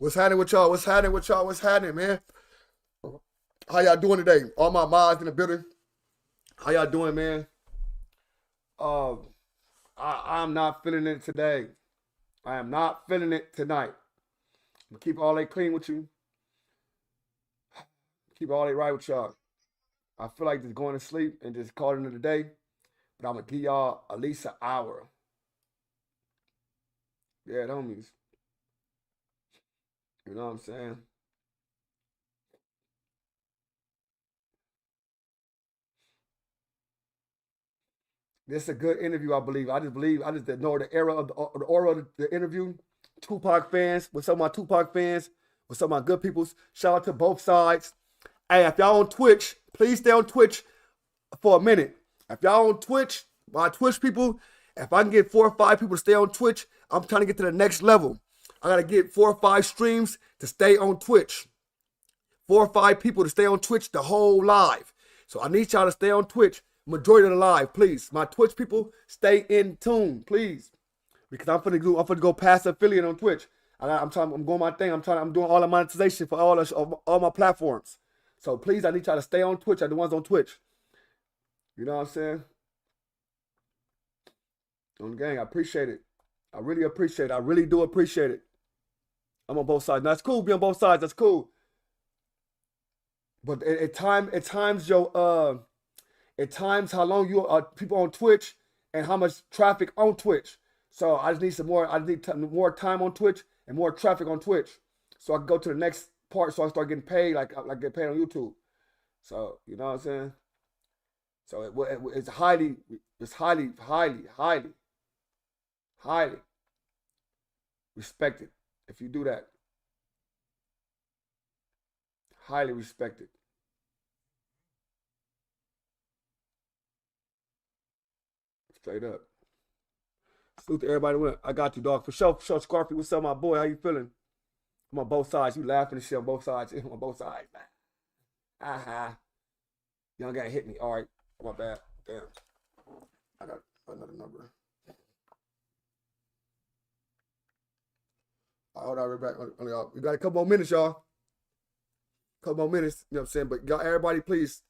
What's happening with y'all? What's happening with y'all? What's happening, man? How y'all doing today? All my mods in the building. How y'all doing, man? Uh, I'm not feeling it today. I am not feeling it tonight. I'm gonna keep all that clean with you. Keep all that right with y'all. I feel like just going to sleep and just calling it a day. But I'm gonna give y'all at least an hour. Yeah, homies. You know what I'm saying? This is a good interview, I believe. I just know the era of the aura of the interview. Tupac fans, with some of my Tupac fans, with some of my good peoples. Shout out to both sides. Hey, if y'all on Twitch, please stay on Twitch for a minute. If y'all on Twitch, my Twitch people, if I can get 4 or 5 people to stay on Twitch, I'm trying to get to the next level. I gotta get 4 or 5 streams to stay on Twitch. 4 or 5 people to stay on Twitch the whole live. So I need y'all to stay on Twitch majority of the live, please. My Twitch people, stay in tune, please. Because I'm finna go past affiliate on Twitch. I'm doing my thing. I'm doing all the monetization for all my platforms. So please, I need y'all to stay on Twitch. I the ones on Twitch. You know what I'm saying? On the gang, I appreciate it. I really appreciate it. I really do appreciate it. I'm on both sides. Now, that's cool. Be on both sides. That's cool. But at times, at times how long you are people on Twitch and how much traffic on Twitch. So I just need some more. I need more time on Twitch and more traffic on Twitch, so I can go to the next part. So I start getting paid like get paid on YouTube. So you know what I'm saying. So it's highly respected if you do that. Highly respected. Straight up. Salute to everybody. I got you, dog. For sure, for sure. Scarfy, what's up, my boy? How you feeling? I'm on both sides. You laughing and shit on both sides. I'm on both sides, man. Uh-huh. Y'all gotta hit me. All right. My bad. Damn. I got another number. Hold on, we're back on y'all. We got a couple more minutes, y'all. Couple more minutes. You know what I'm saying? But y'all, everybody, please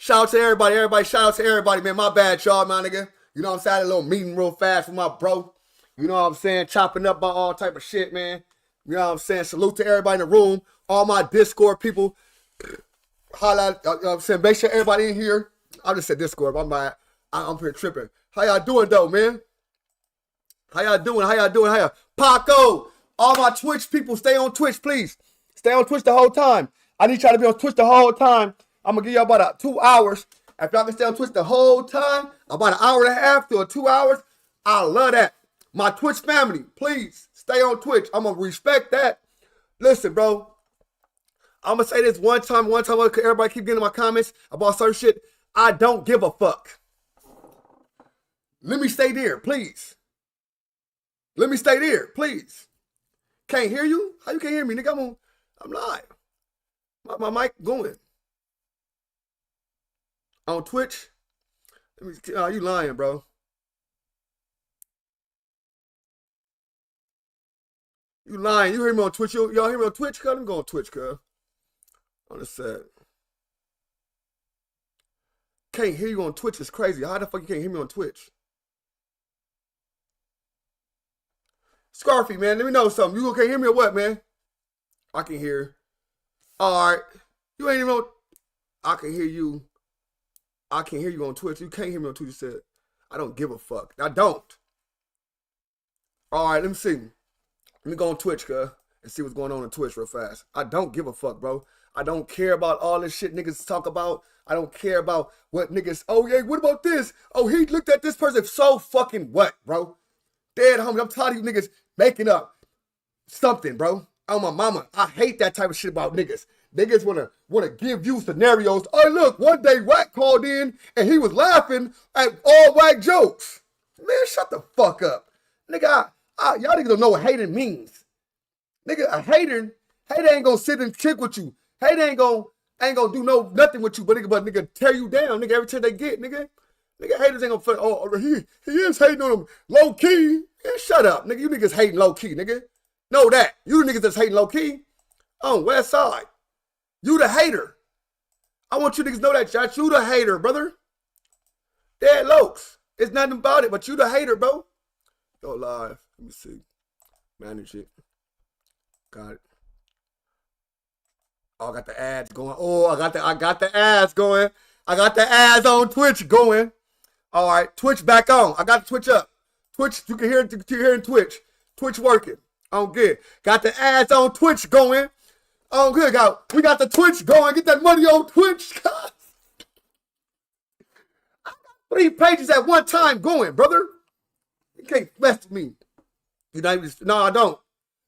Shout out to everybody. Shout out to everybody, man. My bad, y'all, my nigga. You know what I'm saying? I had a little meeting real fast with my bro. You know what I'm saying? Chopping up about all type of shit, man. You know what I'm saying? Salute to everybody in the room. All my Discord people. Highlight, you know what I'm saying? Make sure everybody in here. I just said Discord, but I'm here tripping. How y'all doing, though, man? How y'all doing? Paco, all my Twitch people, stay on Twitch, please. Stay on Twitch the whole time. I need y'all to be on Twitch the whole time. I'm going to give y'all about 2 hours. If y'all can stay on Twitch the whole time, about an hour and a half to 2 hours, I love that. My Twitch family, please stay on Twitch. I'm going to respect that. Listen, bro. I'm going to say this one time. Everybody keep getting in my comments about certain shit. I don't give a fuck. Let me stay there, please. Let me stay there, please. Can't hear you? How you can't hear me, nigga? I'm live. My mic going. On Twitch? You lying, bro. You lying. You hear me on Twitch? Y'all hear me on Twitch? Cuz? Let me go on Twitch, cuz. On the set. Can't hear you on Twitch. It's crazy. How the fuck you can't hear me on Twitch? Scarfy, man, let me know something. You can't hear me or what, man? I can hear. All right. You ain't even on. I can hear you. I can hear you on Twitch. You can't hear me on Twitch. You said, I don't give a fuck. I don't. All right, let me see. Let me go on Twitch, cuz, and see what's going on Twitch real fast. I don't give a fuck, bro. I don't care about all this shit niggas talk about. I don't care about what niggas, oh yeah, what about this? Oh, he looked at this person. So fucking what, bro? Dead homie, I'm tired of you niggas making up something, bro. Oh, my mama. I hate that type of shit about niggas. Niggas wanna give you scenarios. Oh, look, one day Wack called in and he was laughing at all Wack jokes. Man, shut the fuck up. Nigga, y'all niggas don't know what hating means. Nigga, a hater ain't gonna sit and kick with you. Hater ain't gonna do nothing with you, but nigga tear you down, nigga, every time they get, nigga. Nigga, haters ain't gonna feel, oh, he is hating on them low key. Yeah, shut up, nigga. You niggas hating low key, nigga. Know that. You niggas that's hating low key on West Side. You the hater. I want you niggas to know that, Josh. You the hater, brother. Dead Lokes. It's nothing about it, but you the hater, bro. Go live. Let me see. Manage it. Got it. Oh, I got the ads going. Oh, I got the ads going. I got the ads on Twitch going. All right, Twitch back on. I got the Twitch up. Twitch, you can hear it. You're hearing Twitch. Twitch working. On good. Got the ads on Twitch going. On good. We got the Twitch going. Get that money on Twitch. I got 3 pages at one time going, brother. You can't mess with me. No, I don't.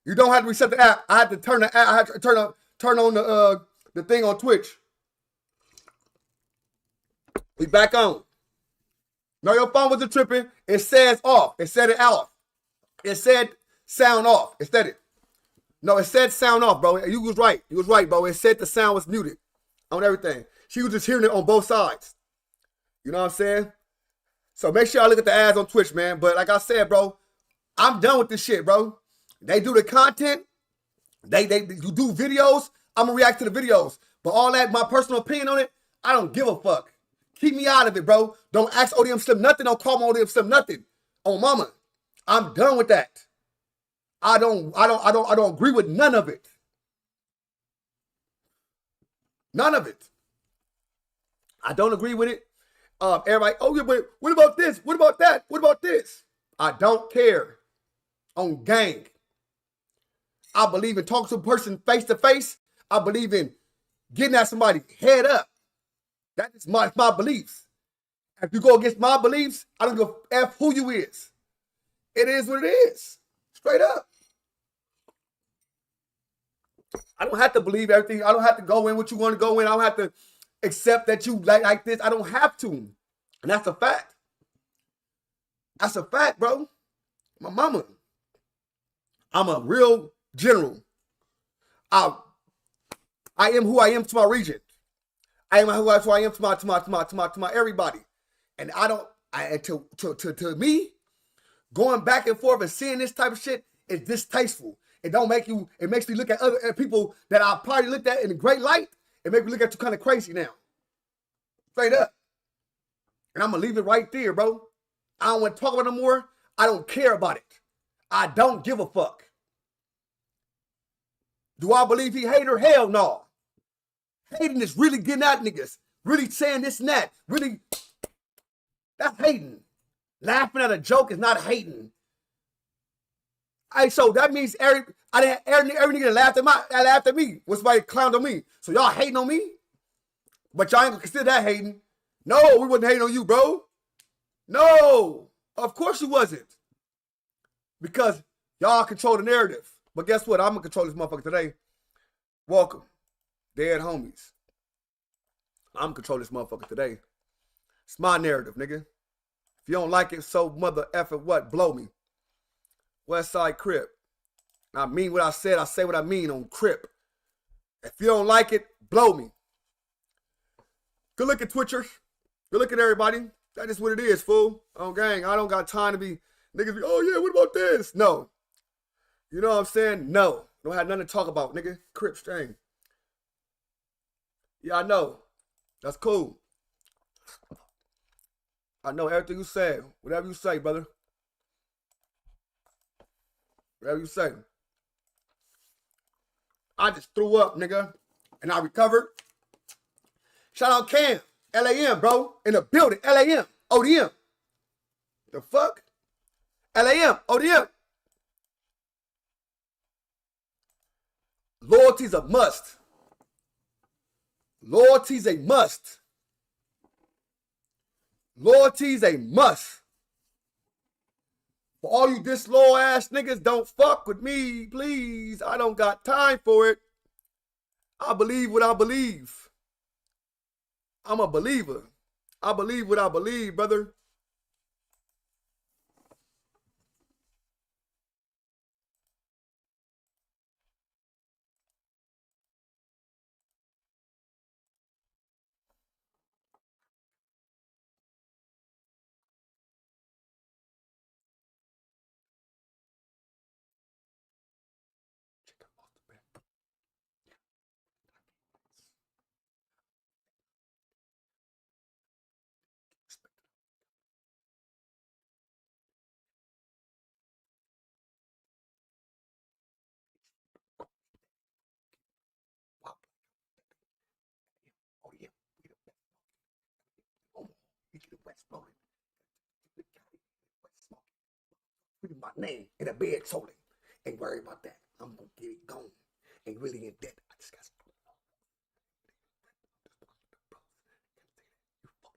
You don't have to reset the app. I had to turn the app. I had to turn on the thing on Twitch. We back on. No, your phone wasn't tripping. It says off. It said it off. It said sound off. It said it. No, it said sound off, bro. You was right. You was right, bro. It said the sound was muted on everything. She was just hearing it on both sides. You know what I'm saying? So make sure y'all look at the ads on Twitch, man. But like I said, bro, I'm done with this shit, bro. They do the content. You do videos. I'm gonna react to the videos. But all that, my personal opinion on it, I don't give a fuck. Keep me out of it, bro. Don't ask ODM Slim nothing. Don't call me ODM Slim nothing. Oh, mama, I'm done with that. I don't agree with none of it. None of it. I don't agree with it. Everybody, oh yeah, but what about this? What about that? What about this? I don't care. On gang. I believe in talking to a person face to face. I believe in getting at somebody head up. That is my beliefs. If you go against my beliefs, I don't give a F who you is. It is what it is. Straight up. I don't have to believe everything. I don't have to go in what you want to go in. I don't have to accept that you like this. I don't have to. And that's a fact. That's a fact, bro. My mama. I'm a real general. I am who I am to my region. I am who I am to my everybody. And to me, going back and forth and seeing this type of shit is distasteful. It makes me look at other people that I probably looked at in a great light. It makes me look at you kind of crazy now. Straight up. And I'm going to leave it right there, bro. I don't want to talk about it no more. I don't care about it. I don't give a fuck. Do I believe he hated her? Hell no. Hating is really getting at niggas. Really saying this and that. Really, that's hating. Laughing at a joke is not hating. Hey, so that means every nigga that laughed at me was somebody clowned on me. So y'all hating on me? But y'all ain't gonna consider that hating. No, we wasn't hating on you, bro. No, of course you wasn't. Because y'all control the narrative. But guess what? I'm gonna control this motherfucker today. Welcome, dead homies. I'm gonna control this motherfucker today. It's my narrative, nigga. If you don't like it, so mother effing what? Blow me. Westside Crip. I mean what I said. I say what I mean on Crip. If you don't like it, blow me. Good look at Twitchers. Good look at everybody. That is what it is, fool. Oh, gang, I don't got time to be niggas be, oh yeah, what about this? No. You know what I'm saying? No. Don't have nothing to talk about, nigga. Crip strain. Yeah, I know. That's cool. I know everything you said. Whatever you say, brother. Whatever you say. I just threw up, nigga. And I recovered. Shout out Cam. LAM, bro. In the building. LAM. ODM. The fuck? LAM. ODM. Loyalty's a must. Loyalty's a must. Loyalty's a must. For all you disloyal ass niggas, don't fuck with me, please. I don't got time for it. I believe what I believe. I'm a believer. I believe what I believe, brother. My name in a bed solely. Ain't worry about that. I'm gonna get it gone. Ain't really in debt. I just got you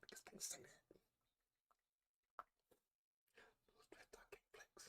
niggas can't say that. I can't flex.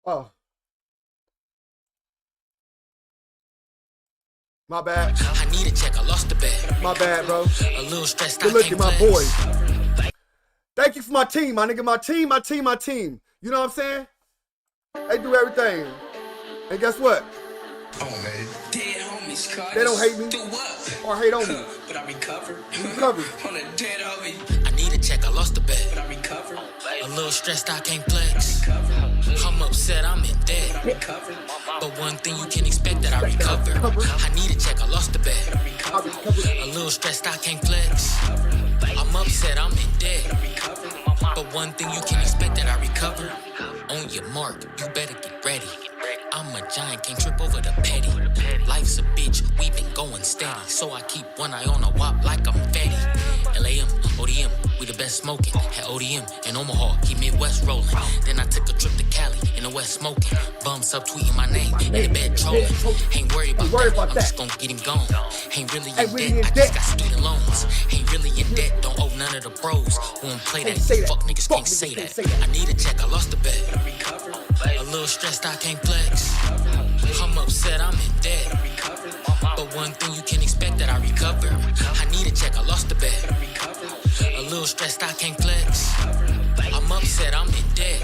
Oh. My bad. I need a check. I lost the bet. My bad, bro. A little stressed. Good look at my boys. Thank you for my team, my nigga. My team. You know what I'm saying? They do everything. And guess what? Oh, man. Dead homies, cuz. They don't hate me. Do what? Or hate on me. But I recovered. Recovered. On a dead homie. I need a check. I lost the bet. But I recovered. A little stressed. I can't flex. I'm upset. I'm in debt. I recovered. But one thing you can expect that I recover. I need a check. I lost the bet. A little stressed. I can't flex. I'm upset. I'm in debt. But one thing you can expect that I recover. On your mark, you better get ready. I'm a giant, can't trip over the petty. Life's a bitch, we been going steady. So I keep one eye on a wop like I'm Fetty. LAM, ODM, we the best smoking. Had ODM in Omaha, keep Midwest rolling. Then I took a trip to Cali, in the West smoking. Bum subtweeting my name, in the bed trolling. Ain't worried about that, I'm just gonna get him gone. Ain't really in debt, I just got student loans. Ain't really in debt, don't owe none of the bros. Won't play that, fuck niggas can't say that. I need a check, I lost a bet. A little stressed, I can't flex. I'm upset, I'm in debt. But one thing you can expect that I recover. I need a check, I lost the bet. A little stressed, I can't flex. I'm upset, I'm in debt.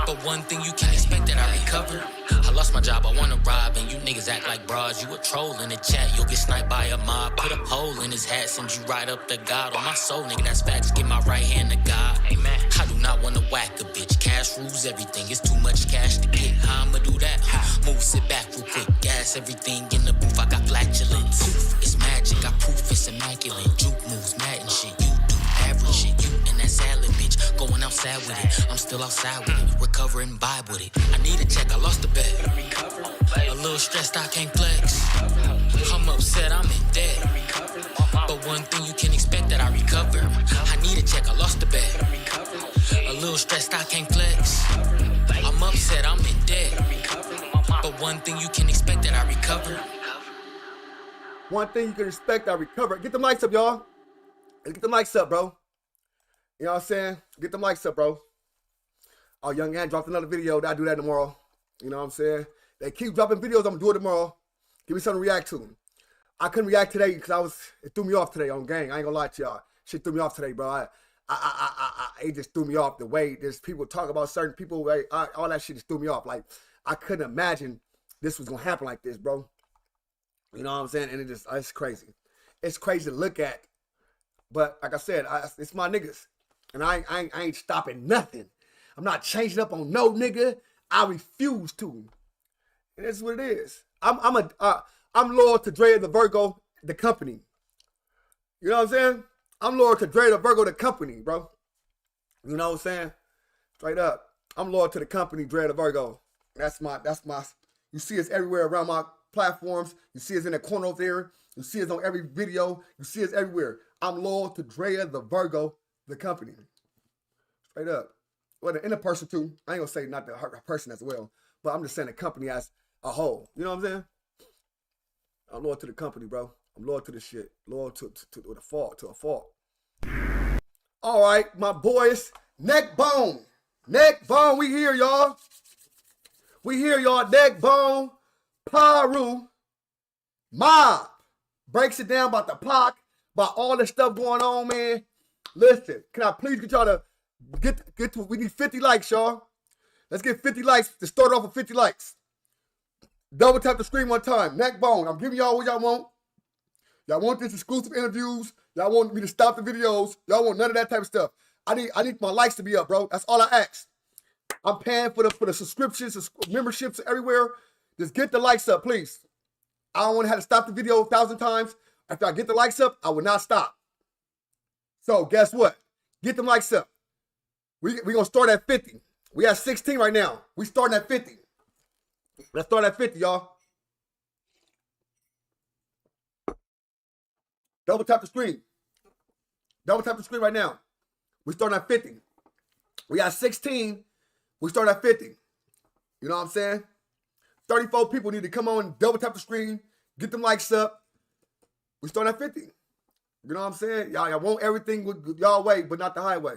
But one thing you can expect that I recover. I lost my job, I wanna rob, and you niggas act like bras. You a troll in the chat, you'll get sniped by a mob. Put a hole in his hat, send you right up to God. On my soul, nigga, that's facts, give my right hand to God. Amen. I do not wanna whack a bitch, cash rules everything. It's too much cash to get, how I'ma do that? Move, sit back real quick, gas everything in the booth. I got flatulence, it's magic, I proof it's immaculate. Juke moves, mad and shit, you do average shit. You and that salad bitch, going outside with it. I'm still outside with it, recovering, vibe with it. I need a check, I lost the bet. A little stressed, I can't flex. I'm upset, I'm in debt. But one thing you can expect that I recover. I need a check, I lost the bet. A little stressed, I can't flex. I'm upset, I'm in debt. But one thing you can expect that I recover. One thing you can expect, I recover. Get the mics up, y'all. Get the mics up, bro. You know what I'm saying? Get the mics up, bro. Oh, Young Ant dropped another video. I'll do that tomorrow. You know what I'm saying? They keep dropping videos. I'm going to do it tomorrow. Give me something to react to. I couldn't react today because it threw me off today on gang. I ain't going to lie to y'all. Shit threw me off today, bro. It just threw me off the way there's people talk about certain people. All that shit just threw me off. Like, I couldn't imagine this was going to happen like this, bro. You know what I'm saying? And it's crazy. It's crazy to look at. But like I said, it's my niggas. And I ain't stopping nothing. I'm not changing up on no nigga. I refuse to. And that's what it is. I'm loyal to Dre the Virgo, the company. You know what I'm saying? I'm loyal to Dre the Virgo, the company, bro. You know what I'm saying? Straight up. I'm loyal to the company, Dre the Virgo. That's my, you see us everywhere around my platforms. You see us in the corner over there. You see us on every video. You see us everywhere. I'm loyal to Dre the Virgo, the company. Straight up. Well, the inner person too. I ain't gonna say not the person as well, but I'm just saying the company as a whole. You know what I'm saying? I'm loyal to the company, bro. I'm loyal to the shit. Loyal to a fault. All right, my boys. Neckbone. Neckbone, we here, y'all. We here, y'all. Neckbone. Piru. Mob. Breaks it down about the Pac, about all this stuff going on, man. Listen, can I please get y'all to get to, we need 50 likes, y'all. Let's get 50 likes to start off with 50 likes. Double tap the screen one time. Neckbone, I'm giving y'all what y'all want. Y'all want this exclusive interviews. Y'all want me to stop the videos. Y'all want none of that type of stuff. I need my likes to be up, bro. That's all I ask. I'm paying for the subscriptions, memberships everywhere. Just get the likes up, please. I don't want to have to stop the video 1,000 times. After I get the likes up, I will not stop. So guess what? Get the likes up. We're going to start at 50. We have 16 right now. We starting at 50. Let's start at 50, y'all. Double tap the screen. Double tap the screen right now. We starting at 50. We got 16. We start at 50. You know what I'm saying? 34 people need to come on, double tap the screen, get them likes up. We start at 50. You know what I'm saying? Y'all want everything with y'all way, but not the highway.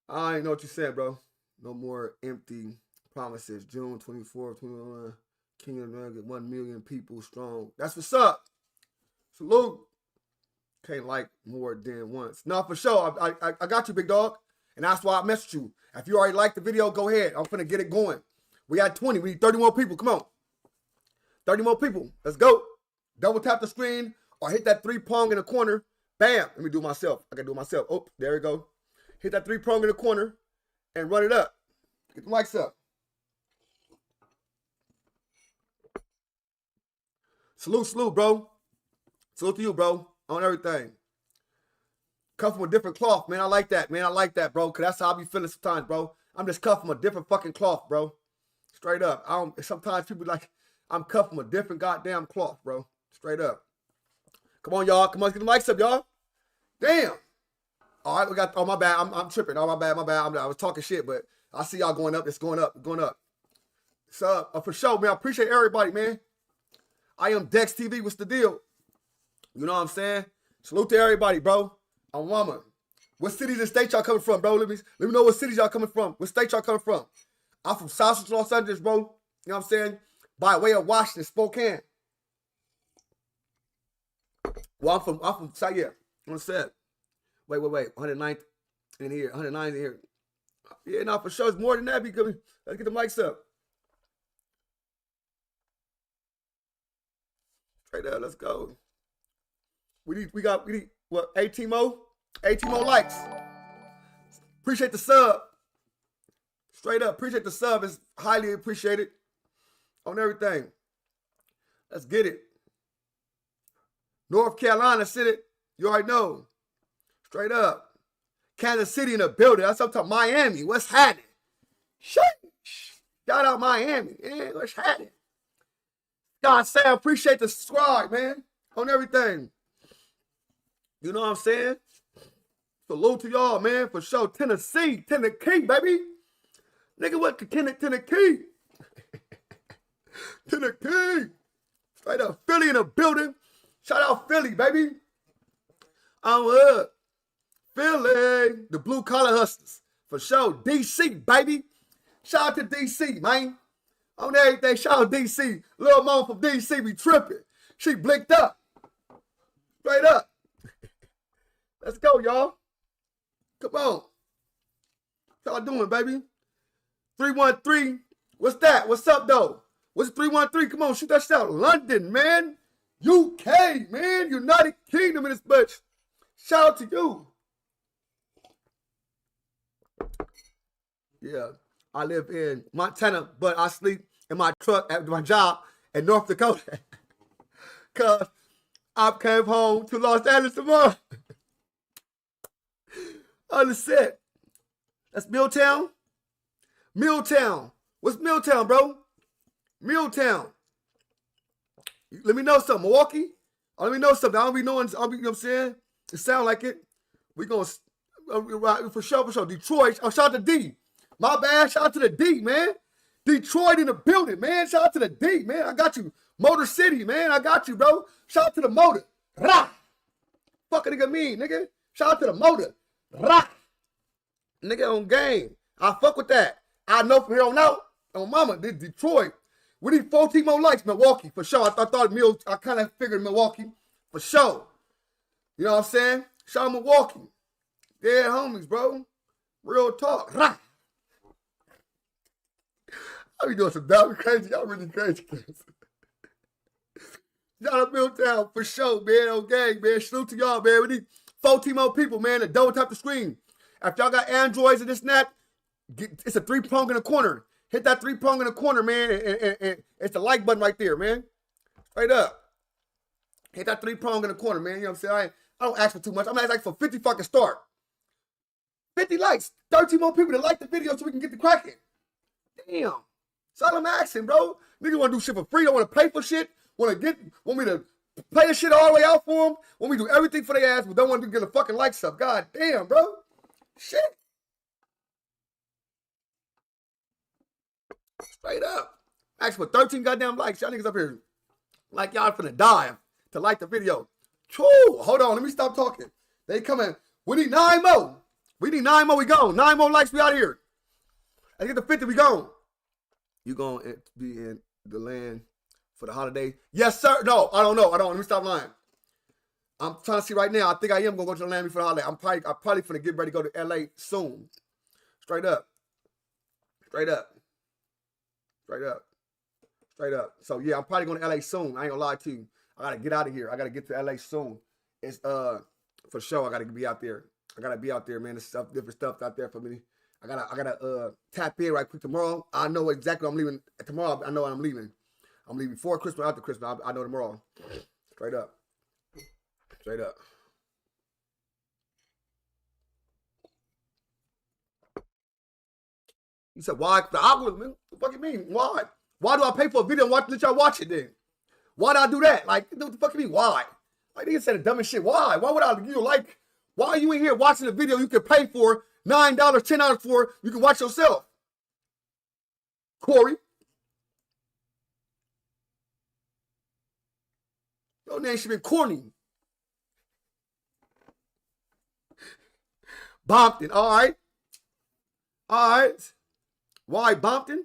I ain't know what you said, bro. No more empty promises. June 24th, 21. King of the Nugget, 1 million people strong. That's what's up. Salute. Can't like more than once. No, for sure. I got you, big dog. And that's why I messaged you. If you already liked the video, go ahead. I'm finna get it going. We got 20. We need 30 more people. Come on. 30 more people. Let's go. Double tap the screen or hit that 3-prong in the corner. Bam. Let me do it myself. I gotta do it myself. Oh, there we go. Hit that 3-prong in the corner and run it up. Get the mics up. Salute, bro. Salute to you, bro. On everything. Cut from a different cloth, man. I like that, man. I like that, bro. Because that's how I be feeling sometimes, bro. I'm just cut from a different fucking cloth, bro. Straight up. Sometimes people like, I'm cut from a different goddamn cloth, bro. Straight up. Come on, y'all. Come on, get the mics up, y'all. Damn. All right, we got. Oh, my bad. I'm tripping. Oh, my bad. I was talking shit, but I see y'all going up. It's going up. Going up. So for sure, man. I appreciate everybody, man. I am Dex TV. What's the deal? You know what I'm saying? Salute to everybody, bro. I'm Mama. What cities and states y'all coming from, bro? Let me know what cities y'all coming from. What state y'all coming from? I'm from South Central Los Angeles, bro. You know what I'm saying? By way of Washington, Spokane. Well, I'm from South, yeah. I'm said. Wait. 109th in here. 109th in here. Yeah, no, for sure. It's more than that because let's get the mics up. Straight up, let's go. We need what, 18 more? 18 more likes. Appreciate the sub. Straight up, appreciate the sub. It's highly appreciated on everything. Let's get it. North Carolina City, you already know. Straight up. Kansas City in the building. That's up to Miami. What's happening? Sheesh. Shout out Miami. Yeah, what's happening? God Sam, appreciate the subscribe, man. On everything. You know what I'm saying? Salute to y'all, man, for sure. Tennessee, baby. Nigga, what the Tennessee? Tennessee. Straight up, Philly in the building. Shout out Philly, baby. I'm Philly, the blue collar hustlers. For sure. DC, baby. Shout out to DC, man. On everything, shout out DC. Little mom from DC be tripping. She blinked up. Straight up. Let's go, y'all. Come on. What y'all doing, baby? 313. What's that? What's up, though? What's 313? Come on, shoot that shit out. London, man. UK, man. United Kingdom in this bitch. Shout out to you. Yeah. I live in Montana, but I sleep in my truck at my job in North Dakota. Because I came home to Los Angeles tomorrow. Understand? That's Milltown. Milltown. What's Milltown, bro? Milltown. Let me know something. Milwaukee? Let me know something. I don't be knowing. You know what I'm saying? It sound like it. We going to, for sure. Detroit. Oh, shout out to D. My bad. Shout out to the D, man. Detroit in the building, man. Shout out to the D, man. I got you. Motor City, man. I got you, bro. Shout out to the motor. Rah. Fuck a nigga mean, nigga. Shout out to the motor. Rah. Nigga on game. I fuck with that. I know from here on out. On mama, this Detroit. We need 14 more likes, Milwaukee, for sure. I kind of figured Milwaukee, for sure. You know what I'm saying? Shout out Milwaukee. Dead homies, bro. Real talk. Rah. I be doing some damn crazy. Y'all really crazy. Shout out Milltown for sure, man. On gang, man. Salute to y'all, man. We need 14 more people, man, to double tap the screen. If y'all got Androids and this and that, it's a 3-prong in the corner. Hit that 3-prong in the corner, man, and it's the like button right there, man. Straight up. Hit that 3-prong in the corner, man. You know what I'm saying? I don't ask for too much. I'm asking for 50 fucking start. 50 likes. 13 more people to like the video so we can get the cracking. Damn. That's all I'm asking, bro. Niggas want to do shit for free. Don't want to pay for shit. Want me to play the shit all the way out for them. Want me to do everything for their ass, but don't want to get the fucking likes up. God damn, bro. Shit. Straight up. Ask for 13 goddamn likes. Y'all niggas up here like y'all finna die to like the video. True. Hold on. Let me stop talking. They coming. We need 9 more. We need 9 more. We gone. 9 more likes. We out of here. Let's get the 50. We gone. You gonna be in the land for the holiday? Yes, sir. No, I don't know. Let me stop lying. I'm trying to see right now. I think I am gonna go to the land for the holiday. I'm probably finna get ready to go to LA soon. Straight up. So yeah, I'm probably going to LA soon. I ain't gonna lie to you. I gotta get out of here. I gotta get to LA soon. It's for sure. I gotta be out there. Man. There's different stuff out there for me. I gotta tap in right quick tomorrow. I know exactly I'm leaving tomorrow. I know when I'm leaving. I'm leaving before Christmas, after Christmas. I know tomorrow. Straight up. You said, why? The algorithm, man. What the fuck you mean? Why? Why do I pay for a video and let y'all watch it then? Why do I do that? Like, what the fuck you mean, why? Like, niggas said the dumbest shit. Why? Why would I, why are you in here watching a video you can pay for $9, $10 for, you can watch yourself? Corey. Your name should be corny. Bompton, all right. All right. Why Bompton?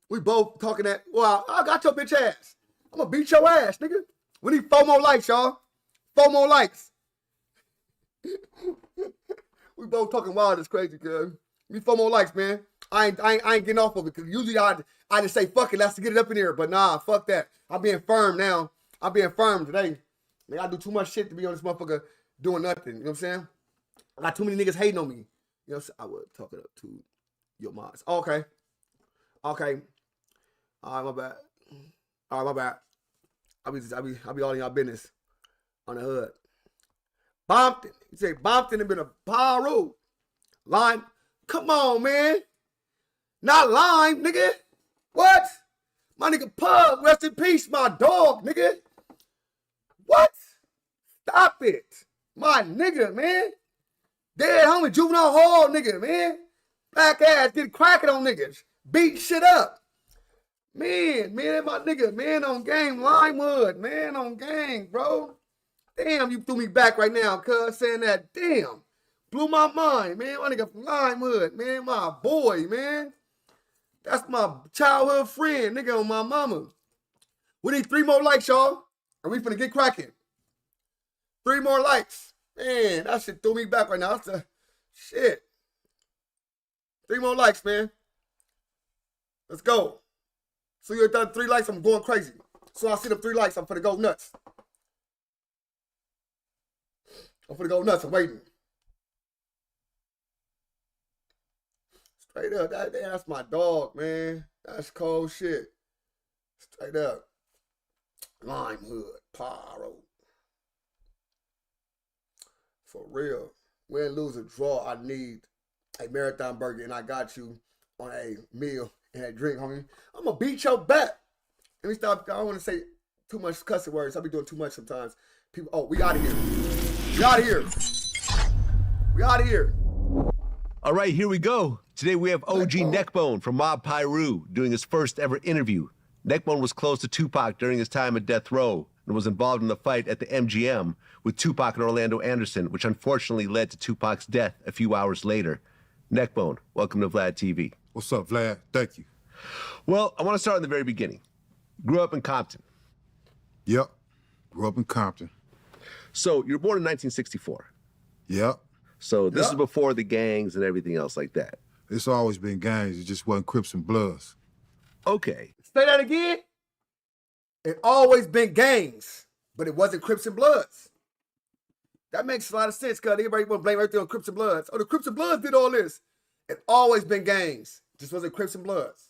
We both talking that, well, I got your bitch ass. I'm gonna beat your ass, nigga. We need 4 more likes, y'all. 4 more likes. We both talking wild as crazy, cuz. We need 4 more likes, man. I ain't getting off of it, because usually I just say, fuck it, let's get it up in here. But nah, fuck that. I'm being firm now. I'm being firm today. Man, I do too much shit to be on this motherfucker doing nothing. You know what I'm saying? I got too many niggas hating on me. You know what I'm saying? I would talk it up to your mods. Okay. Okay. All right, my bad. All right, my bad. I be all in y'all business on the hood. Bompton. You say Bompton have been a Piru. Lime. Come on, man. Not Lime, nigga. What? My nigga Pug, rest in peace, my dog, nigga. What? Stop it. My nigga, man. Dead homie, juvenile hall, nigga, man. Black ass, get cracking on niggas. Beat shit up. Man, my nigga, man, on game, Limewood, man, on game, bro. Damn, you threw me back right now, cuz, saying that. Damn. Blew my mind, man. My nigga from Limewood, man, my boy, man. That's my childhood friend, nigga, on my mama. We need 3 more likes, y'all. Or we finna get cracking. 3 more likes. Man, that shit threw me back right now. That's the shit. 3 more likes, man. Let's go. So you done 3 likes, I'm going crazy. So I see them 3 likes, I'm finna go nuts. I'm finna go nuts, I'm waiting. Straight up, that's my dog, man. That's cold shit. Straight up. Limewood, Piru. For real. Win, lose, or draw, I need a marathon burger, and I got you on a meal and a drink, homie. I'm gonna beat your back. Let me stop. I don't want to say too much cussing words. I be doing too much sometimes. People, oh, we out of here. We out of here. We out of here. All right, here we go. Today we have OG Neckbone from Mob Piru doing his first ever interview. Neckbone was close to Tupac during his time at Death Row and was involved in the fight at the MGM with Tupac and Orlando Anderson, which unfortunately led to Tupac's death a few hours later. Neckbone, welcome to Vlad TV. What's up, Vlad? Thank you. Well, I want to start in the very beginning. Grew up in Compton. Yep. Grew up in Compton. So you were born in 1964. Yep. So this is before the gangs and everything else like that. It's always been gangs. It just wasn't Crips and Bloods. Okay. Say that again. It always been gangs, but it wasn't Crips and Bloods. That makes a lot of sense, because everybody want to blame everything on Crips and Bloods. Oh, the Crips and Bloods did all this. It always been gangs. Just wasn't Crips and Bloods.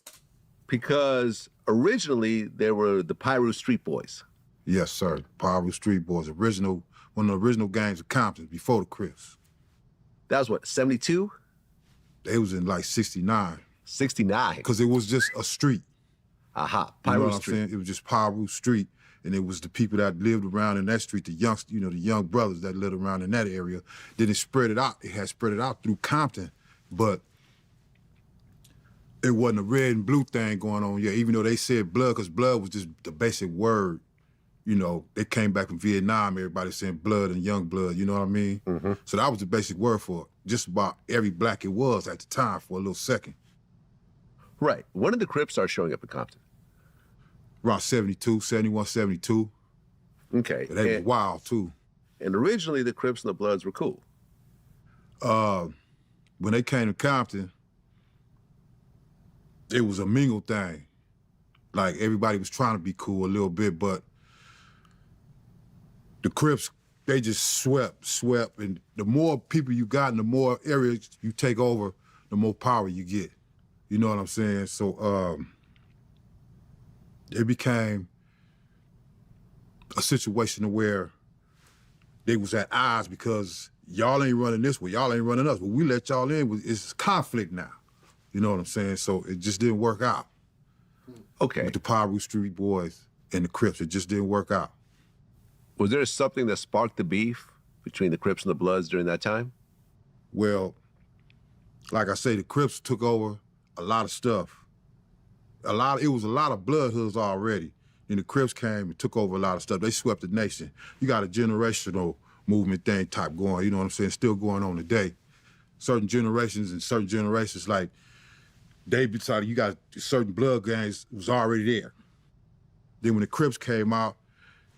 Because originally there were the Piru Street Boys. Yes, sir. Piru Street Boys, one of the original gangs of Compton before the Crips. That was what, 72? They was in like 69. 69. Because it was just a street. Aha, You know Piru what I'm Street. saying? It was just Piru Street, and it was the people that lived around in that street, the young brothers that lived around in that area. Then it spread it out. It had spread it out through Compton, but it wasn't a red and blue thing going on yet, even though they said blood, because blood was just the basic word. You know, they came back from Vietnam, everybody saying blood and young blood, you know what I mean? Mm-hmm. So that was the basic word for just about every black it was at the time for a little second. Right. When did the Crips start showing up in Compton? Around 72, 71, 72. Okay. But they were wild, too. And originally, the Crips and the Bloods were cool. When they came to Compton, it was a mingle thing. Like, everybody was trying to be cool a little bit, but the Crips, they just swept, and the more people you got and the more areas you take over, the more power you get. You know what I'm saying? So it became a situation where they was at odds because y'all ain't running this way, y'all ain't running us. But we let y'all in, it's conflict now. You know what I'm saying? So it just didn't work out. Okay. With the Piru Street Boys and the Crips. It just didn't work out. Was there something that sparked the beef between the Crips and the Bloods during that time? Well, like I say, the Crips took over a lot of stuff. It was a lot of blood hoods already. And the Crips came and took over a lot of stuff. They swept the nation. You got a generational movement thing type going, you know what I'm saying, still going on today. Certain generations, like, they decided you got certain blood gangs was already there. Then when the Crips came out,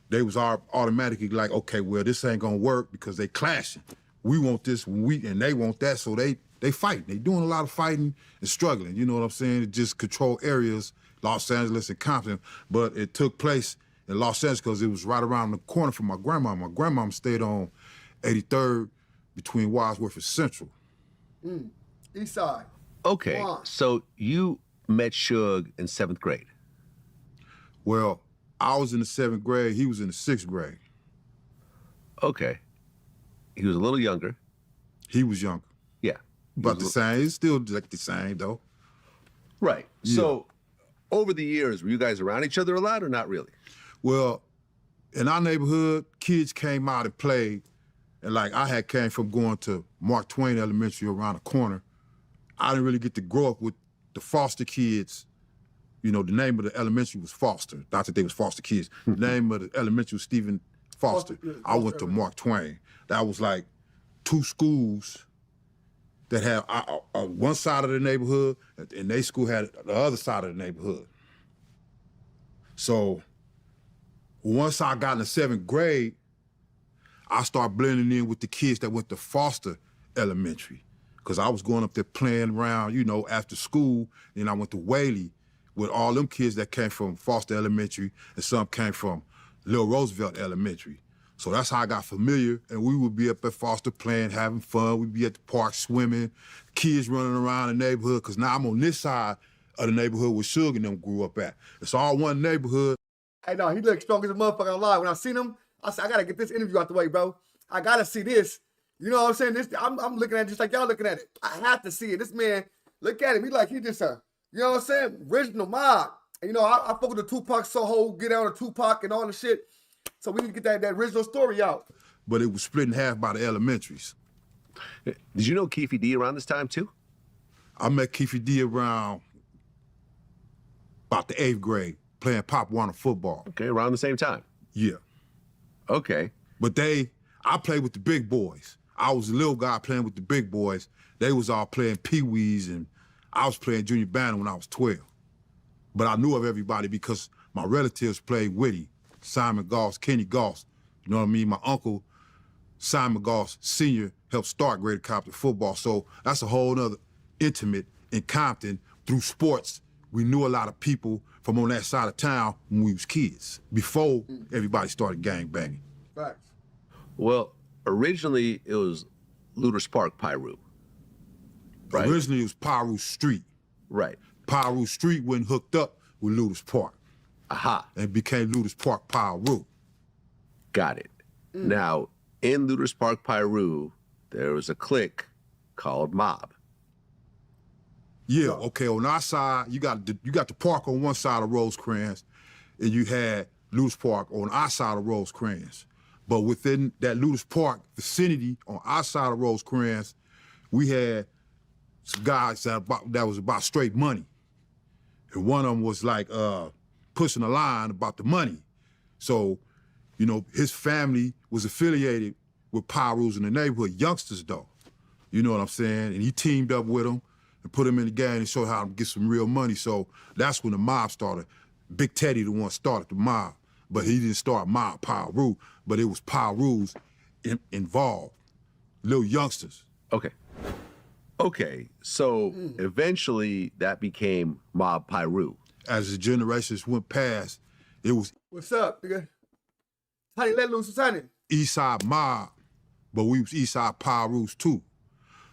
they was automatically like, okay, well, this ain't gonna work because they clashing. We want this, and they want that, so they fighting. They doing a lot of fighting and struggling, you know what I'm saying? It just control areas, Los Angeles and Compton, but it took place in Los Angeles because it was right around the corner from my grandma. My grandma stayed on 83rd between Wadsworth and Central. East side. Okay, so you met Suge in 7th grade. Well, I was in the 7th grade, he was in the 6th grade. Okay. He was a little younger. He was younger. Yeah. But the same, it's still like the same though. Right. Yeah. So over the years, were you guys around each other a lot or not really? Well, in our neighborhood, kids came out and played. And like I came from going to Mark Twain Elementary around the corner. I didn't really get to grow up with the foster kids. You know, the name of the elementary was Foster. Not that they was foster kids. The name of the elementary was Stephen Foster. I went to Mark Twain. That was like 2 schools that had one side of the neighborhood, and they school had the other side of the neighborhood. So once I got in the 7th grade, I started blending in with the kids that went to Foster Elementary. Because I was going up there playing around, you know, after school. Then I went to Whaley with all them kids that came from Foster Elementary, and some came from Little Roosevelt Elementary. So that's how I got familiar, and we would be up at Foster playing, having fun. We'd be at the park swimming, kids running around the neighborhood, because now I'm on this side of the neighborhood where Suge and them grew up at. It's all one neighborhood. Hey, no, he looked strong as a motherfucker alive. When I seen him, I said, I gotta get this interview out the way, bro. I gotta see this. You know what I'm saying? This, I'm looking at it just like y'all looking at it. I have to see it. This man, look at him. He just a, you know what I'm saying? Original mob. And, you know, I fuck with the Tupac Soho, get down to Tupac and all the shit. So we need to get that original story out. But it was split in half by the elementaries. Did you know Keefe D around this time too? I met Keefe D around about the 8th grade, playing Pop Warner football. Okay, around the same time. Yeah. Okay. But I played with the big boys. I was a little guy playing with the big boys. They was all playing pee-wees, and I was playing junior band when I was 12. But I knew of everybody because my relatives played Whitty, Simon Goss, Kenny Goss. You know what I mean? My uncle, Simon Goss Sr., helped start Greater Compton football. So that's a whole other intimate in Compton. Through sports, we knew a lot of people from on that side of town when we was kids, before everybody started gang banging. Right. Well, originally it was Luders Park, Piru. Right? Originally it was Piru Street. Right. Piru Street went hooked up with Luders Park. Aha. And became Luders Park Piru. Got it. Now, in Luders Park, Piru, there was a clique called Mob. Yeah, okay, on our side, you got the park on one side of Rosecrans, and you had Luders Park on our side of Rosecrans. But within that Luders Park vicinity on our side of Rosecrans, we had some guys that was about straight money. And one of them was like pushing a line about the money. So, you know, his family was affiliated with Pirus in the neighborhood, youngsters though. You know what I'm saying? And he teamed up with them and put them in the game and showed how to get some real money. So that's when the mob started. Big Teddy, the one started the mob. But he didn't start Mob Piru, but it was Pirus involved, little youngsters. Okay. Okay, so eventually that became Mob Piru. As the generations went past, it was What's up, nigga? Honey, let loose, honey. Eastside Mob, but we was Eastside Pirus too.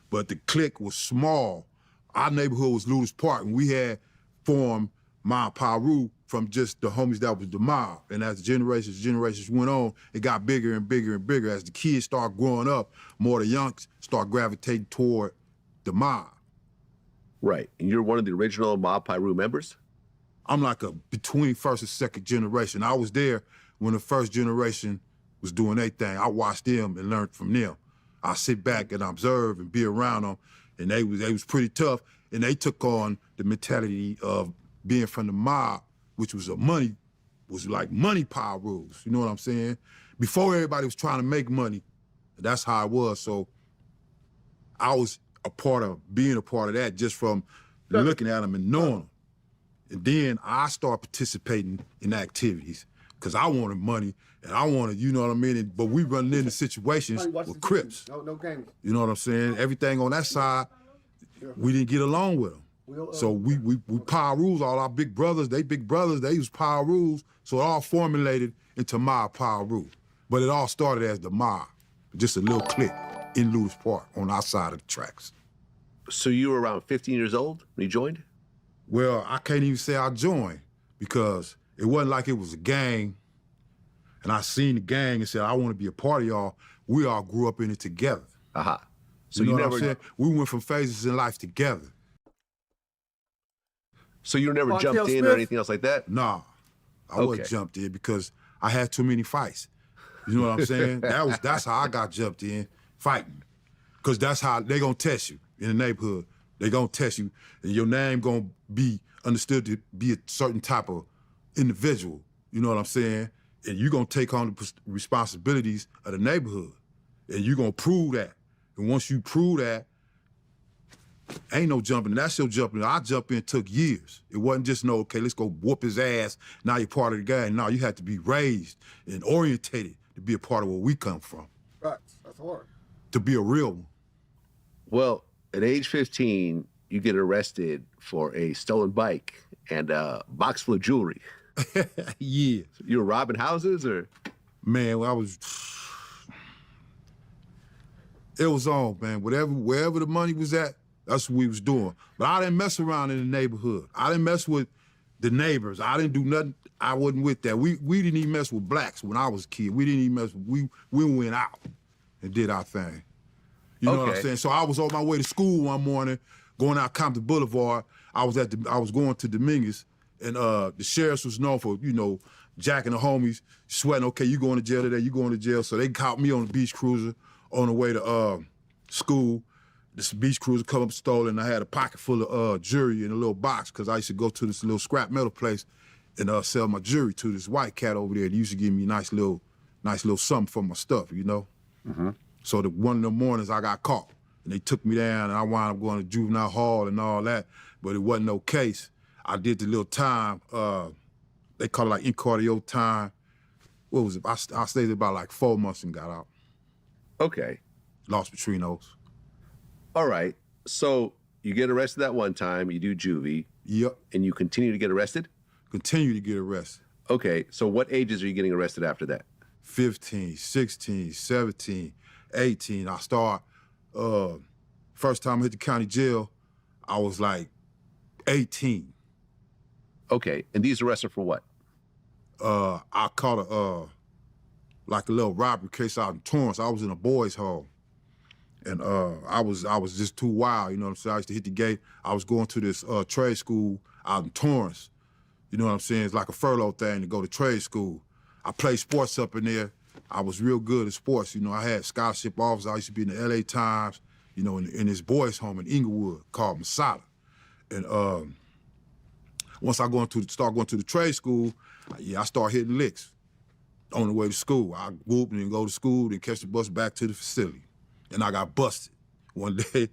But the clique was small. Our neighborhood was Luders Park, and we had formed Mob Piru from just the homies that was the mob. And as generations went on, it got bigger and bigger and bigger. As the kids start growing up, more of the youngs start gravitating toward the mob. Right, and you're one of the original Mob Piru members? I'm like a between first and second generation. I was there when the first generation was doing their thing. I watched them and learned from them. I sit back and observe and be around them, and they was pretty tough, and they took on the mentality of being from the mob, which was like money power rules. You know what I'm saying? Before everybody was trying to make money, that's how it was. So I was being a part of that just from looking at them and knowing them. And then I started participating in activities because I wanted money and I wanted, you know what I mean? But we running into situations with Crips. No games. You know what I'm saying? Everything on that side, we didn't get along with them. So we power rules, all our big brothers, they use power rules. So it all formulated into mob power rule. But it all started as the mob, just a little clique in Lewis Park on our side of the tracks. So you were around 15 years old when you joined? Well, I can't even say I joined because it wasn't like it was a gang and I seen the gang and said, I want to be a part of y'all. We all grew up in it together. Uh-huh. So you know you what never... I'm saying? We went from phases in life together. So you never jumped in or anything else like that? Nah, I wasn't jumped in because I had too many fights. You know what I'm saying? That's how I got jumped in, fighting. Because that's how they gonna test you in the neighborhood. They gonna test you, and your name gonna be understood to be a certain type of individual. You know what I'm saying? And you gonna take on the responsibilities of the neighborhood, and you gonna prove that. And once you prove that, ain't no jumping. That's your jumping. I jump in took years. It wasn't just okay, let's go whoop his ass. Now you're part of the gang. No, you had to be raised and orientated to be a part of where we come from. Right, that's hard. To be a real one. Well, at age 15, you get arrested for a stolen bike and a box full of jewelry. Yeah. So you were robbing houses, or? Man, it was on, man. Wherever the money was at, that's what we was doing. But I didn't mess around in the neighborhood. I didn't mess with the neighbors. I didn't do nothing. I wasn't with that. We didn't even mess with blacks when I was a kid. We didn't even mess with, we went out and did our thing. You know what I'm saying? So I was on my way to school one morning, going out Compton Boulevard. I was going to Dominguez, and the sheriffs was known for, you know, jacking the homies, sweating, okay, you going to jail today, you going to jail. So they caught me on the beach cruiser on the way to school. This beach cruiser come up stolen. I had a pocket full of jewelry in a little box because I used to go to this little scrap metal place and sell my jewelry to this white cat over there. He used to give me a nice little something for my stuff, you know? Mm-hmm. So one of the mornings I got caught and they took me down and I wound up going to juvenile hall and all that, but it wasn't no case. I did the little time, they call it like in cardio time. What was it? I stayed there about like 4 months and got out. Okay. Los Petrinos. All right. So you get arrested that one time, you do juvie. Yep. And you continue to get arrested? Continue to get arrested. Okay. So what ages are you getting arrested after that? 15, 16, 17, 18. I start, first time I hit the county jail, I was like 18. Okay. And these arrests are for what? I caught a little robbery case out in Torrance. I was in a boys' home. And I was just too wild, you know what I'm saying? I used to hit the gate. I was going to this trade school out in Torrance. You know what I'm saying? It's like a furlough thing to go to trade school. I played sports up in there. I was real good at sports. You know, I had scholarship offers. I used to be in the LA Times, you know, in this boys' home in Inglewood called Masada. And once I start going to the trade school, I start hitting licks on the way to school. I whoop and then go to school, then catch the bus back to the facility. And I got busted. One day,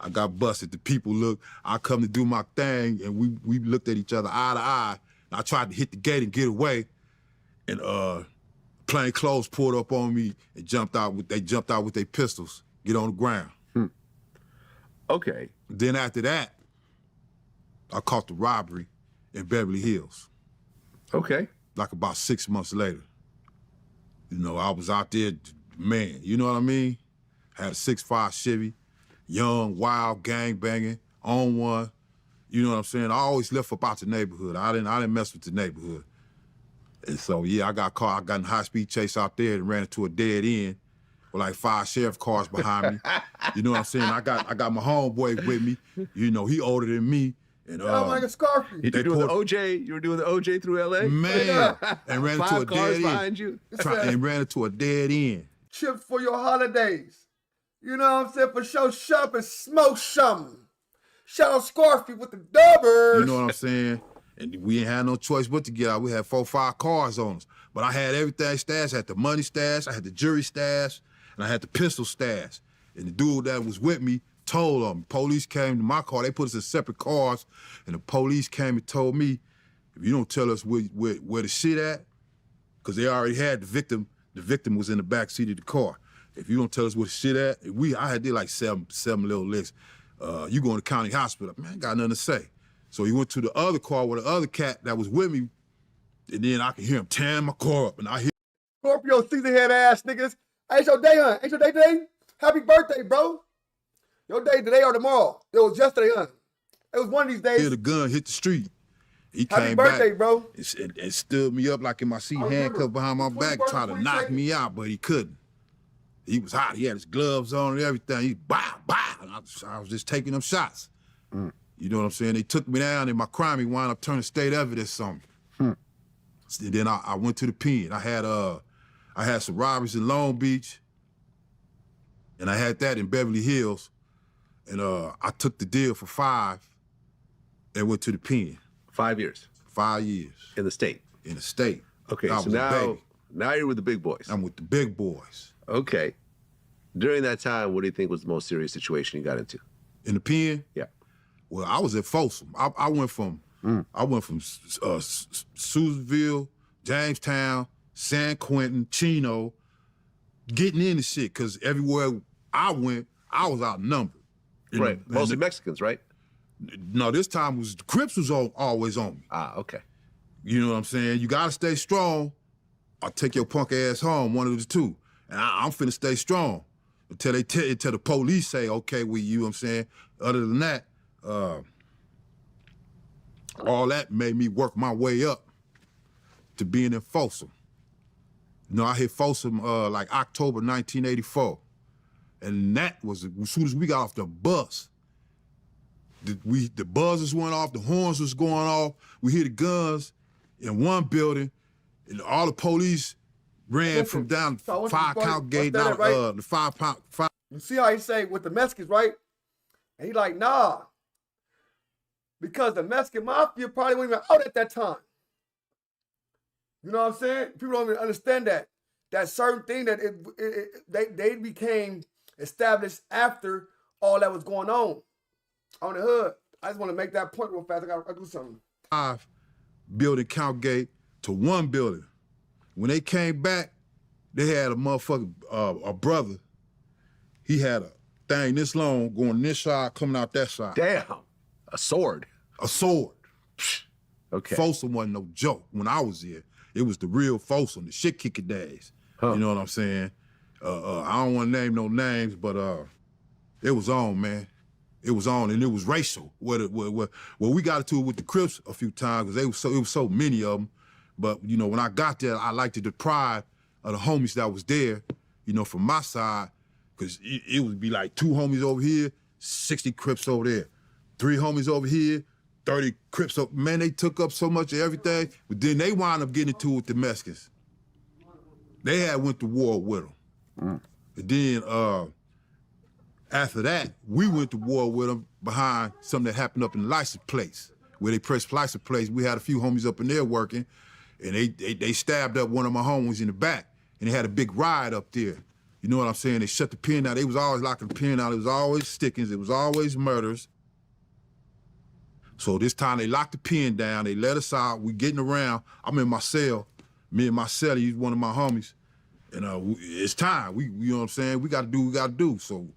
I got busted. The people look, I come to do my thing, and we looked at each other eye to eye. And I tried to hit the gate and get away, and plain clothes pulled up on me and jumped out with their pistols, get on the ground. Okay. Then after that, I caught the robbery in Beverly Hills. Okay. Like about 6 months later. You know, I was out there, man, you know what I mean? Had a 6'5" Chevy, young, wild, gang banging, on one. You know what I'm saying? I always left up out the neighborhood. I didn't mess with the neighborhood. And so, yeah, I got caught. I got in a high-speed chase out there and ran into a dead end with like 5 sheriff cars behind me. You know what I'm saying? I got my homeboy with me. You know, he older than me. And Oh my God, Scarfy. You were doing the OJ. You were doing the OJ through LA. Man, and ran into a 5 cars dead behind end. you. And ran into a dead end. Chips for your holidays. You know what I'm saying? For sure, shop and smoke something. Shout out Scarfy with the dubbers. You know what I'm saying? And we ain't had no choice but to get out. We had 4 or 5 cars on us. But I had everything stashed. I had the money stash, I had the jury stash, and I had the pistol stash. And the dude that was with me told them. Police came to my car. They put us in separate cars. And the police came and told me, if you don't tell us where the shit at, because they already had the victim was in the back seat of the car. If you don't tell us where the shit at, I did like seven little licks. You going to county hospital. Man, I ain't got nothing to say. So he went to the other car with the other cat that was with me, and then I can hear him tearing my car up, and I hear Scorpio season head ass niggas. Hey, it's your day, huh? It's your day today? Happy birthday, bro. Your day today or tomorrow. It was yesterday, huh? It was one of these days. the gun hit the street. He Happy came birthday, back bro. and stood me up like in my seat, handcuffed behind my back, trying to knock me out, but he couldn't. He was hot. He had his gloves on and everything. He bah. And I was just taking them shots. You know what I'm saying? They took me down, and my crime, he wound up turning state evidence on me. And then I went to the pen. I had some robberies in Long Beach, and I had that in Beverly Hills. And I took the deal for 5 and went to the pen. 5 years 5 years. in the state. In the state. Okay, I so was a baby. now you're with the big boys. I'm with the big boys. Okay. During that time, what do you think was the most serious situation you got into? In the pen? Yeah. Well, I was at Folsom. I went from Susanville, Jamestown, San Quentin, Chino, getting into shit, because everywhere I went, I was outnumbered. Right. Mostly Mexicans, right? No, this time the Crips was always on me. Ah, okay. You know what I'm saying? You gotta stay strong or take your punk ass home, one of the two. And I'm finna stay strong until the police say, okay, with you, know what I'm saying? Other than that, all that made me work my way up to being in Folsom. You know, I hit Folsom like October 1984. And that was, as soon as we got off the bus, the buzzers went off, the horns was going off, we hear the guns in one building, and all the police ran from down so 5 count gate down right? the 5 pound. You see how he say with the Mexicans, right? And he like, nah. Because the Mexican mafia probably wasn't even out at that time. You know what I'm saying? People don't even understand that. That certain thing that they became established after all that was going on the hood. I just want to make that point real fast. I gotta do something. 5 building count gate to 1 building. When they came back, they had a motherfucker, a brother. He had a thing this long going this side, coming out that side. Damn. A sword. A sword. Okay. Folsom wasn't no joke when I was there. It was the real Folsom, the shit kicking days. You know what I'm saying? I don't want to name no names, but it was on, man. It was on, and it was racial. Well, we got into it with the Crips a few times because it was so many of them. But you know, when I got there, I liked to deprive of the homies that was there, you know, from my side, because it would be like 2 homies over here, 60 Crips over there, 3 homies over here, 30 Crips up. Man, they took up so much of everything, but then they wound up getting into it with the Mexicans. They had went to war with them. And then after that, we went to war with them behind something that happened up in the license plates, where they pressed license plates. We had a few homies up in there working, and they stabbed up one of my homies in the back, and they had a big riot up there. You know what I'm saying? They shut the pen down. They was always locking the pen down. It was always stickings. It was always murders. So this time they locked the pen down. They let us out. We getting around. I'm in my cell. Me and my cellie, he's one of my homies. And it's time. You know what I'm saying? We got to do what we got to do. So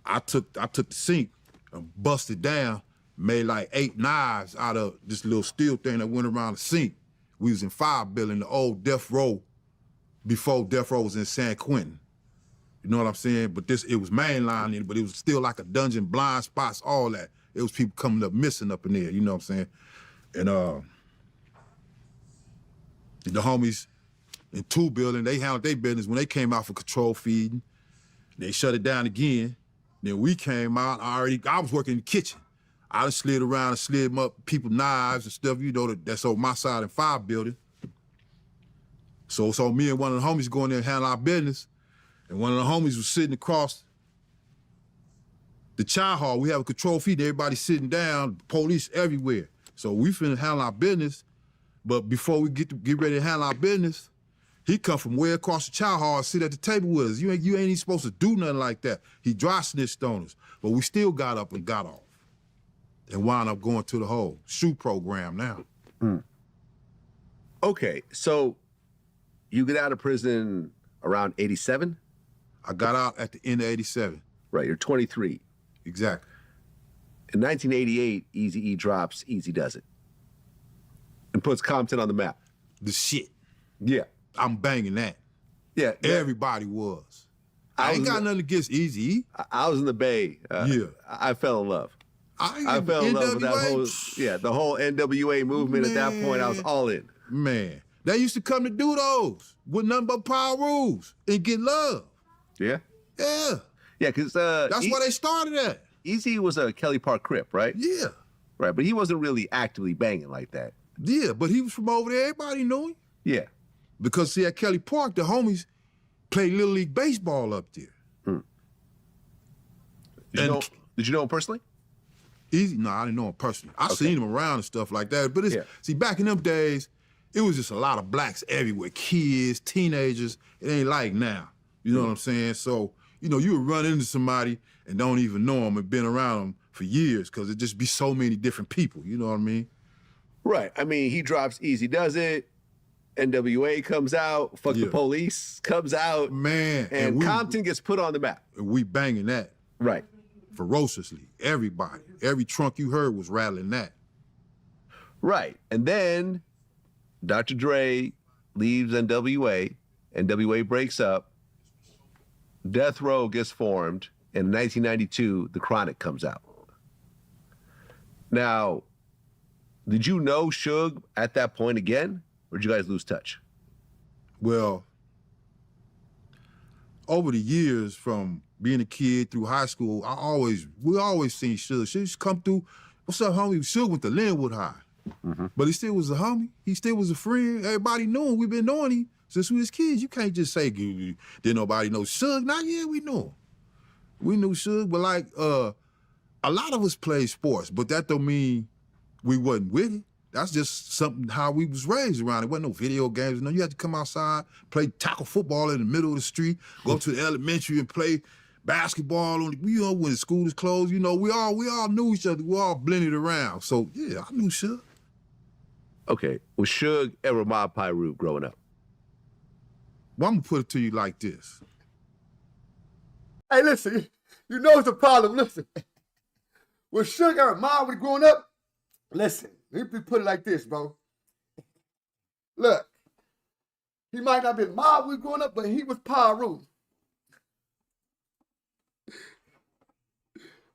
I took the sink and busted down, made like 8 knives out of this little steel thing that went around the sink. We was in 5 building, the old Death Row, before Death Row was in San Quentin. You know what I'm saying? But it was mainline in it, but it was still like a dungeon, blind spots, all that. It was people coming up missing up in there, you know what I'm saying? And the homies in 2 building, they handled their business. When they came out for control feeding, they shut it down again. Then we came out, I was working in the kitchen. I done slid around and slid them up people's knives and stuff, you know, that's on my side in 5 building. So me and one of the homies going there and handle our business, and one of the homies was sitting across the chow hall. We have a control feed, everybody sitting down, police everywhere. So we finna handle our business, but before we get ready to handle our business, he come from way across the chow hall and sit at the table with us. You ain't even supposed to do nothing like that. He dry snitched on us, but we still got up and got off. And wound up going to the whole shoe program now. Okay, so you get out of prison around 87? I got out at the end of 87. Right, you're 23. Exactly. In 1988, Eazy-E drops Easy Does It and puts Compton on the map. The shit. Yeah. I'm banging that. Yeah. Everybody was. I ain't got nothing against Eazy-E. I was in the Bay. Yeah. I fell in love. I fell in love with that NWA. the whole NWA movement. At that point, I was all in. Man, they used to come to do those with nothing but power rules and get love. Yeah? Yeah. Yeah, because... That's where they started at. Eazy was a Kelly Park Crip, right? Yeah. Right, but he wasn't really actively banging like that. Yeah, but he was from over there. Everybody knew him. Yeah. Because, see, at Kelly Park, the homies played Little League Baseball up there. Did you know him personally? Easy? No, I didn't know him personally. I seen him around and stuff like that. But see, back in them days, it was just a lot of blacks everywhere. Kids, teenagers. It ain't like now. You know what I'm saying? So, you know, you would run into somebody and don't even know them and been around them for years because it just be so many different people. You know what I mean? Right. I mean, he drops Easy Does It. NWA comes out. Fuck the Police comes out. Man. And Compton gets put on the map. And we banging that. Right. Ferociously. Everybody. Every trunk you heard was rattling that. Right. And then Dr. Dre leaves NWA. NWA breaks up. Death Row gets formed. In 1992, The Chronic comes out. Now, did you know Suge at that point again? Or did you guys lose touch? Well, over the years from being a kid through high school, we always seen Suge. She used to come through, what's up, homie? Suge went to Linwood High. But he still was a homie. He still was a friend. Everybody knew him. We've been knowing him since we was kids. You can't just say, didn't nobody know Suge? Not yet, we knew him. We knew Suge, but like, a lot of us played sports, but that don't mean we wasn't with it. That's just something how we was raised around. There wasn't no video games. No, you had to come outside, play tackle football in the middle of the street, go to the elementary and play basketball when the school was closed. You know, we all knew each other. We all blended around. So yeah, I knew Suge. Okay, was Suge ever Mob Piru growing up? Well, I'm gonna put it to you like this. Hey, listen, you know it's a problem. Listen, when Suge ever mob was growing up, listen, let me put it like this, bro. Look, he might not have been mob when growing up, but he was Piru.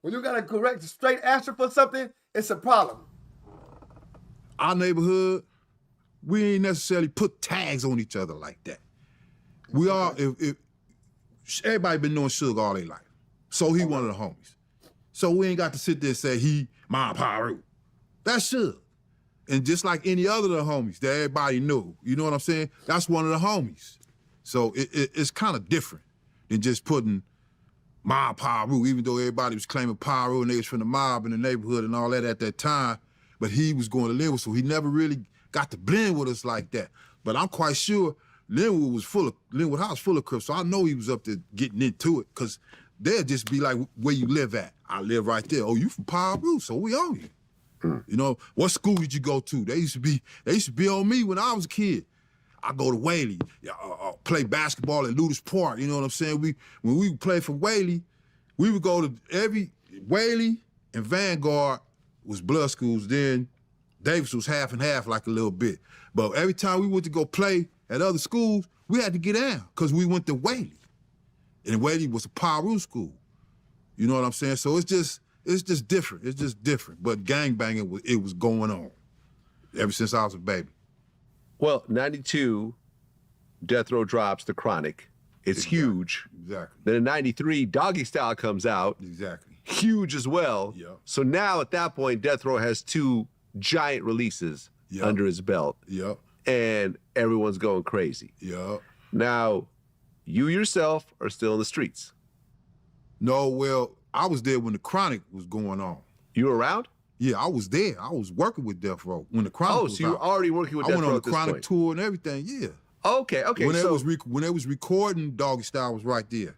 When you got a correct, straight answer for something, it's a problem. Our neighborhood, we ain't necessarily put tags on each other like that. We all, if everybody been knowing Suge all their life, so he one of the homies. So we ain't got to sit there and say he my Piru. That's Suge. And just like any other of the homies that everybody knew, you know what I'm saying? That's one of the homies. So it's kind of different than just putting my Piru, even though everybody was claiming Piru and they was from the mob in the neighborhood and all that at that time, but he was going to Linwood, so he never really got to blend with us like that. But I'm quite sure Linwood House full of Crips, so I know he was up there getting into it, because they'll just be like, where you live at? I live right there. Oh, you from Piru, so we on you. You know, what school did you go to? They used to be on me when I was a kid. I go to Whaley, play basketball at Ludus Park, you know what I'm saying? When we played for Whaley, we would go to Whaley and Vanguard was blood schools, then Davis was half and half like a little bit. But every time we went to go play at other schools, we had to get down because we went to Whaley. And Whaley was a Piru school. You know what I'm saying? So it's just different. It's just different. But gangbanging, it was going on ever since I was a baby. Well, 92, Death Row drops The Chronic. It's huge. Exactly. Then in 93, Doggy Style comes out. Exactly. huge as well. Yeah. So now at that point, Death Row has 2 giant releases under his belt. Yeah. And everyone's going crazy. Yeah. Now, you yourself are still in the streets. No, well, I was there when the Chronic was going on. You were around? Yeah, I was there. I was working with Death Row when the Chronic was so you were out. already working with I Death went Row on at the this Chronic point. tour and everything, yeah. Okay. When so they was recording, Doggy Style was right there.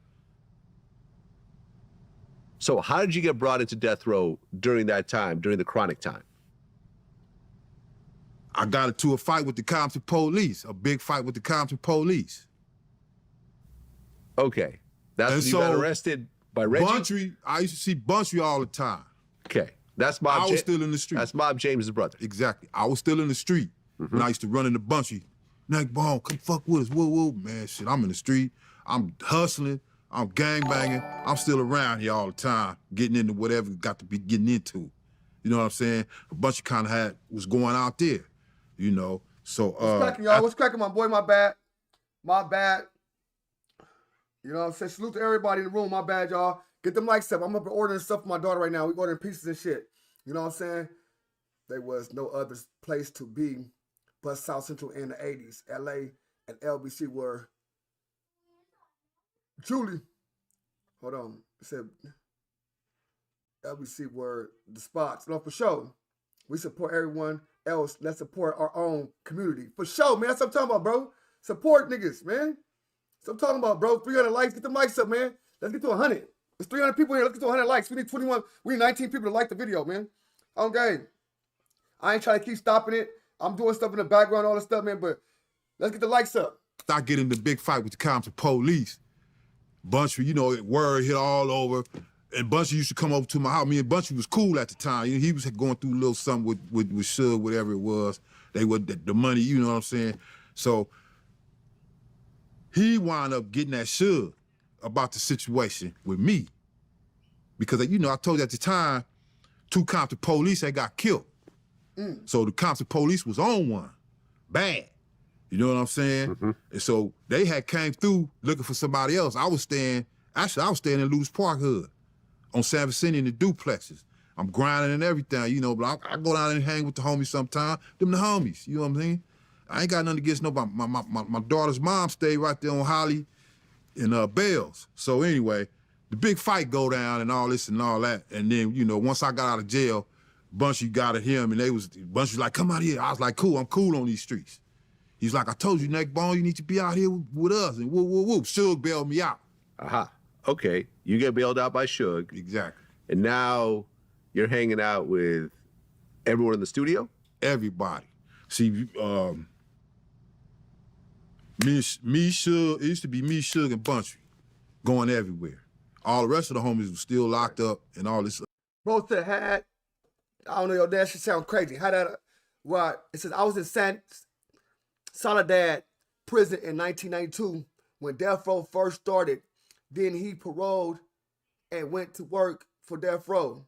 So how did you get brought into Death Row during that time, during the Chronic time? I got into a fight with the Compton police, a big fight with the Compton police. Okay. That's And when you got so, arrested by Reggie? Buntry, I used to see Buntry all the time. Okay. That's Mob I was still in the street. That's Mob James' brother. Exactly. I was still in the street when I used to run into Bunchy. Neckbone, come fuck with us. Woo, woo. Man, shit, I'm in the street. I'm hustling. I'm gangbanging. I'm still around here all the time, getting into whatever got to be getting into. You know what I'm saying? A bunch of kind of was going out there, you know. So, What's cracking, y'all? What's cracking, my boy? My bad. My bad. You know what I'm saying? Salute to everybody in the room. My bad, y'all. Get them mics up. I'm up ordering stuff for my daughter right now. We ordering pieces and shit. You know what I'm saying? There was no other place to be but South Central in the 80s. LA and LBC were Julie. Hold on. It said LBC were the spots. No, for sure. We support everyone else. Let's support our own community. For sure, man. That's what I'm talking about, bro. Support niggas, man. That's what I'm talking about, bro. 300 likes. Get the mics up, man. Let's get to 100. There's 300 people here. Let's get to 100 likes. We need 21. We need 19 people to like the video, man. Okay. I ain't trying to keep stopping it. I'm doing stuff in the background, all this stuff, man, but let's get the likes up. I get in the big fight with the Compton police. Bunchy, you know, word hit all over. And Bunchy used to come over to my house. Me and Bunchy was cool at the time. You know, he was going through a little something with Suge, whatever it was. They were the money, you know what I'm saying? So he wound up getting that Suge about the situation with me. Because, you know, I told you at the time, 2 Compton police had got killed. So the Compton police was on one. Bad. You know what I'm saying? And so they had came through looking for somebody else. I was staying in Lewis Park Hood on San Vicente in the duplexes. I'm grinding and everything, you know, but I go down and hang with the homies sometime. Them the homies, you know what I'm saying? I ain't got nothing against nobody. My daughter's mom stayed right there on Holly and Bells. So anyway, the big fight go down and all this and all that. And then, you know, once I got out of jail, Bunchy got at him and Bunchy was like, come out here. I was like, cool, I'm cool on these streets. He's like, I told you, Neckbone, you need to be out here with us. And whoop, whoop, whoop. Suge bailed me out. Aha. Okay. You get bailed out by Suge. Exactly. And now you're hanging out with everyone in the studio? Everybody. See, me, Suge, it used to be me, Suge, and Bunchy going everywhere. All the rest of the homies were still locked up and all this. Bro said had, I don't know, that should sound crazy. Had that, right? It says, I was in Soledad prison in 1992 when Death Row first started. Then he paroled and went to work for Death Row.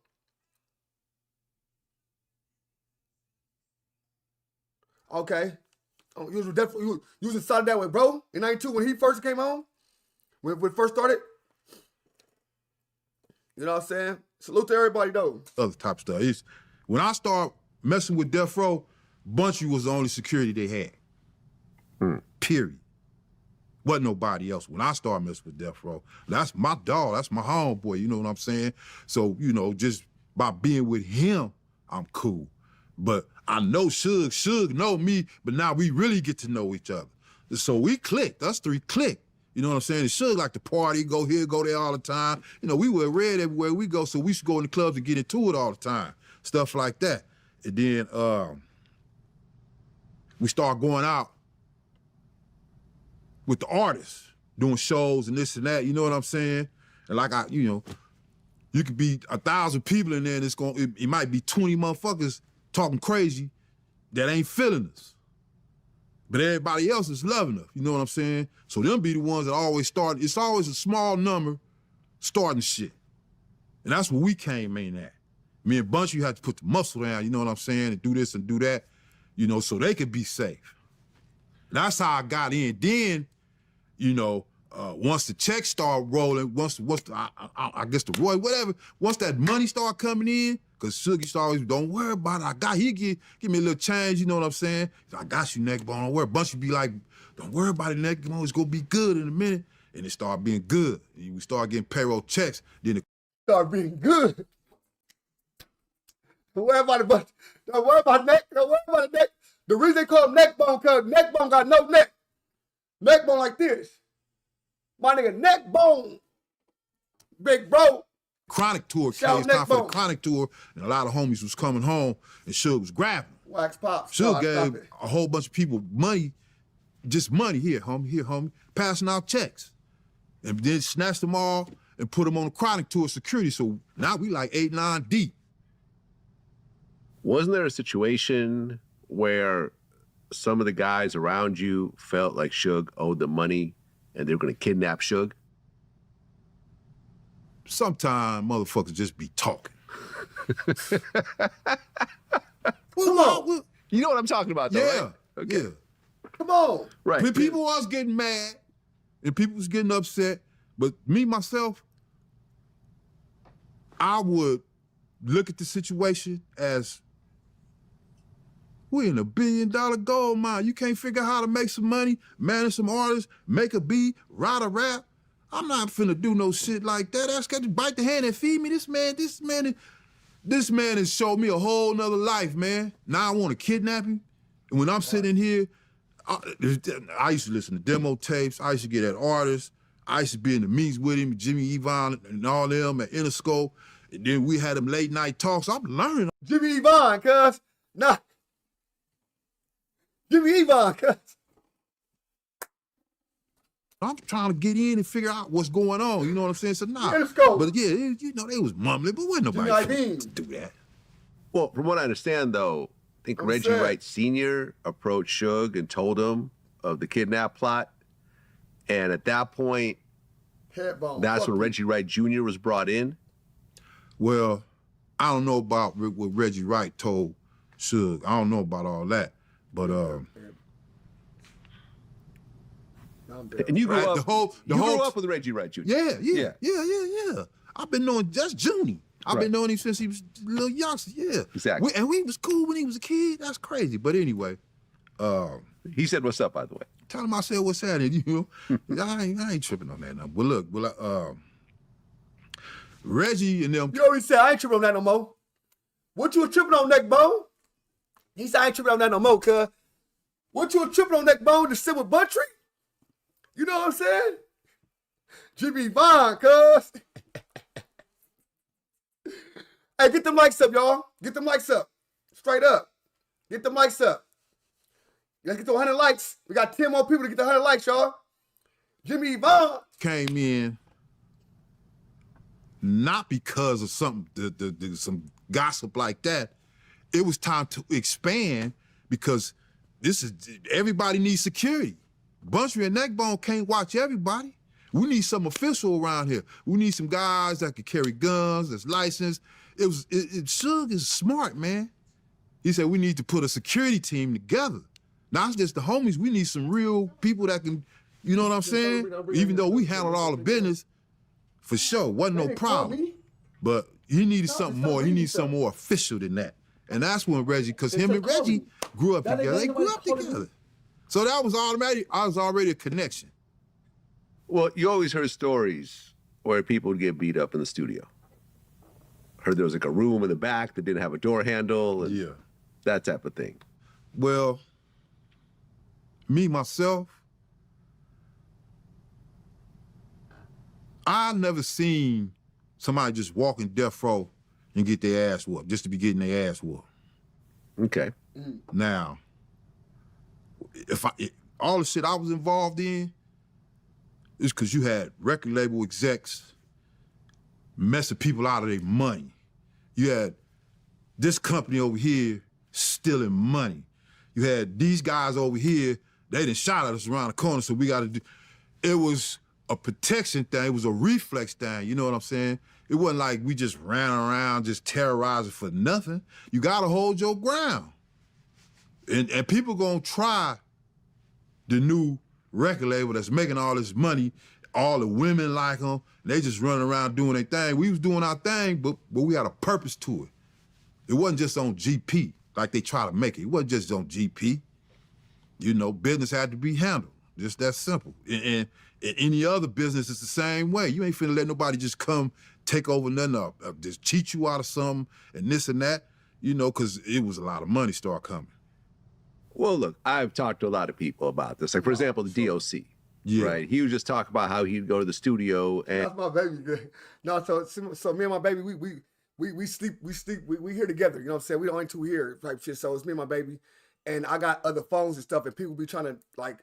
Okay. Oh, you was in Soledad with bro in 92 when he first came on? When it first started? You know what I'm saying? Salute to everybody though. Other top stuff. When I started messing with Death Row, Bunchy was the only security they had. Period. Wasn't nobody else. When I started messing with Death Row, that's my dog, that's my homeboy, you know what I'm saying? So, you know, just by being with him, I'm cool. But I know Suge know me, but now we really get to know each other. So we clicked, us 3 clicked. You know what I'm saying? And Suge like to party, go here, go there all the time. You know, we wear red everywhere we go, so we should go in the clubs and get into it all the time. Stuff like that. And then we start going out with the artists, doing shows and this and that, you know what I'm saying? And like you could be 1,000 people in there and it might be 20 motherfuckers talking crazy that ain't feeling us. But everybody else is loving us, you know what I'm saying? So them be the ones that always start, it's always a small number starting shit. And that's where we came in at. Me and Bunchy, you had to put the muscle down, you know what I'm saying, and do this and do that, you know, so they could be safe. And that's how I got in. Then, you know, once the checks start rolling, once I guess the Roy, whatever, once that money start coming in, because Suge used to always, don't worry about it. He give me a little change, you know what I'm saying? I got you, Neckbone, don't worry. Bunch would be like, don't worry about it, Neckbone, it's gonna be good in a minute. And it started being good. We start getting payroll checks, then it start being good. Don't worry about it, but don't worry about neck. Don't worry about the neck. The reason they call him Neckbone, because Neckbone got no neck. Neckbone like this. My nigga, Neckbone. Big bro. Chronic tour Shout came, time for the Neckbone. Chronic tour, and a lot of homies was coming home, and Suge was grabbing. Wax Pop. Suge gave a whole bunch of people money, just money, here, homie, passing out checks. And then snatched them all and put them on the Chronic tour security, so now we like 8, 9 deep. Wasn't there a situation where some of the guys around you felt like Suge owed them money and they were going to kidnap Suge? Sometimes motherfuckers just be talking. Come on. You know what I'm talking about, though, Yeah, right? Okay. yeah. Come on. Right. When people was getting mad and people was getting upset, but me, myself, I would look at the situation as, we in $1 billion gold mine. You can't figure out how to make some money, manage some artists, make a beat, write a rap. I'm not finna do no shit like that. That's got to bite the hand and feed me. This man has showed me a whole nother life, man. Now I want to kidnap him. And when I'm sitting here, I used to listen to demo tapes. I used to get at artists. I used to be in the meetings with him, Jimmy Yvonne and all them at Interscope. And then we had them late night talks. I'm learning. Jimmy Yvonne, cuz. Nah. Jimmy Yvonne, cuz. I'm trying to get in and figure out what's going on. You know what I'm saying? So nah. Interscope. But yeah, you know, they was mumbling, but wasn't nobody Jimmy finna do that. Well, from what I understand, though, I think Reggie saying. Wright Sr. approached Suge and told him of the kidnap plot. And at that point, Headbone. that's Fuck when you. Reggie Wright Jr. was brought in. Well, I don't know about what Reggie Wright told Suge. I don't know about all that. But I'm dead. And you grew Right, up. the whole- you grew up with Reggie Wright Jr. yeah. I've been knowing that's Junie. I've Right. been knowing him since he was a little youngster. Yeah, Exactly. And we was cool when he was a kid. That's crazy. But anyway, He said, "What's up?" By the way. tell him I said what's happening. You know, I ain't tripping on that now. But look, Reggie and them. You already said I ain't tripping on that no more. What you was tripping on, Neckbone? He said I ain't tripping on that no more, cuz. What you was tripping on, Neckbone, to sit with Buntry? You know what I'm saying? Jimmy Vaughn, cuz. Hey, get them mics up, y'all. Get them mics up. Straight up. Get them mics up. Let's get to 100 likes. We got 10 more people to get to 100 likes, y'all. Jimmy Vaughn. Came in not because of some gossip like that. It was time to expand because everybody needs security. Buntry and Neckbone can't watch everybody. We need some official around here. We need some guys that can carry guns, that's licensed. Suge is smart, man. He said we need to put a security team together. Not just the homies, we need some real people that can, you know what I'm saying? Even though we handled all the business, for sure, wasn't no problem. But he needed something more. He needs something more official than that. And that's when Reggie, because him and Reggie grew up together. They grew up together. So that was automatic. I was already a connection. Well, you always heard stories where people would get beat up in the studio. Heard there was like a room in the back that didn't have a door handle and that type of thing. Well, me, myself, I never seen somebody just walk in death row and get their ass whooped, just to be getting their ass whooped. Okay. Now, all the shit I was involved in is because you had record label execs messing people out of their money. You had this company over here stealing money. You had these guys over here, they done shot at us around the corner, so we got to do. It was a protection thing. It was a reflex thing. You know what I'm saying? It wasn't like we just ran around just terrorizing for nothing. You got to hold your ground. And people gonna try the new record label that's making all this money all the women like him. They just running around doing their thing. We was doing our thing, but we had a purpose to it. It wasn't just on GP like they try to make it. It wasn't just on GP. You know, business had to be handled. Just that simple. And any other business is the same way. You ain't finna let nobody just come take over nothing up, just cheat you out of something and this and that, you know, because it was a lot of money start coming. Well, look, I've talked to a lot of people about this. Like, for example, the DOC. Yeah. Right? He was just talking about how he'd go to the studio and... That's my baby. No, so me and my baby, we sleep, we here together, you know what I'm saying? We the only two here type shit. So it's me and my baby. And I got other phones and stuff, and people be trying to like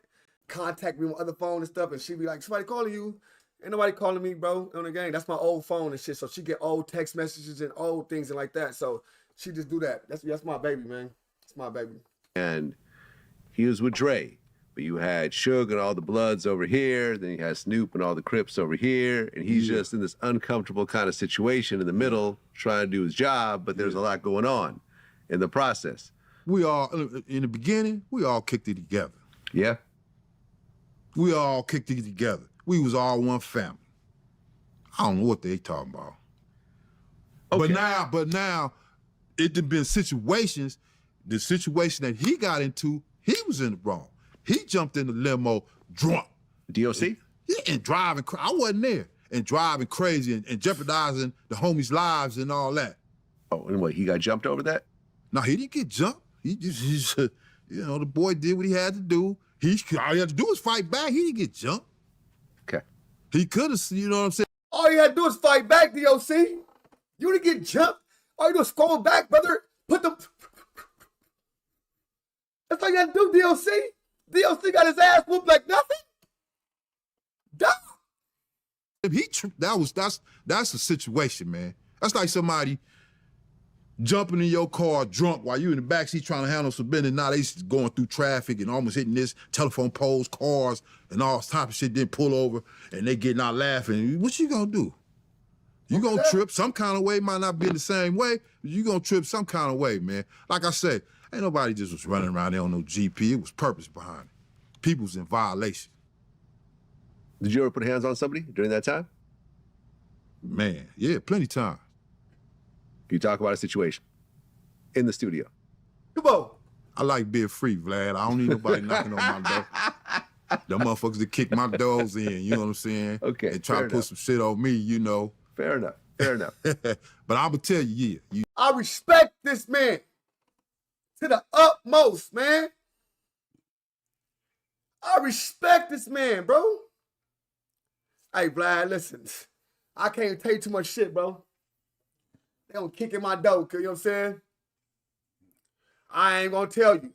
contact me on other phone and stuff, and she be like, somebody calling you. Ain't nobody calling me, bro, on the game. That's my old phone and shit. So she get old text messages and old things and like that. So she just do that. That's my baby, man. It's my baby. And he was with Dre, but you had Suge and all the Bloods over here, then you had Snoop and all the Crips over here, and he's just in this uncomfortable kind of situation in the middle, trying to do his job, but there's a lot going on in the process. We all, in the beginning, we all kicked it together. Yeah? We all kicked it together. We was all one family. I don't know what they talking about. Okay. But now, it done been situations, the situation that he got into, he was in the wrong. He jumped in the limo drunk. DOC? Yeah, and driving, I wasn't there, and driving crazy and jeopardizing the homies' lives and all that. Oh, and what, he got jumped over that? No, he didn't get jumped. He just you know, the boy did what he had to do. All he had to do was fight back. He didn't get jumped. Okay. He could have, you know what I'm saying? All you had to do is fight back, DOC. You didn't get jumped. All you do is scroll back, brother. Put them. That's all you had to do, DOC. DOC got his ass whooped like nothing. Duh. That's a situation, man. That's like somebody jumping in your car drunk while you in the backseat trying to handle some business. Now they going through traffic and almost hitting this telephone poles, cars, and all type of shit. Then pull over and they getting out laughing. What you gonna do? You gonna trip some kind of way. Might not be the same way, but you gonna trip some kind of way, man. Like I said, ain't nobody just was running around there on no GP. It was purpose behind it. People's in violation. Did you ever put hands on somebody during that time? Man, yeah, plenty of times. Can you talk about a situation in the studio? Come on. I like being free, Vlad. I don't need nobody knocking on my door. Them motherfuckers that kick my doors in, you know what I'm saying? Okay, And try to put some shit on me, you know. Fair enough, fair enough. But I'm gonna tell you, yeah. I respect this man to the utmost, man. I respect this man, bro. Hey, Vlad, listen. I can't tell you too much shit, bro. They gonna kick in my door, you know what I'm saying? I ain't gonna tell you.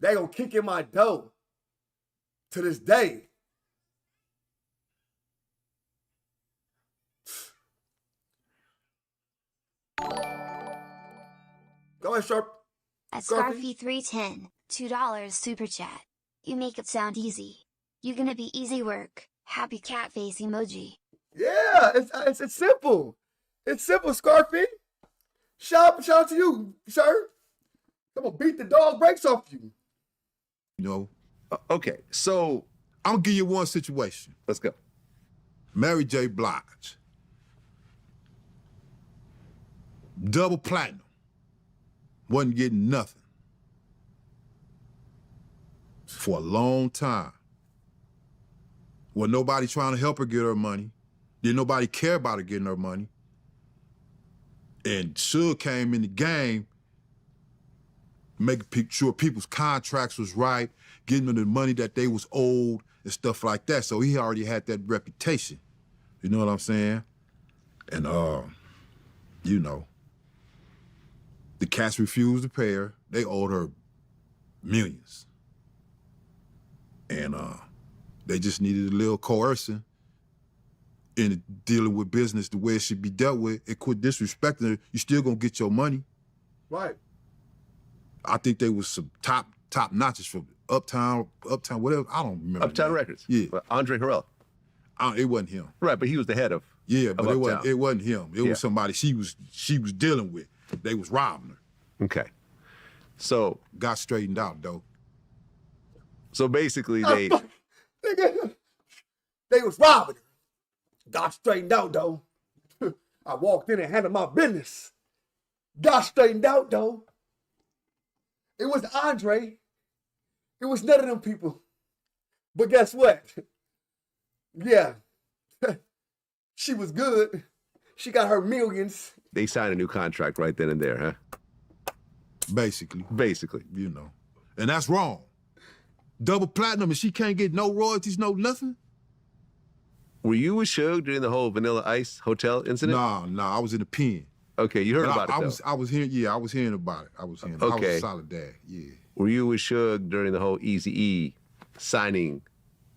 They gonna kick in my door to this day. Go ahead, Sharp. At Scarfy? Scarfy310, $2 super chat. You make it sound easy. You gonna be easy work. Happy cat face emoji. Yeah, it's simple. It's simple, Scarfy. Shout out to you, sir. I'm gonna beat the dog brakes off you. You know, Okay, so I'm gonna give you one situation. let's go. Mary J. Blige. Double platinum. Wasn't getting nothing. For a long time. Wasn't nobody trying to help her get her money. Didn't nobody care about her getting her money. And Suge came in the game, making sure people's contracts was right, getting them the money that they was owed and stuff like that. So he already had that reputation. You know what I'm saying? And, you know, the cats refused to pay her. They owed her millions. And they just needed a little coercion in dealing with business the way it should be dealt with and quit disrespecting her. You still gonna get your money. Right. I think they was some top notches from Uptown, whatever. I don't remember. Uptown Records. Yeah. But Andre Harrell. It wasn't him. Right, but he was the head of Yeah, of but Uptown. it wasn't him. It was somebody she was dealing with. They was robbing her. Okay. So Got straightened out though. basically they Nigga, They was robbing her. Got straightened out, though. I walked in and handled my business. Got straightened out, though. It was Andre. It was none of them people. But guess what? Yeah. She was good. She got her millions. They signed a new contract right then and there, huh? Basically. Basically. You know. And that's wrong. Double platinum and she can't get no royalties, no nothing? Were you with Suge during the whole Vanilla Ice hotel incident? Nah, I was in the pen. Okay, you heard about it, though. I was hearing, I was hearing about it. I was Okay. a solid dad, yeah. Were you with Suge during the whole Eazy-E signing,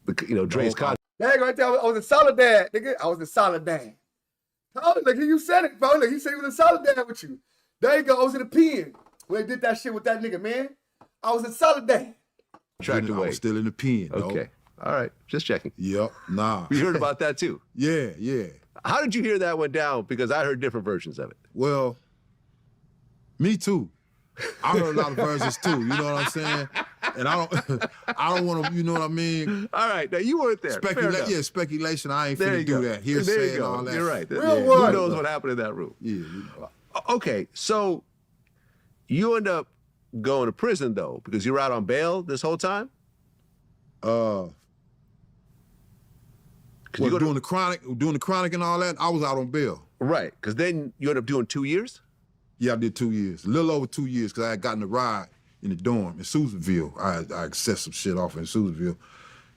Dre's contract? Dang, right there, I was a solid dad, nigga. I was a solid dad. Oh, look, you said it, bro. Look, he said he was a solid dad with you. There you go. I was in the pen when they did that shit with that nigga, man. I was a solid dad. I was still in the pen, though. Okay. All right. Just checking. Yep, nah. You heard about that, too? Yeah. How did you hear that went down? Because I heard different versions of it. Well, me too. I heard a lot of versions too, you know what I'm saying? And I don't want to, you know what I mean? All right, now you weren't there. Speculation, I ain't finna do that. Hearsay and all that. You're right. Who knows what happened in that room? Yeah. Okay, so you end up going to prison, though, because you were out on bail this whole time? Doing the chronic and all that, I was out on bail. Right, because then you end up doing 2 years? Yeah, I did 2 years. A little over 2 years, because I had gotten a ride in the dorm in Susanville. I set some shit off in Susanville.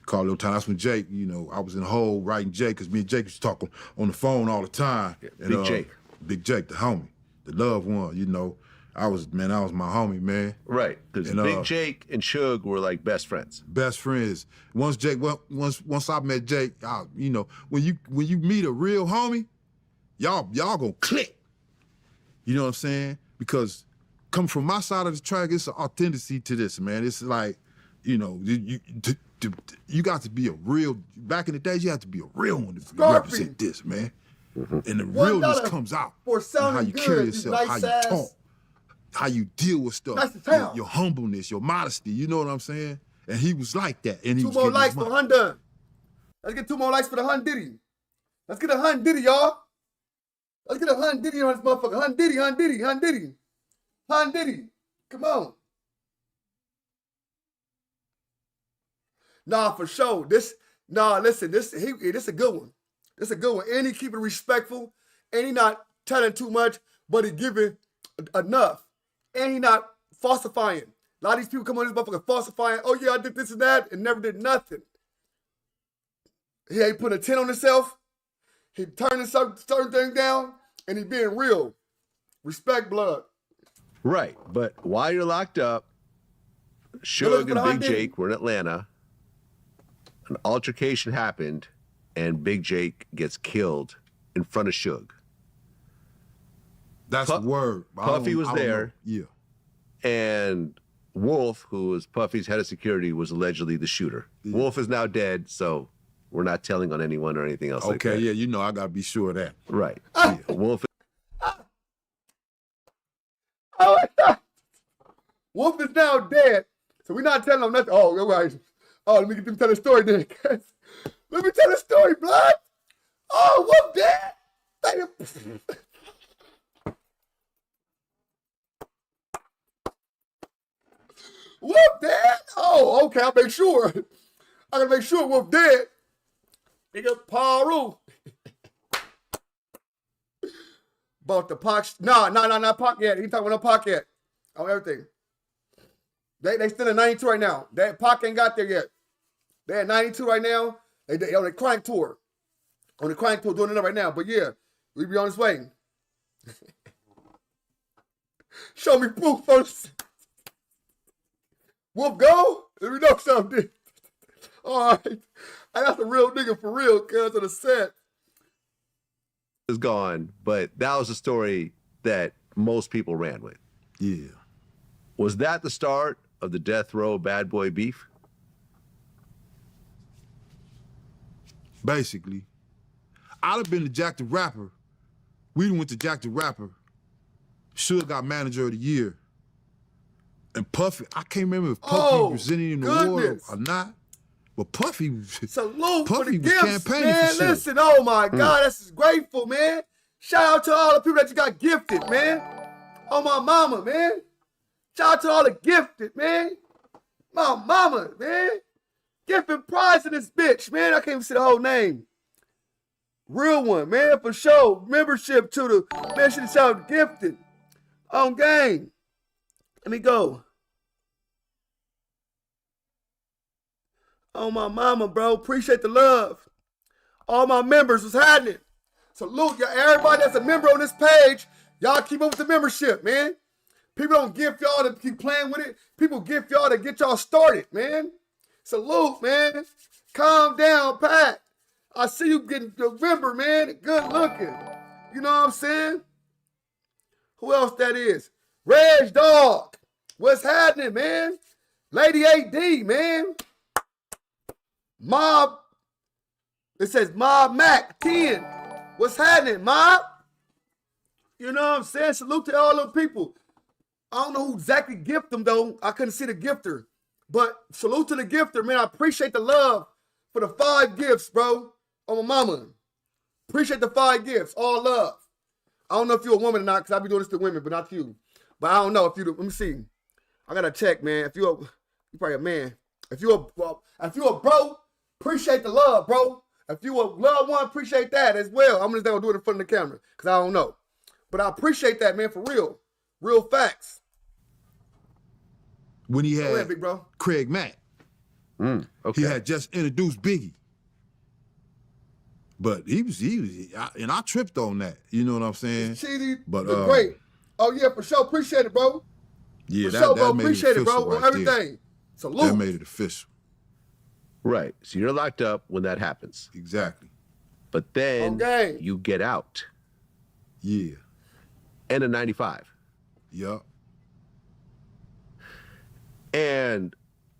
Called a little time. That's when Jake, I was in the hole writing Jake, because me and Jake used to talk on the phone all the time. Yeah, and, Big Jake, the homie, the loved one, that was my homie, man. Right, because Big Jake and Suge were like best friends. Best friends. Once I met Jake, when you meet a real homie, y'all gonna click. You know what I'm saying? Because coming from my side of the track, it's an authenticity to this, man. It's like, you got to be a real. Back in the days, you had to be a real one to represent this, man. Mm-hmm. And the realness comes out. How you carry yourself, how you talk, how you deal with stuff, your humbleness, your modesty. You know what I'm saying? And he was like that. And he 2 more likes for Hun Dun. Let's get 2 more likes for the Hun Diddy. Let's get a Hun Diddy, y'all. Let's get a Hun Diddy on this motherfucker. Hun Diddy. Come on. Nah, for sure. Listen, this a good one. This a good one. And he keep it respectful. And he not telling too much, but he giving enough. And he not falsifying. A lot of these people come on this motherfucker falsifying. Oh yeah, I did this and that and never did nothing. He ain't putting a 10 on himself. He turning certain things down, and he being real. Respect, blood. Right, but while you're locked up, Suge and Big Jake were in Atlanta. An altercation happened, and Big Jake gets killed in front of Suge. That's the word. Puffy was there. Yeah. And Wolf, who was Puffy's head of security, was allegedly the shooter. Yeah. Wolf is now dead, so we're not telling on anyone or anything else like that. Okay, yeah, I got to be sure of that. Right. Yeah. Wolf. Oh, my God. Wolf is now dead, so we're not telling him nothing. Oh, right. Oh, let me get them tell the story then. Let me tell the story, blood. Oh, Wolf dead. Wolf dead? Oh, okay, I'll make sure. I gotta make sure Wolf dead. Nigga, Piru. Bought the Pac. No, not Pac yet. He talking about no Pac yet. On everything. They still in 92 right now. Pac ain't got there yet. They at 92 right now. They on the crank tour. On the crank tour doing it right now. But yeah, we be on his way. Show me proof first. Wolf go? Let me know something. All right. That's a real nigga for real, cuz of the set. Is gone, but that was a story that most people ran with. Yeah. Was that the start of the death row bad boy beef? Basically. I'd have been the Jack the Rapper. We went to Jack the Rapper. Suge got Manager of the Year. And Puffy, I can't remember if Puffy presented him the award or not. But Puffy, Salute for Puffy the was gifts, campaigning man. for shit. Listen, oh my God, this is grateful, man. Shout out to all the people that you got gifted, man. Oh, my mama, man. Shout out to all the gifted, man. My mama, man. Gifting prize in this bitch, man. I can't even see the whole name. Real one, man, for sure. Membership to the, man, should shout gifted. On game. Let me go. Oh, my mama, bro. Appreciate the love. All my members was happening. Salute y'all. Everybody that's a member on this page, y'all keep up with the membership, man. People don't gift y'all to keep playing with it. People gift y'all to get y'all started, man. Salute, man. Calm down, Pat. I see you getting the member, man. Good looking. You know what I'm saying? Who else that is? Reg Dog. What's happening, man? Lady AD, man. Mob. It says Mob Mac 10. What's happening, Mob? You know what I'm saying? Salute to all them people. I don't know who exactly gift them, though. I couldn't see the gifter. But salute to the gifter, man. I appreciate the love for the 5 gifts, bro. On my mama. Appreciate the 5 gifts. All love. I don't know if you're a woman or not, because I be doing this to women, but not to you. But I don't know if you do. Let me see. I got to check, man. If you're probably a man. If you're a bro, appreciate the love, bro. If you a loved one, appreciate that as well. I'm just going to do it in front of the camera, because I don't know. But I appreciate that, man, for real. Real facts. When he Go had ahead, big bro. Craig Mack, Okay. he had just introduced Biggie. But he was, and I tripped on that. You know what I'm saying? Cheaty, But great. Oh yeah, for sure. Appreciate it, bro. Yeah, For sure, bro. that made Appreciate it it, bro. official On right everything. there. Salute. That made it official. Right. So you're locked up when that happens. Exactly. But then Okay. you get out. Yeah. End of 95. Yup. And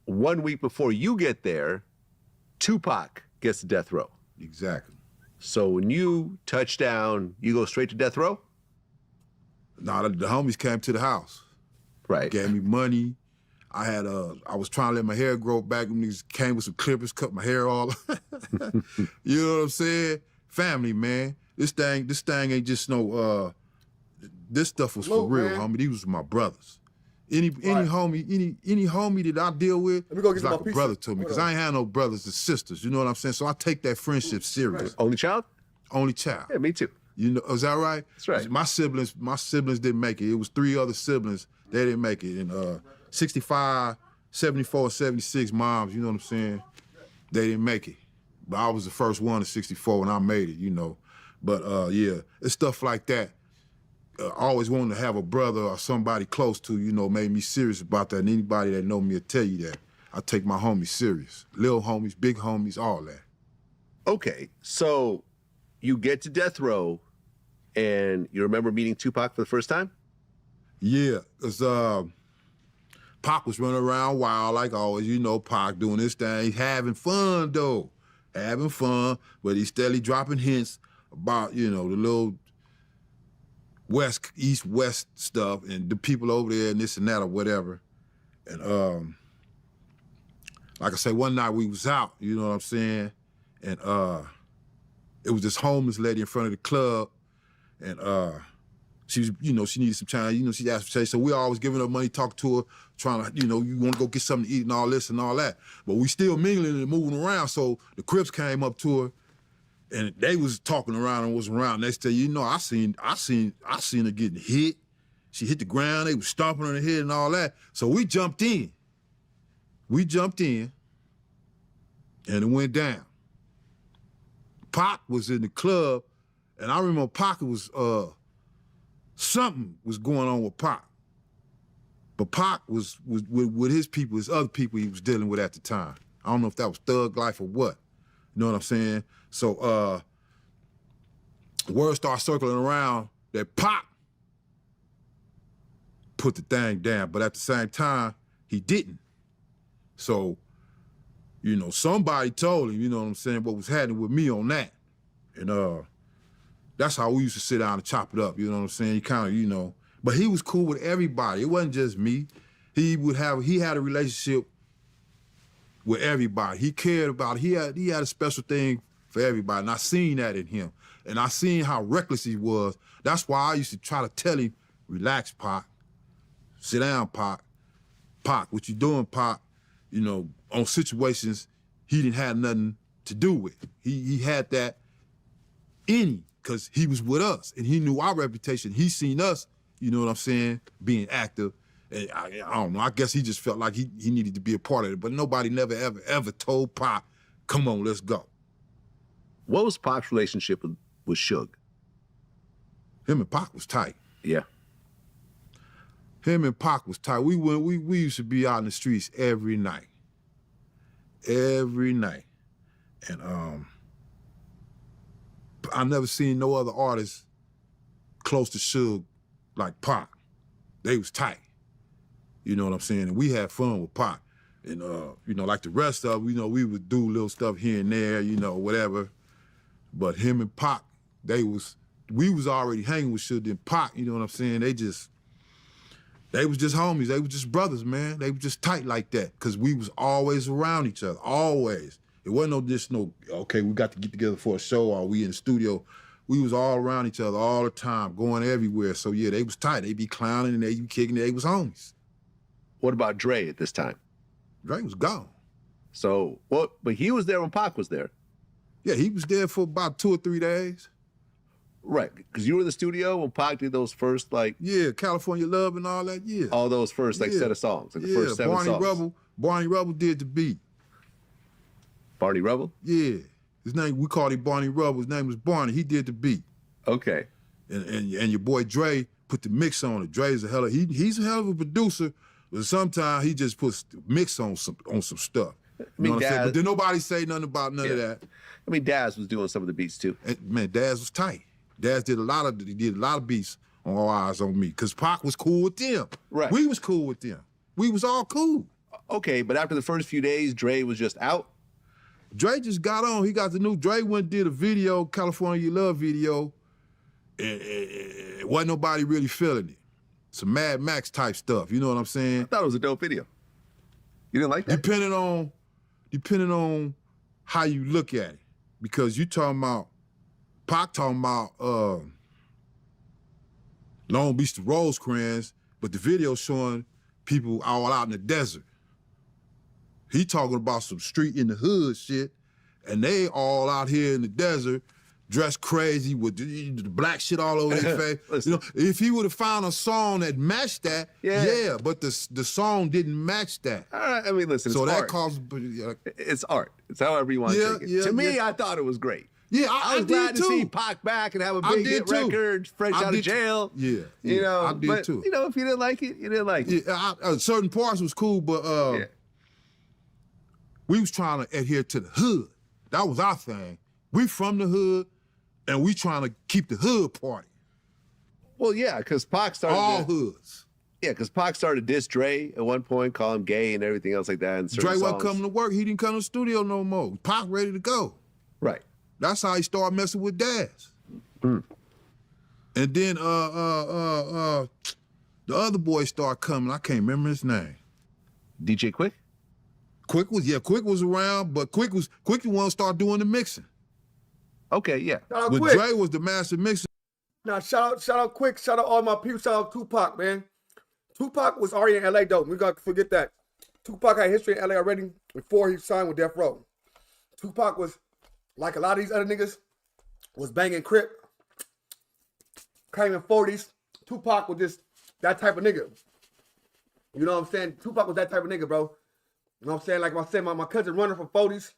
1 week before you get there, Tupac gets to death row. Exactly. So when you touch down, you go straight to death row? Nah, the homies came to the house. Right. Gave me money. I was trying to let my hair grow back. Them niggas came with some clippers, cut my hair all. You know what I'm saying? Family, man. This thing ain't just no. This stuff was for real, man. homie. These was my brothers. Any homie that I deal with, Let me go get is my like a pizza. brother to me, because Hold on. I ain't had no brothers and sisters. You know what I'm saying? So I take that friendship serious. Only child? Only child. Yeah, me too. You know, is that right? That's right. My siblings didn't make it. It was 3 other siblings. They didn't make it. And 65, 74, 76 moms, you know what I'm saying? They didn't make it. But I was the first one in 64 and I made it, you know. But yeah, it's stuff like that. I always wanted to have a brother or somebody close to, you know, made me serious about that. And anybody that know me will tell you that. I take my homies serious. Little homies, big homies, all that. Okay, so you get to death row, and you remember meeting Tupac for the first time? Yeah, because Pac was running around wild like always. You know, Pac doing his thing. He's having fun, though. Having fun, but he's steadily dropping hints about, you know, the little east-west stuff and the people over there and this and that or whatever. And like I say, one night we was out, you know what I'm saying? And it was this homeless lady in front of the club, and she was, you know, she needed some time, you know, she asked for change. So we always giving her money, talking to her, trying to, you know, you want to go get something to eat and all this and all that. But we still mingling and moving around. So the Crips came up to her, and they was talking around and was around. Next thing you know, I seen her getting hit. She hit the ground. They was stomping on her head and all that. So we jumped in. And it went down. Pac was in the club, and I remember Pac was something was going on with Pac. But Pac was with his people, his other people he was dealing with at the time. I don't know if that was thug life or what. You know what I'm saying? So word started circling around that Pac put the thing down, but at the same time, he didn't. So, you know, somebody told him, you know what I'm saying, what was happening with me on that. And that's how we used to sit down and chop it up, you know what I'm saying? He kind of, you know, but he was cool with everybody. It wasn't just me. He had a relationship with everybody. He cared about, he had a special thing for everybody. And I seen that in him. And I seen how reckless he was. That's why I used to try to tell him, relax, Pac. Sit down, Pac. Pac, what you doing, Pac? You know, on situations he didn't have nothing to do with. He had that in him because he was with us and he knew our reputation. He seen us, you know what I'm saying, being active. And I don't know, I guess he just felt like he needed to be a part of it. But nobody never, ever told Pac, come on, let's go. What was Pac's relationship with Suge? Him and Pac was tight. Yeah. Him and Pac was tight. We used to be out in the streets every night. Every night. And I never seen no other artist close to Suge like Pac. They was tight. You know what I'm saying? And we had fun with Pac. And you know, like the rest of, you know, we would do little stuff here and there, you know, whatever. But him and Pac, we was already hanging with Suge. Then Pac, you know what I'm saying? They was just homies. They was just brothers, man. They was just tight like that because we was always around each other, always. It wasn't okay, we got to get together for a show or we in the studio. We was all around each other all the time, going everywhere. So yeah, they was tight. They be clowning and they be kicking. They was homies. What about Dre at this time? Dre was gone. So, what? But he was there when Pac was there. Yeah, he was there for about 2 or 3 days. Right, because you were in the studio when Pac did those first, like... Yeah, California Love and all that, yeah. All those first, like, set of songs, like the first 7 songs. Barney Rubble did the beat. Barney Rubble? Yeah. His name, we called him Barney Rubble. His name was Barney. He did the beat. Okay. And your boy Dre put the mix on it. Dre's he's a hell of a producer, but sometimes he just puts mix on some stuff. You know what I'm saying? But did nobody say nothing about none of that? I mean, Daz was doing some of the beats too. And, man, Daz was tight. Daz did a lot of beats on All Eyes on Me because Pac was cool with them. Right. We was cool with them. We was all cool. Okay, but after the first few days, Dre was just out? Dre just got on. He got the new, Dre went and did a video, California Love video. And wasn't nobody really feeling it. Some Mad Max type stuff, you know what I'm saying? I thought it was a dope video. You didn't like that? Depending on how you look at it. Because you talking about, Pac talking about Long Beach to Rosecrans, but the video showing people all out in the desert. He talking about some street in the hood shit, and they all out here in the desert, dressed crazy with the black shit all over their face. You know, if he would have found a song that matched that, yeah, but the song didn't match that. I mean, listen, so it's that art. caused. It's art. It's however you want to take it. To me, I thought it was great. Yeah, I was glad to see Pac back and have a big hit record, fresh out of jail. Yeah, you know, I did too. You know, if you didn't like it, you didn't like it. Yeah, certain parts was cool, but we was trying to adhere to the hood. That was our thing. We from the hood, and we trying to keep the hood party. Well, yeah, because Pac started all hoods. Yeah, because Pac started to diss Dre at one point, call him gay and everything else like that. And Dre wasn't coming to work. He didn't come to the studio no more. Pac ready to go. Right. That's how he started messing with Daz. And then the other boy started coming. I can't remember his name. DJ Quick? Quick was around, but Quick the one start doing the mixing. Okay, yeah. But Dre was the master mixer. Now shout out Quick, shout out all my people, shout out Tupac, man. Tupac was already in LA though. We gotta forget that. Tupac had history in LA already before he signed with Death Row. Tupac was, like a lot of these other niggas, was banging Crip, claiming 40s. Tupac was just that type of nigga. You know what I'm saying? Tupac was that type of nigga, bro. You know what I'm saying? Like I said, my cousin running for 40s,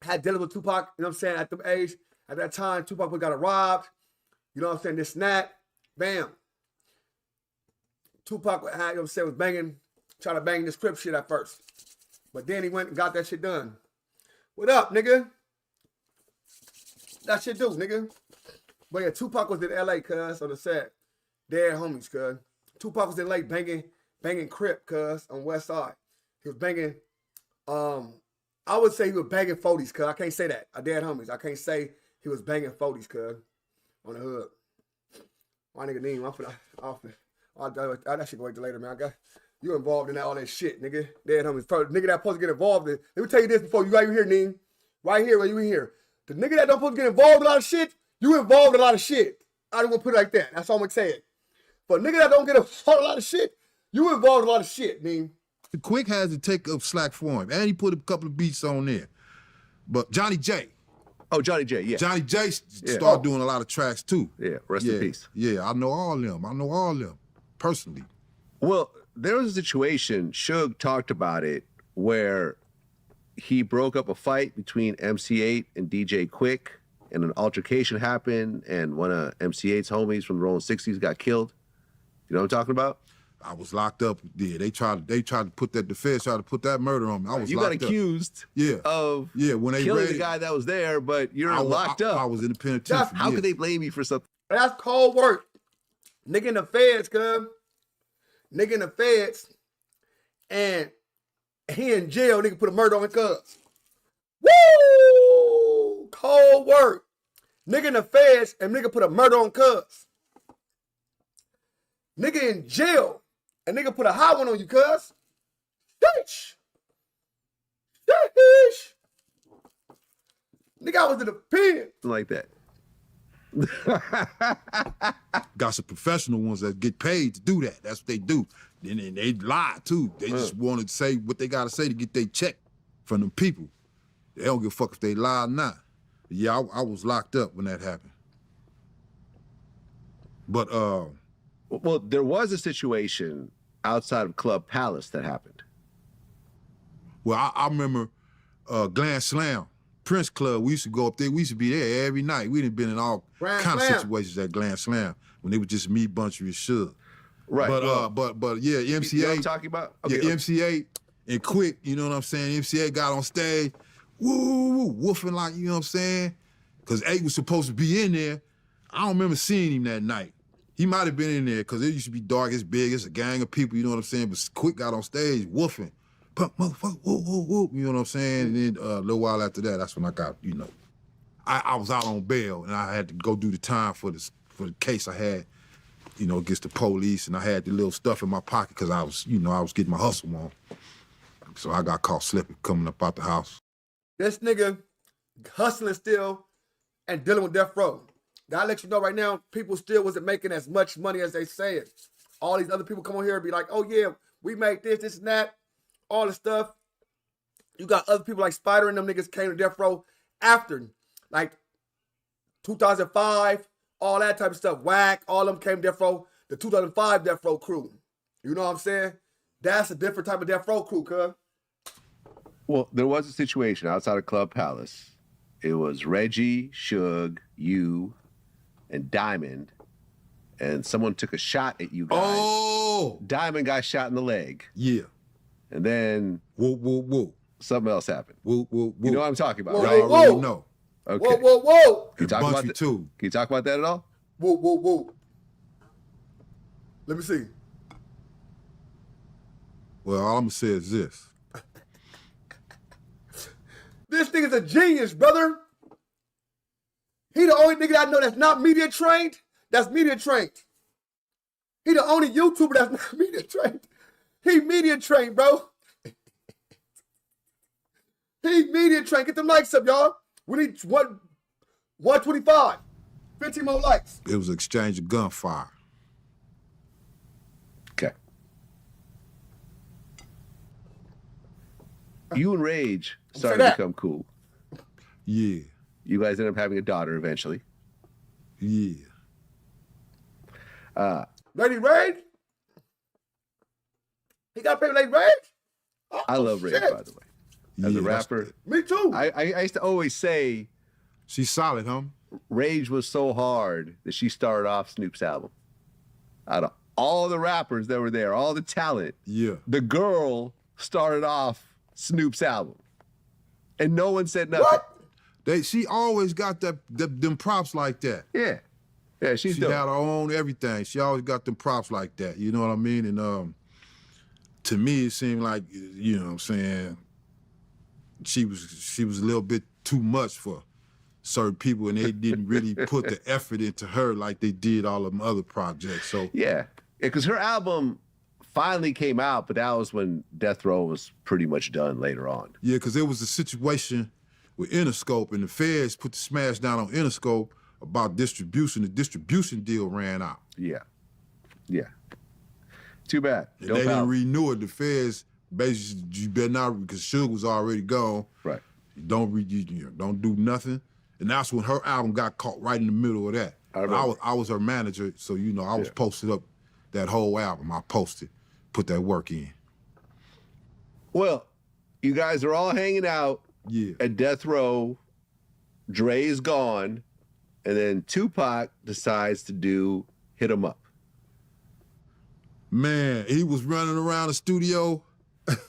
had dealing with Tupac, you know what I'm saying, at the age, at that time, Tupac got robbed, you know what I'm saying, this snap, bam. Tupac had, you know what I'm saying, was banging, trying to bang this Crip shit at first. But then he went and got that shit done. What up, nigga? That shit do, nigga. But yeah, Tupac was in LA, cuz, on the set. Dead homies, cuz. Tupac was in LA banging Crip, cuz, on West Side. He was banging, I would say he was banging 40s, cuz. I can't say that. I dead homies. I can't say he was banging 40s, cuz, on the hood. My nigga Neem, that shit go wait till later, man. You involved in all that shit, nigga. Dead homies. First, nigga that supposed to get involved in. Let me tell you this before you right here, Ning. Right here, where you in here. The nigga that don't supposed to get involved in a lot of shit, you involved in a lot of shit. I don't want to put it like that. That's all I'm gonna say it. But nigga that don't get involved in a lot of shit, you involved in a lot of shit, Ning. Quick has to take up slack for him, and he put a couple of beats on there. But Johnny J. Oh, Johnny J, yeah. Johnny J started doing a lot of tracks too. Yeah, rest in peace. Yeah, I know all them personally. Well, there was a situation, Suge talked about it, where he broke up a fight between MC8 and DJ Quick, and an altercation happened, and one of MC8's homies from the Rolling 60s got killed. You know what I'm talking about? I was locked up. Yeah, the feds tried to put that murder on me. I was you locked got accused up. of when they killing the guy that was there, but you're locked up. I was in the penitentiary. How could they blame you for something? That's cold work. Nigga in the feds, cuz. Nigga in the feds. And he in jail, nigga put a murder on his cuz. Woo! Cold work. Nigga in the feds and nigga put a murder on cuz. Nigga in jail and nigga put a high one on you, cuz. Sheesh. Sheesh. Nigga, I was in the pen. Like that. Got some professional ones that get paid to do that. That's what they do. And they lie too. They just want to say what they gotta say to get their check from them people. They don't give a fuck if they lie or not. Yeah, I was locked up when that happened. But well, there was a situation outside of Club Palace that happened. Well, I remember Glam Slam, Prince Club. We used to go up there. We used to be there every night. We done been in all kind of situations at Glam Slam when it was just me, Bunch of Suge. Right. But yeah, MCA. You know what I'm talking about? Okay, yeah, MCA and Quick, you know what I'm saying? MCA got on stage, woo, woofing like, you know what I'm saying? Because 8 was supposed to be in there. I don't remember seeing him that night. He might have been in there because it used to be dark, it's big, it's a gang of people, you know what I'm saying? But Quick got on stage woofing. Motherfucker, whoop, you know what I'm saying? And then a little while after that, that's when I got, you know, I was out on bail and I had to go do the time for the case I had, you know, against the police, and I had the little stuff in my pocket because I was, you know, I was getting my hustle on. So I got caught slipping coming up out the house. This nigga hustling still and dealing with death row. Gotta let you know right now, people still wasn't making as much money as they said. All these other people come on here and be like, oh yeah, we made this and that, all the stuff. You got other people like Spider and them niggas came to death row after, like 2005, all that type of stuff. Whack, all them came to death row, the 2005 death row crew. You know what I'm saying? That's a different type of death row crew, cuz. Well, there was a situation outside of Club Palace. It was Reggie, Suge, you, and Diamond, and someone took a shot at you guys. Oh! Diamond got shot in the leg. Yeah. And then something else happened. You know what I'm talking about, Whoa, right? whoa, whoa. No. Whoa, Okay. whoa, whoa. Can you talk about that? Too. Can you talk about that at all? Whoa. Let me see. Well, all I'm gonna say is this. This nigga's a genius, brother. He the only nigga that I know that's not media trained. That's media trained. He the only YouTuber that's not media trained. He media trained, bro. He media trained. Get them likes up, y'all. We need 125. 15 more likes. It was an exchange of gunfire. Okay. You and Rage started to become cool. Yeah. You guys ended up having a daughter eventually. Yeah. Lady Rage? He got paid Lady Rage? Oh, I love Rage, by the way. As a rapper. Me too. I used to always say she's solid, huh? Rage was so hard that she started off Snoop's album. Out of all the rappers that were there, all the talent, the girl started off Snoop's album. And no one said nothing. What? She always got them props like that. Yeah. Yeah, she had her own everything. She always got them props like that. You know what I mean? And to me, it seemed like, you know what I'm saying, she was a little bit too much for certain people, and they didn't really put the effort into her like they did all of them other projects. So yeah, because her album finally came out, but that was when Death Row was pretty much done later on. Yeah, because there was a situation with Interscope, and the feds put the smash down on Interscope about distribution. The distribution deal ran out. Yeah. Yeah. Too bad. And they didn't renew it. The feds basically, you better not, because Suge was already gone. Right. Don't do nothing. And that's when her album got caught right in the middle of that. I was her manager, so I was posted up that whole album. I posted, put that work in. Well, you guys are all hanging out Yeah. at Death Row. Dre's gone, and then Tupac decides to do Hit 'Em Up. Man, he was running around the studio.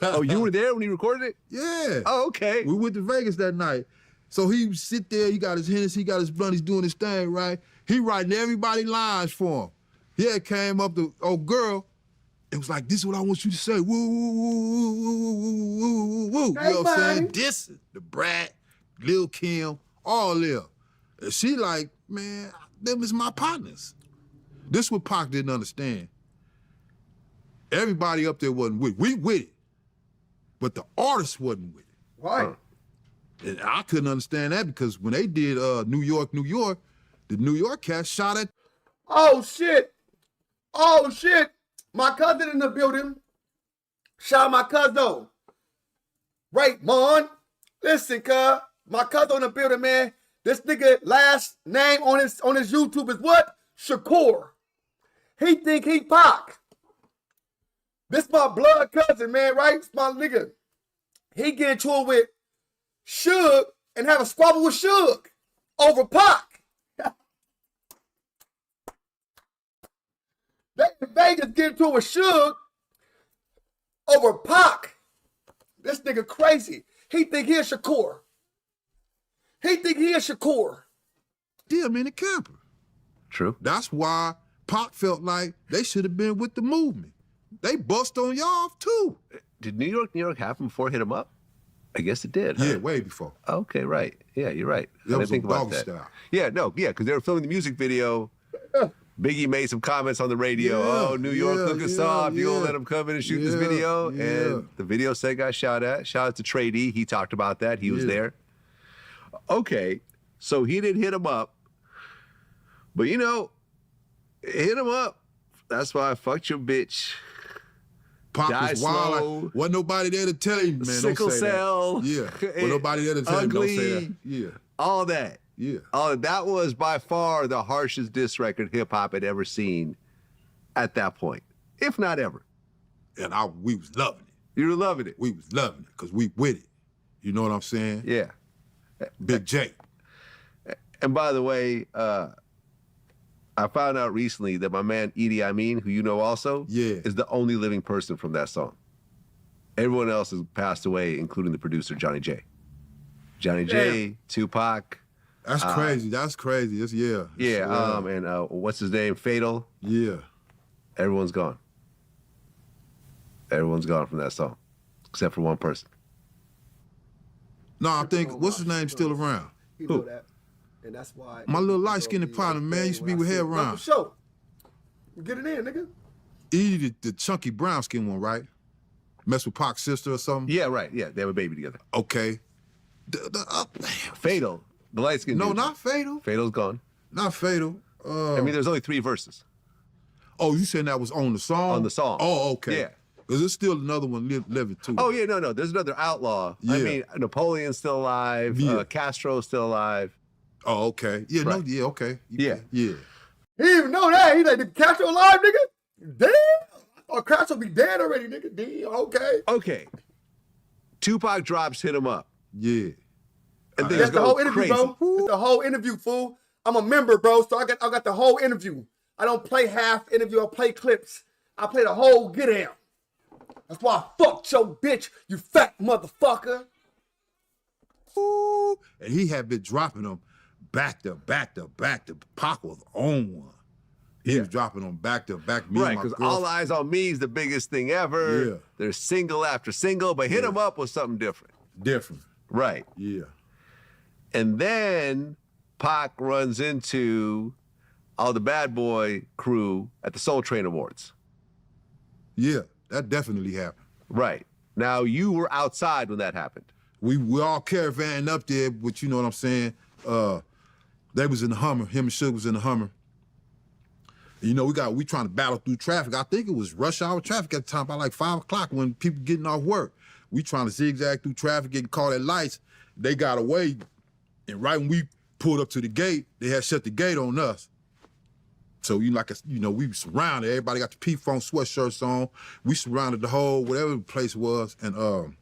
Oh, you were there when he recorded it? Yeah. Oh, okay. We went to Vegas that night. So he sit there, he got his Hennessy, he got his blunt, he's doing his thing, right? He writing everybody lines for him. Yeah, came up to old girl, it was like, this is what I want you to say. Woo, woo, woo, woo, woo, woo, woo. You know what I'm saying? This, the Brat, Lil Kim, all them. And she like, man, them is my partners. This what Pac didn't understand. Everybody up there wasn't with it. We with it. But the artist wasn't with it. Right. And I couldn't understand that because when they did New York, the New York cats shot at. Oh, shit. Oh, shit. My cousin in the building. Shout out my cousin. Raymond. Listen, cuz. My cousin in the building, man. This nigga last name on his YouTube is what? Shakur. He think he Pac. This my blood cousin, man, right? It's my nigga. He get into it with Suge and have a squabble with Suge over Pac. They in Vegas get into it with Suge over Pac. This nigga crazy. He think he a Shakur. Them in the camper. True. That's why Pac felt like they should have been with the movement. They bust on y'all too. Did New York happen before Hit 'Em Up? I guess it did. Yeah, huh? way before. Okay, right. Yeah, you're right. I That didn't was think a about doggy that. style. Yeah, because they were filming the music video. Biggie made some comments on the radio. Yeah, Oh, New York yeah, looking yeah, soft. You gonna yeah. let them come in and shoot this Yeah, video? yeah. And the video set got shot at. Shout out to Trey D. He talked about that. He was Yeah. there. Okay, so he didn't hit him up. But hit him up. That's why I fucked your bitch. Pac Die was wild. slow. Like, wasn't nobody there to tell him, man. Sickle don't say cell. That. Yeah. Wasn't nobody there to tell him, don't say that. Yeah. All that. Yeah. That was by far the harshest diss record hip hop had ever seen at that point, if not ever. And we was loving it. You were loving it. We was loving it because we with it. You know what I'm saying? Yeah. Big J. And by the way, I found out recently that my man Idi Amin, who you know also, Yeah. is the only living person from that song. Everyone else has passed away, including the producer Johnny J. Johnny J, Tupac. That's crazy. That's crazy. It's, yeah. Yeah, and what's his name? Fatal. Yeah. Everyone's gone. Everyone's gone from that song, except for one person. No, I think, what's his name still around? He know that. And that's why. My little light-skinned partner, man, used to be with Head Round. For sure. Get it in, nigga. Edie, the chunky brown skin one, right? Mess with Pac's sister or something? Yeah, right. Yeah, they have a baby together. Okay. Fatal, the light skin. No, dude. not Fatal. Fatal's gone. Not Fatal. I mean, there's only 3 verses. Oh, you saying that was on the song? On the song. Oh, okay. Yeah. Because there's still another one living too. Oh, yeah, no. There's another outlaw. I Yeah. mean, Napoleon's still alive. Yeah. Castro's still alive. Oh, okay. Yeah, no, Right. yeah, okay. Yeah. Yeah. He didn't even know that. He like, did Castro alive, nigga? Damn. Or Castro be dead already, nigga. Damn, okay. Okay. Tupac drops Hit 'Em Up. Yeah. And things That's the go whole interview, crazy. bro. It's the whole interview, fool. I'm a member, bro, so I got the whole interview. I don't play half interview, I play clips. I play the whole get down. That's why I fucked your bitch, you fat motherfucker. Ooh. And he had been dropping them back to back to back to Pac was on one. He was dropping them back to back. Me Right, and my because girl. All Eyes on Me is the biggest thing ever. Yeah. There's single after single, but Hit 'Em Up was something different. Different. Right. Yeah. And then Pac runs into all the Bad Boy crew at the Soul Train Awards. Yeah. That definitely happened. Right. Now, you were outside when that happened. We all caravanning up there, but you know what I'm saying? They was in the Hummer. Him and Suge was in the Hummer. You know, we trying to battle through traffic. I think it was rush hour traffic at the time, about like 5 o'clock when people getting off work. We trying to zigzag through traffic, getting caught at lights. They got away, and right when we pulled up to the gate, they had shut the gate on us. So we surrounded. Everybody got the P-Funk sweatshirts on. We surrounded the whole whatever the place was, and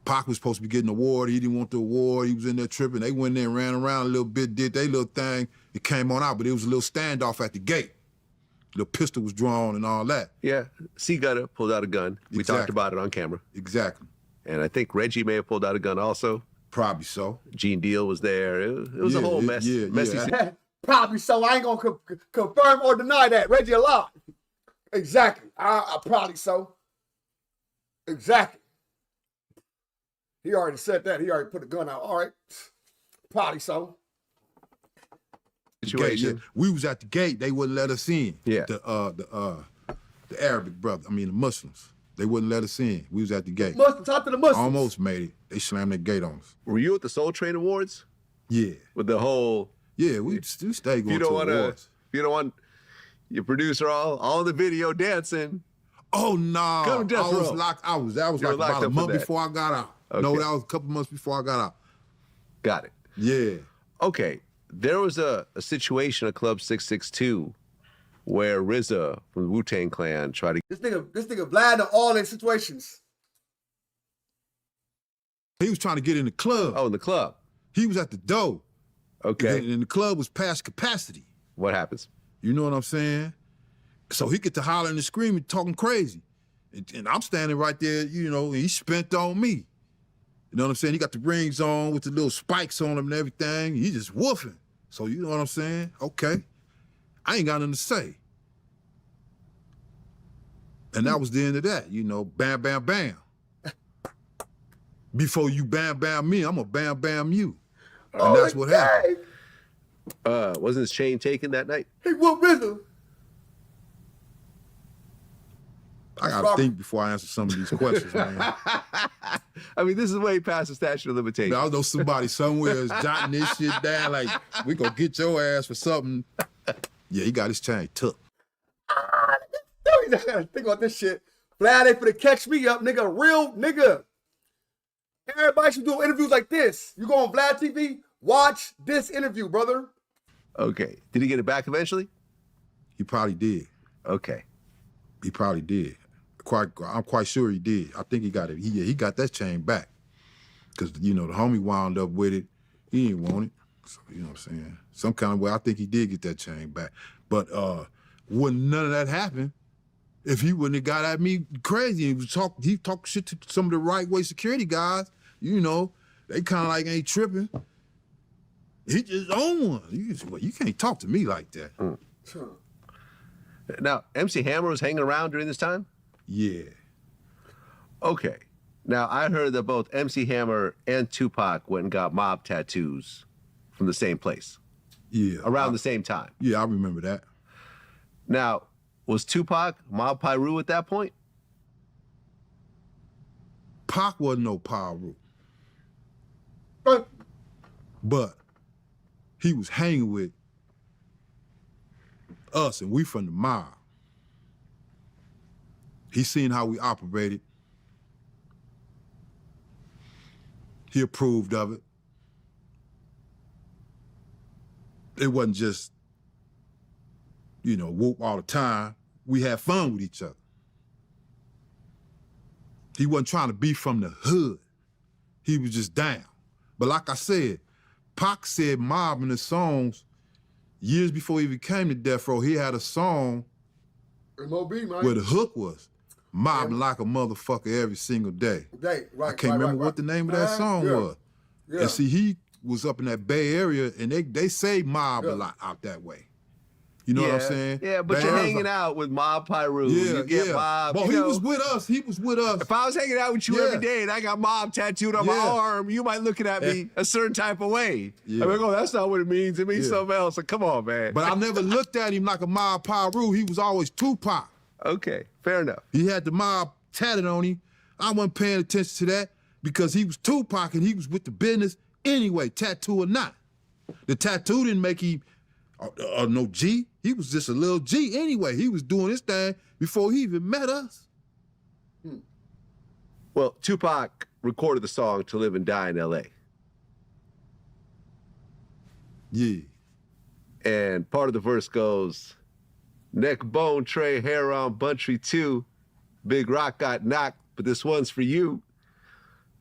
Pac was supposed to be getting an award. He didn't want the award. He was in there tripping. They went in there and ran around a little bit, did their little thing. It came on out, but it was a little standoff at the gate. The pistol was drawn and all that. Yeah, C-Gunner pulled out a gun. We talked about it on camera. Exactly. And I think Reggie may have pulled out a gun also. Probably so. Gene Deal was there. It was a whole mess. Messy. Probably so. I ain't gonna confirm or deny that. Reggie a lot. Exactly. I probably so. Exactly. He already said that. He already put the gun out. All right. Probably so. Situation. Yeah. We was at the gate. They wouldn't let us in. Yeah. The Arabic brother. I mean the Muslims. They wouldn't let us in. We was at the gate. Muslims, talk to the Muslims. Almost made it. They slammed that gate on us. Were you at the Soul Train Awards? Yeah. With the whole... Yeah, we stay going to awards. If you don't want your producer all on the video dancing. Oh no! Come to death row. That was like about a month before I got out. Okay. No, that was a couple months before I got out. Got it. Yeah. Okay. There was a situation at Club 662 where RZA from the Wu-Tang Clan tried to... This nigga Vlad in all in situations. He was trying to get in the club. Oh, in the club. He was at the door. Okay. And the club was past capacity. What happens? You know what I'm saying? So he get to hollering and screaming, talking crazy. And I'm standing right there, you know, and he spent on me. You know what I'm saying? He got the rings on with the little spikes on him and everything. He just woofing. So you know what I'm saying? Okay. I ain't got nothing to say. And that was the end of that, you know, bam, bam, bam. Before you bam, bam me, I'm gonna bam, bam you. And that's what happened. Wasn't his chain taken that night? He whooped RZA. I gotta think before I answer some of these questions, man. I mean, this is way past the statute of limitations. I know somebody somewhere is jotting this shit down, like, we gonna get your ass for something. Yeah, he got his chain took. Think about this shit. Vlad ain't finna catch me up, nigga. Real nigga. Everybody should do interviews like this. You go on Vlad TV, watch this interview, brother. Okay. Did he get it back eventually? He probably did. Okay. He probably did. I'm quite sure he did. I think he got it. He got that chain back. Because, you know, the homie wound up with it. He didn't want it. So, you know what I'm saying? Some kind of way, I think he did get that chain back. But wouldn't none of that happen if he wouldn't have got at me crazy. He talked shit to some of the right-way security guys. You know, they kind of like ain't tripping. He just own one. You can't talk to me like that. Sure. Now, MC Hammer was hanging around during this time? Yeah. Okay. Now, I heard that both MC Hammer and Tupac went and got mob tattoos from the same place. Yeah. Around the same time. Yeah, I remember that. Now, was Tupac Mob Piru at that point? Pac wasn't no Piru. But he was hanging with us, and we from the mob. He seen how we operated. He approved of it. It wasn't just, you know, whoop all the time. We had fun with each other. He wasn't trying to be from the hood. He was just down. But like I said, Pac said mob in his songs years before he became the Death Row. He had a song where the hook was mobbing like a motherfucker every single day. I can't remember what the name of that song was. Yeah. And see, he was up in that Bay Area, and they say mob a lot out that way. You know what I'm saying? Yeah, but you're hanging out with Mob Piru. You get Mob. Well, he was with us. He was with us. If I was hanging out with you every day and I got Mob tattooed on my arm, you might look at me a certain type of way. I'm like, oh, that's not what it means. It means something else. Like, come on, man. But I never looked at him like a Mob Piru. He was always Tupac. Okay, fair enough. He had the mob tatted on him. I wasn't paying attention to that because he was Tupac and he was with the business anyway, tattoo or not. The tattoo didn't make him no G. He was just a little G anyway. He was doing his thing before he even met us. Well, Tupac recorded the song To Live and Die in L.A. Yeah. And part of the verse goes, Neckbone, Trey, hair on Buntry 2. Big Rock got knocked, but this one's for you.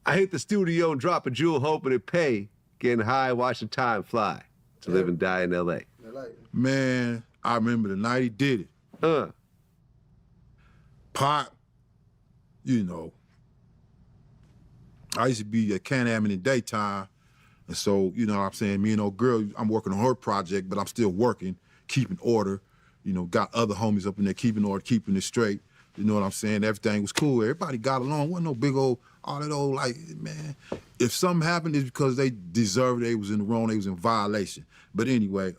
I hit the studio and drop a jewel hoping it pay. Getting high, watching time fly. To live and die in L.A. Man, I remember the night he did it. Pop, you know, I used to be at Can-Am in the daytime. And so, you know what I'm saying, me and old girl, I'm working on her project, but I'm still working, keeping order. You know, got other homies up in there keeping order, keeping it straight. You know what I'm saying? Everything was cool. Everybody got along. Wasn't no big old, all that old, like, man. If something happened, it's because they deserved it. They was in the wrong. They was in violation. But anyway,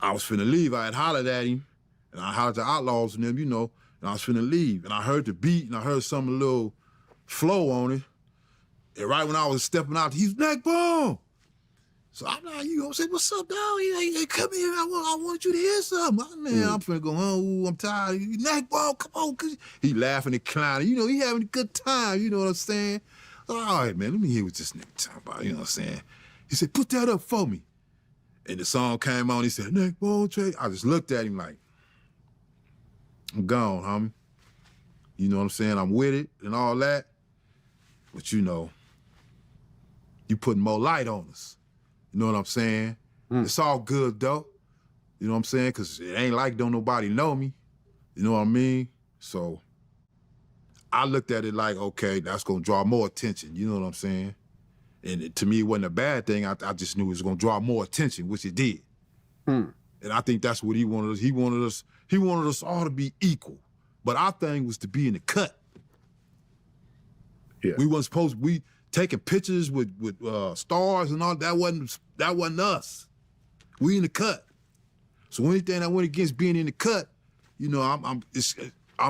I was finna leave. I had hollered at him, and I hollered at the Outlaws and them, you know, and I was finna leave. And I heard the beat, and I heard some little flow on it. And right when I was stepping out, he's Neckbone. So I'm like, you know, say, what's up, dog? Hey, come here, I want you to hear something. Man, I'm finna go home, I'm tired. Neckbone, come on. He laughing and clowning. You know, he having a good time, you know what I'm saying? All right, man, let me hear what this nigga talking about, you know what I'm saying? He said, put that up for me. And the song came on, he said, Neckbone, Trey. I just looked at him like, I'm gone, homie. You know what I'm saying? I'm with it and all that. But you know, you putting more light on us. You know what I'm saying? It's all good, though. You know what I'm saying? Because it ain't like don't nobody know me. You know what I mean? So I looked at it like, okay, that's going to draw more attention. You know what I'm saying? And to me, it wasn't a bad thing. I just knew it was going to draw more attention, which it did. And I think that's what he wanted us. He wanted us all to be equal. But our thing was to be in the cut. Yeah. We wasn't supposed to be taking pictures with stars and all. That wasn't us. We in the cut. So anything that went against being in the cut, you know, I'm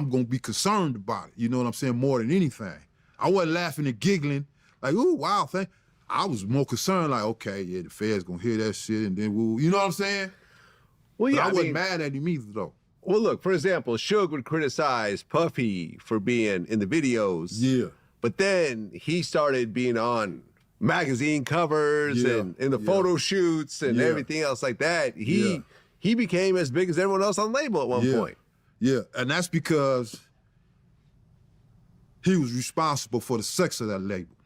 gonna be concerned about it. You know what I'm saying? More than anything. I wasn't laughing and giggling like, ooh, wow, thing. I was more concerned like, okay, yeah, the feds gonna hear that shit and then we'll, you know what I'm saying? Well, yeah, but I wasn't mad at him either, though. Well, look, for example, Suge would criticize Puffy for being in the videos. Yeah. But then he started being on magazine covers and in the photo shoots and everything else like that. He became as big as everyone else on the label at one point. Yeah, and that's because he was responsible for the success of that label.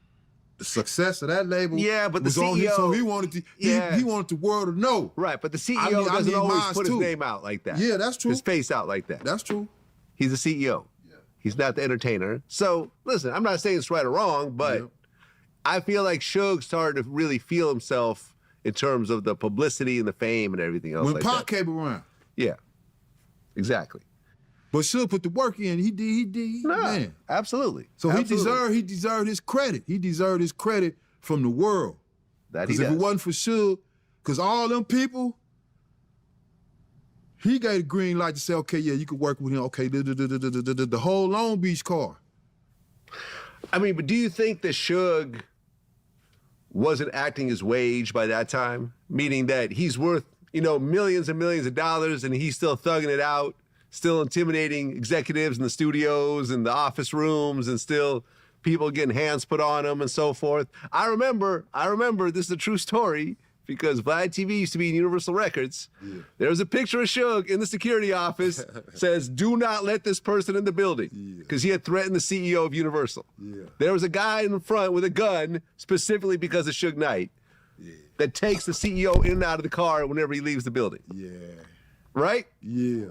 The success of that label. Yeah, but the was CEO. on him, so he wanted to. He wanted the world to know. Right, but the CEO doesn't always put his name out like that. Yeah, that's true. His face out like that. That's true. He's a CEO. He's not the entertainer. So, listen, I'm not saying it's right or wrong, but I feel like Suge started to really feel himself in terms of the publicity and the fame and everything else When like Pac that. came around. Yeah, exactly. But Suge put the work in. He did. No, Man. absolutely. So Absolutely. he deserved his credit. He deserved his credit from the world. That he Because if does. it wasn't for Suge, because all them people, he gave the green light to say, okay, yeah, you could work with him. Okay, the whole Long Beach car. I mean, but do you think that Suge wasn't acting his wage by that time? Meaning that he's worth, you know, millions and millions of dollars and he's still thugging it out, still intimidating executives in the studios and the office rooms and still people getting hands put on him and so forth. I remember, this is a true story, because Vlad TV used to be in Universal Records. Yeah. There was a picture of Suge in the security office, says, do not let this person in the building, because he had threatened the CEO of Universal. Yeah. There was a guy in the front with a gun, specifically because of Suge Knight, that takes the CEO in and out of the car whenever he leaves the building. Yeah. Right? Yeah.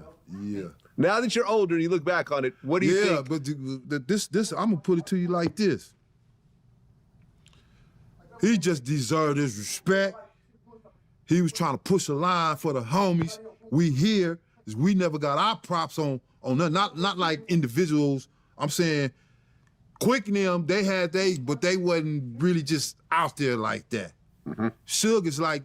Now that you're older and you look back on it, what do you think? Yeah, but this, I'm going to put it to you like this. He just deserved his respect. He was trying to push a line for the homies. We here, we never got our props on nothing. Not like individuals. I'm saying, Quick and them, they had but they wasn't really just out there like that. Suge is like,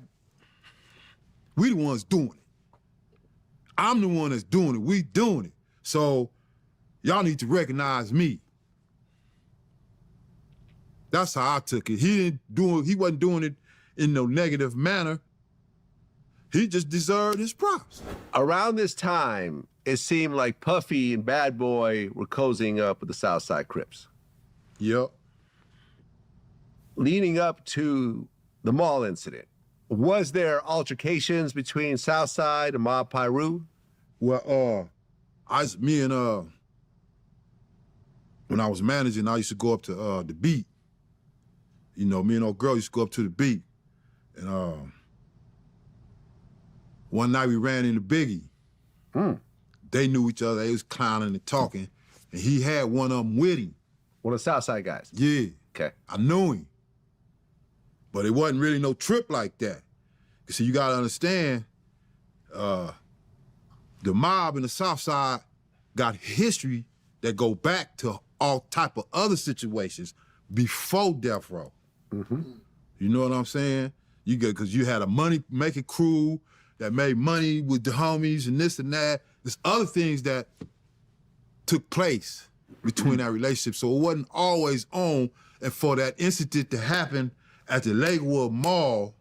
we the ones doing it. I'm the one that's doing it. We doing it. So y'all need to recognize me. That's how I took it. He wasn't doing it in no negative manner. He just deserved his props. Around this time, it seemed like Puffy and Bad Boy were cozying up with the Southside Crips. Yep. Leading up to the mall incident, was there altercations between Southside and Mob Piru? Well, when I was managing, I used to go up to the beat. You know, me and old girl used to go up to the beat. And one night we ran into Biggie. They knew each other. They was clowning and talking. And he had one of them with him. One of the Southside guys? Yeah. Okay. I knew him. But it wasn't really no trip like that. Because see, you got to understand, the mob in the South Side got history that go back to all type of other situations before Death Row. You know what I'm saying? Because you had a money-making crew that made money with the homies and this and that. There's other things that took place between that relationship, so it wasn't always on. And for that incident to happen at the Lakewood Mall,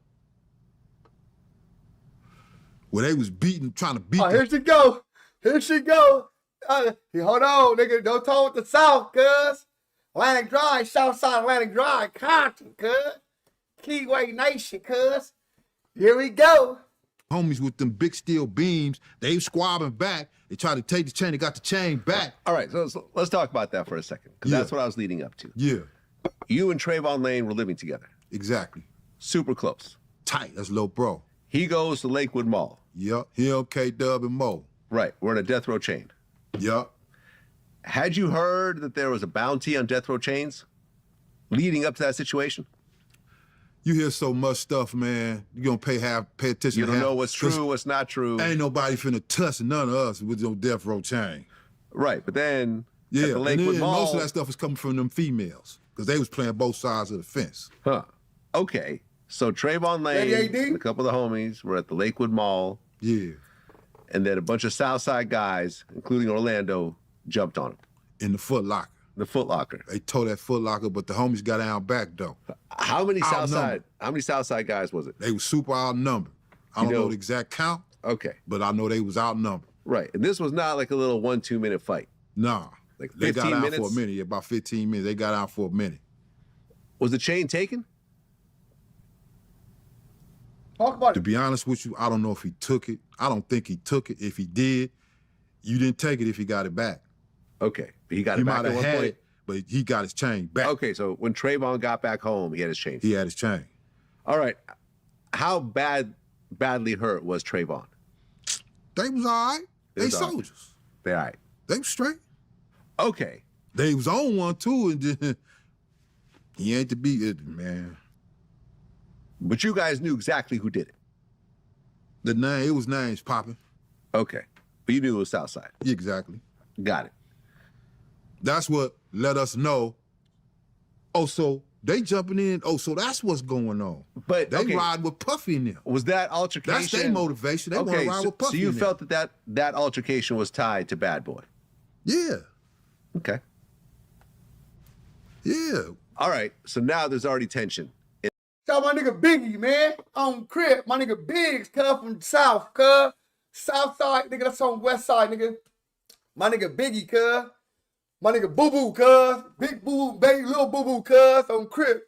where they was trying to beat. Oh, here she go. Here she go. Hold on, nigga. Don't talk with the South, cuz. Atlantic Drive, Southside Atlantic Drive, Compton, cuz. Keyway Nation, cuz. Here we go. Homies with them big steel beams, they squabbing back. They tried to take the chain, they got the chain back. All right, so let's talk about that for a second, because that's what I was leading up to. Yeah. You and Trayvon Lane were living together. Exactly. Super close. Tight, that's Lil Bro. He goes to Lakewood Mall. Yup, him, K-Dub, and Mo. Right, we're in a death row chain. Yup. Had you heard that there was a bounty on death row chains leading up to that situation? You hear so much stuff, man. You gonna pay attention. You don't know what's true, what's not true. Ain't nobody finna touch none of us with no death row chain. Right, but then at the and Lakewood then Mall, most of that stuff is coming from them females because they was playing both sides of the fence. Huh. Okay, so Trayvon Lane and a couple of the homies were at the Lakewood Mall. Yeah. And then a bunch of Southside guys, including Orlando, jumped on him. In the Foot Locker. The Foot Locker. They tore that Foot Locker, but the homies got down back though. How many Southside guys was it? They was super outnumbered. I don't know the exact count. Okay. But I know they was outnumbered. Right. And this was not like a little 1-2 minute fight. Nah. Like 15 they got out minutes? for a minute. Yeah, about 15 minutes. They got out for a minute. Was the chain taken? Talk about To be honest with you, I don't know if he took it. I don't think he took it. If he did, you didn't take it if he got it back. Okay. But he got it back at one point? But he got his chain back. Okay, so when Trayvon got back home, he had his chain. He had his chain. All right. How badly hurt was Trayvon? They was all right. They soldiers. They all right. They was straight. Okay. They was on one too, and then he ain't to beat it, man. But you guys knew exactly who did it. It was names popping. Okay. But you knew it was Southside. Exactly. Got it. That's what let us know. Oh, so they jumping in. Oh, so that's what's going on. But they ride with Puffy in them. Was that altercation? That's their motivation. They want to ride with Puffy. So you felt that altercation was tied to Bad Boy? Yeah. Okay. Yeah. All right. So now there's already tension. Shout out my nigga Biggie, man. On Crip. My nigga Biggs come from the South, cuz. South side, nigga, that's on West side, nigga. My nigga Biggie, cuz. My nigga Boo Boo, cuz. Big Boo Boo, baby, little Boo Boo, cuz. On Crip.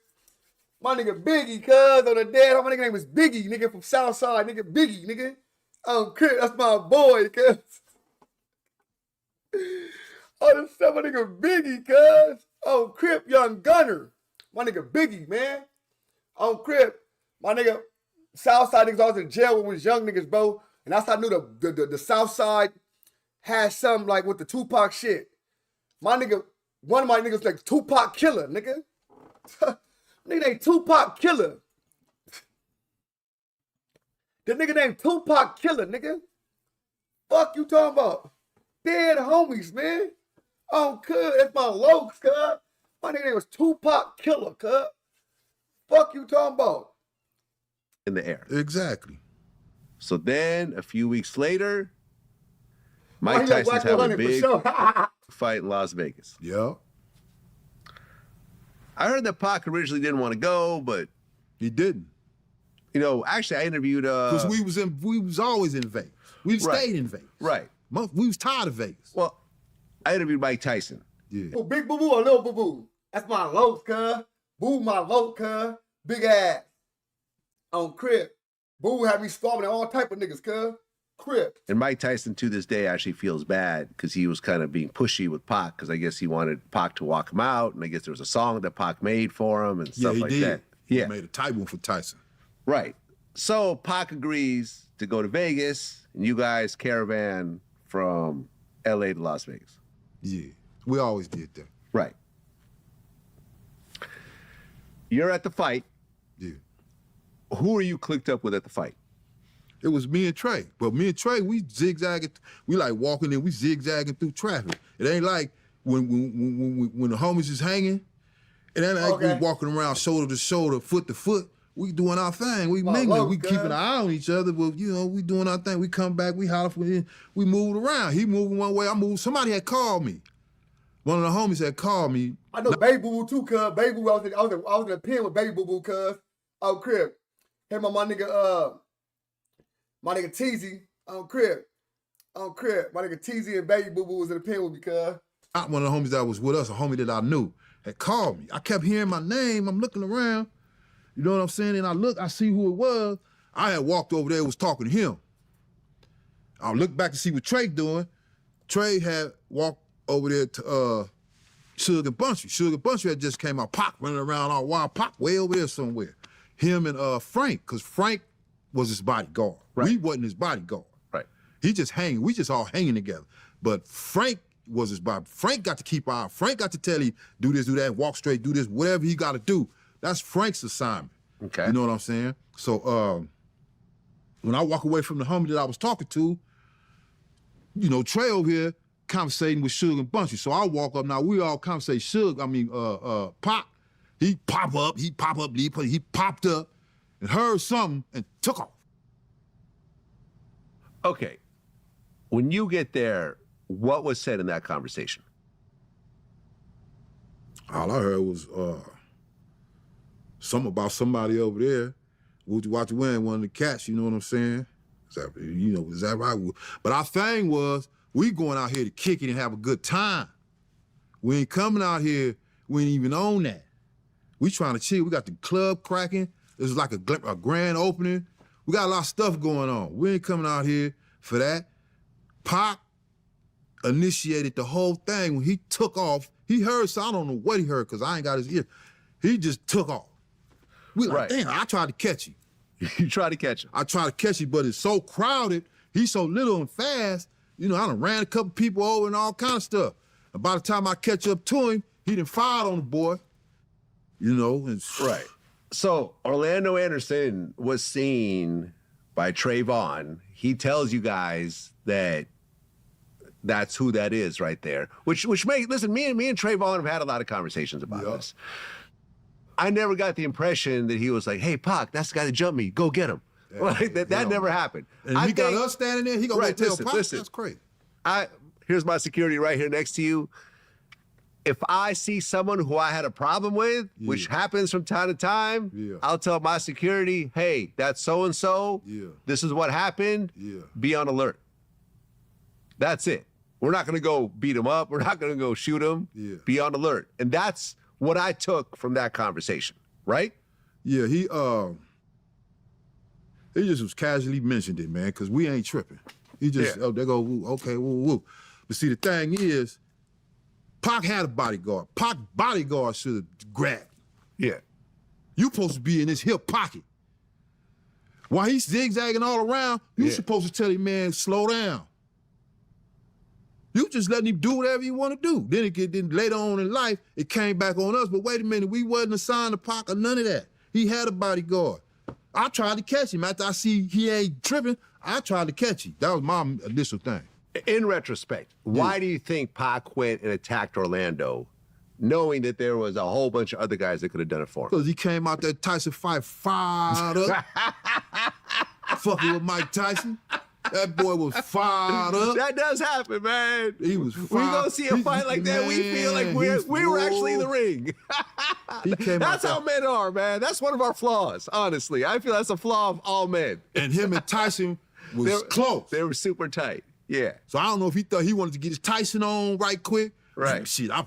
My nigga Biggie, cuz. On the dead, my nigga name is Biggie, nigga, from South side, nigga. Biggie, nigga. On Crip, that's my boy, cuz. Oh, that's my nigga Biggie, cuz. On Crip, Young Gunner. My nigga Biggie, man. On Crip, my nigga, Southside niggas always in jail when we was young niggas, bro. And that's how I knew the Southside had something like with the Tupac shit. My nigga, one of my niggas like Tupac Killer, nigga. Nigga named Tupac Killer. The nigga named Tupac Killer, nigga. Fuck you talking about? Dead homies, man. Oh, cuz, that's my locs, cuz. My nigga name was Tupac Killer, cuz. Fuck you talking about? In the air. Exactly. So then, a few weeks later, Mike Tyson's having a big sure. fight in Las Vegas. Yeah. I heard that Pac originally didn't want to go, but He didn't. you know, actually, I interviewed. Because we was always in Vegas. We stayed in Vegas. Right. We was tired of Vegas. Well, I interviewed Mike Tyson. Yeah. Oh, big boo boo or little boo boo? That's my low, cuz. Boo my low, cuz. Big ass. On Crip. Boo had me storming at all type of niggas, cuz. Crip. And Mike Tyson, to this day, actually feels bad because he was kind of being pushy with Pac because I guess he wanted Pac to walk him out, and I guess there was a song that Pac made for him and stuff he like did. that. He made a tight one for Tyson. Right. So Pac agrees to go to Vegas, and you guys caravan from L.A. to Las Vegas. Yeah. We always did that. Right. You're at the fight. Yeah. Who are you clicked up with at the fight? It was me and Trey. But me and Trey, we zigzagging. We like walking in, we zigzagging through traffic. It ain't like when the homies is hanging, it ain't like we walking around shoulder to shoulder, foot to foot. We doing our thing. We mingling. We keeping an eye on each other. But, you know, we doing our thing. We come back. We holler for him. We moved around. He moving one way. I moved. Somebody had called me. One of the homies had called me. I know Baby Boo Boo too, cuz. Baby Boo, I was in the pen with Baby Boo Boo, cuz. Oh, Crip. Hey, my nigga Teezy, Crip. Crip. My nigga Teezy and Baby Boo Boo was in the pen with me, cuz. One of the homies that was with us, a homie that I knew, had called me. I kept hearing my name. I'm looking around. You know what I'm saying? And I see who it was. I had walked over there, was talking to him. I looked back to see what Trey doing. Trey had walked over there to Suge and Bunchy. Suge and Bunchy had just came out, Pac running around all wild, Pac way over there somewhere. Him and Frank, because Frank was his bodyguard. Right. We wasn't his bodyguard. Right. He just hanging. We just all hanging together. But Frank was his body. Frank got to keep our eye. Frank got to tell him, do this, do that, walk straight, do this, whatever he got to do. That's Frank's assignment. Okay. You know what I'm saying? So when I walk away from the homie that I was talking to, you know, Trey over here conversating with Suge and Bunchy. So I walk up now, we all conversate. Pac, he popped up, he popped up and heard something and took off. Okay. When you get there, what was said in that conversation? All I heard was something about somebody over there. Would you watch wearing one of the cats, you know what I'm saying? Is that right? But our thing was, we going out here to kick it and have a good time. We ain't coming out here, we ain't even on that. We trying to chill. We got the club cracking. This is like a grand opening. We got a lot of stuff going on. We ain't coming out here for that. Pac initiated the whole thing. When he took off, he heard, so I don't know what he heard because I ain't got his ear. He just took off. We like, damn, I tried to catch him. You tried to catch him. I tried to catch him, but it's so crowded. He's so little and fast. You know, I done ran a couple people over and all kind of stuff. And by the time I catch up to him, he done fired on the boy. You know, and right. So Orlando Anderson was seen by Trayvon. He tells you guys that that's who that is right there. Which makes, listen, me and Trayvon have had a lot of conversations about this. I never got the impression that he was like, hey, Pac, that's the guy that jumped me. Go get him. Yeah, like, that never happened. And he got us standing there, he gonna go tell Pac, that's crazy. Here's my security right here next to you. If I see someone who I had a problem with, which happens from time to time, I'll tell my security, hey, that's so-and-so. This is what happened. Be on alert. That's it. We're not going to go beat him up. We're not going to go shoot him. Be on alert. And that's what I took from that conversation, right? Yeah, he just was casually mentioned it, man, because we ain't tripping. He just, they go, okay, woo. But see, the thing is, Pac had a bodyguard. Pac bodyguard should have grabbed. Yeah. You supposed to be in his hip pocket. While he's zigzagging all around, you supposed to tell him, man, slow down. You just letting him do whatever you want to do. Then later on in life, it came back on us. But wait a minute, we wasn't assigned to Pac or none of that. He had a bodyguard. I tried to catch him. After I see he ain't tripping, I tried to catch him. That was my initial thing. In retrospect, why do you think Pac went and attacked Orlando, knowing that there was a whole bunch of other guys that could have done it for him? Because he came out that Tyson fight fired up. Fucking with Mike Tyson. That boy was fired up. That does happen, man. He was We fired. go see a fight like that, we feel like we were actually in the ring. That's how men are, man. That's one of our flaws, honestly. I feel that's a flaw of all men. And him and Tyson was close. They were super tight. Yeah. So I don't know if he thought he wanted to get his Tyson on right quick. Right. Shit, my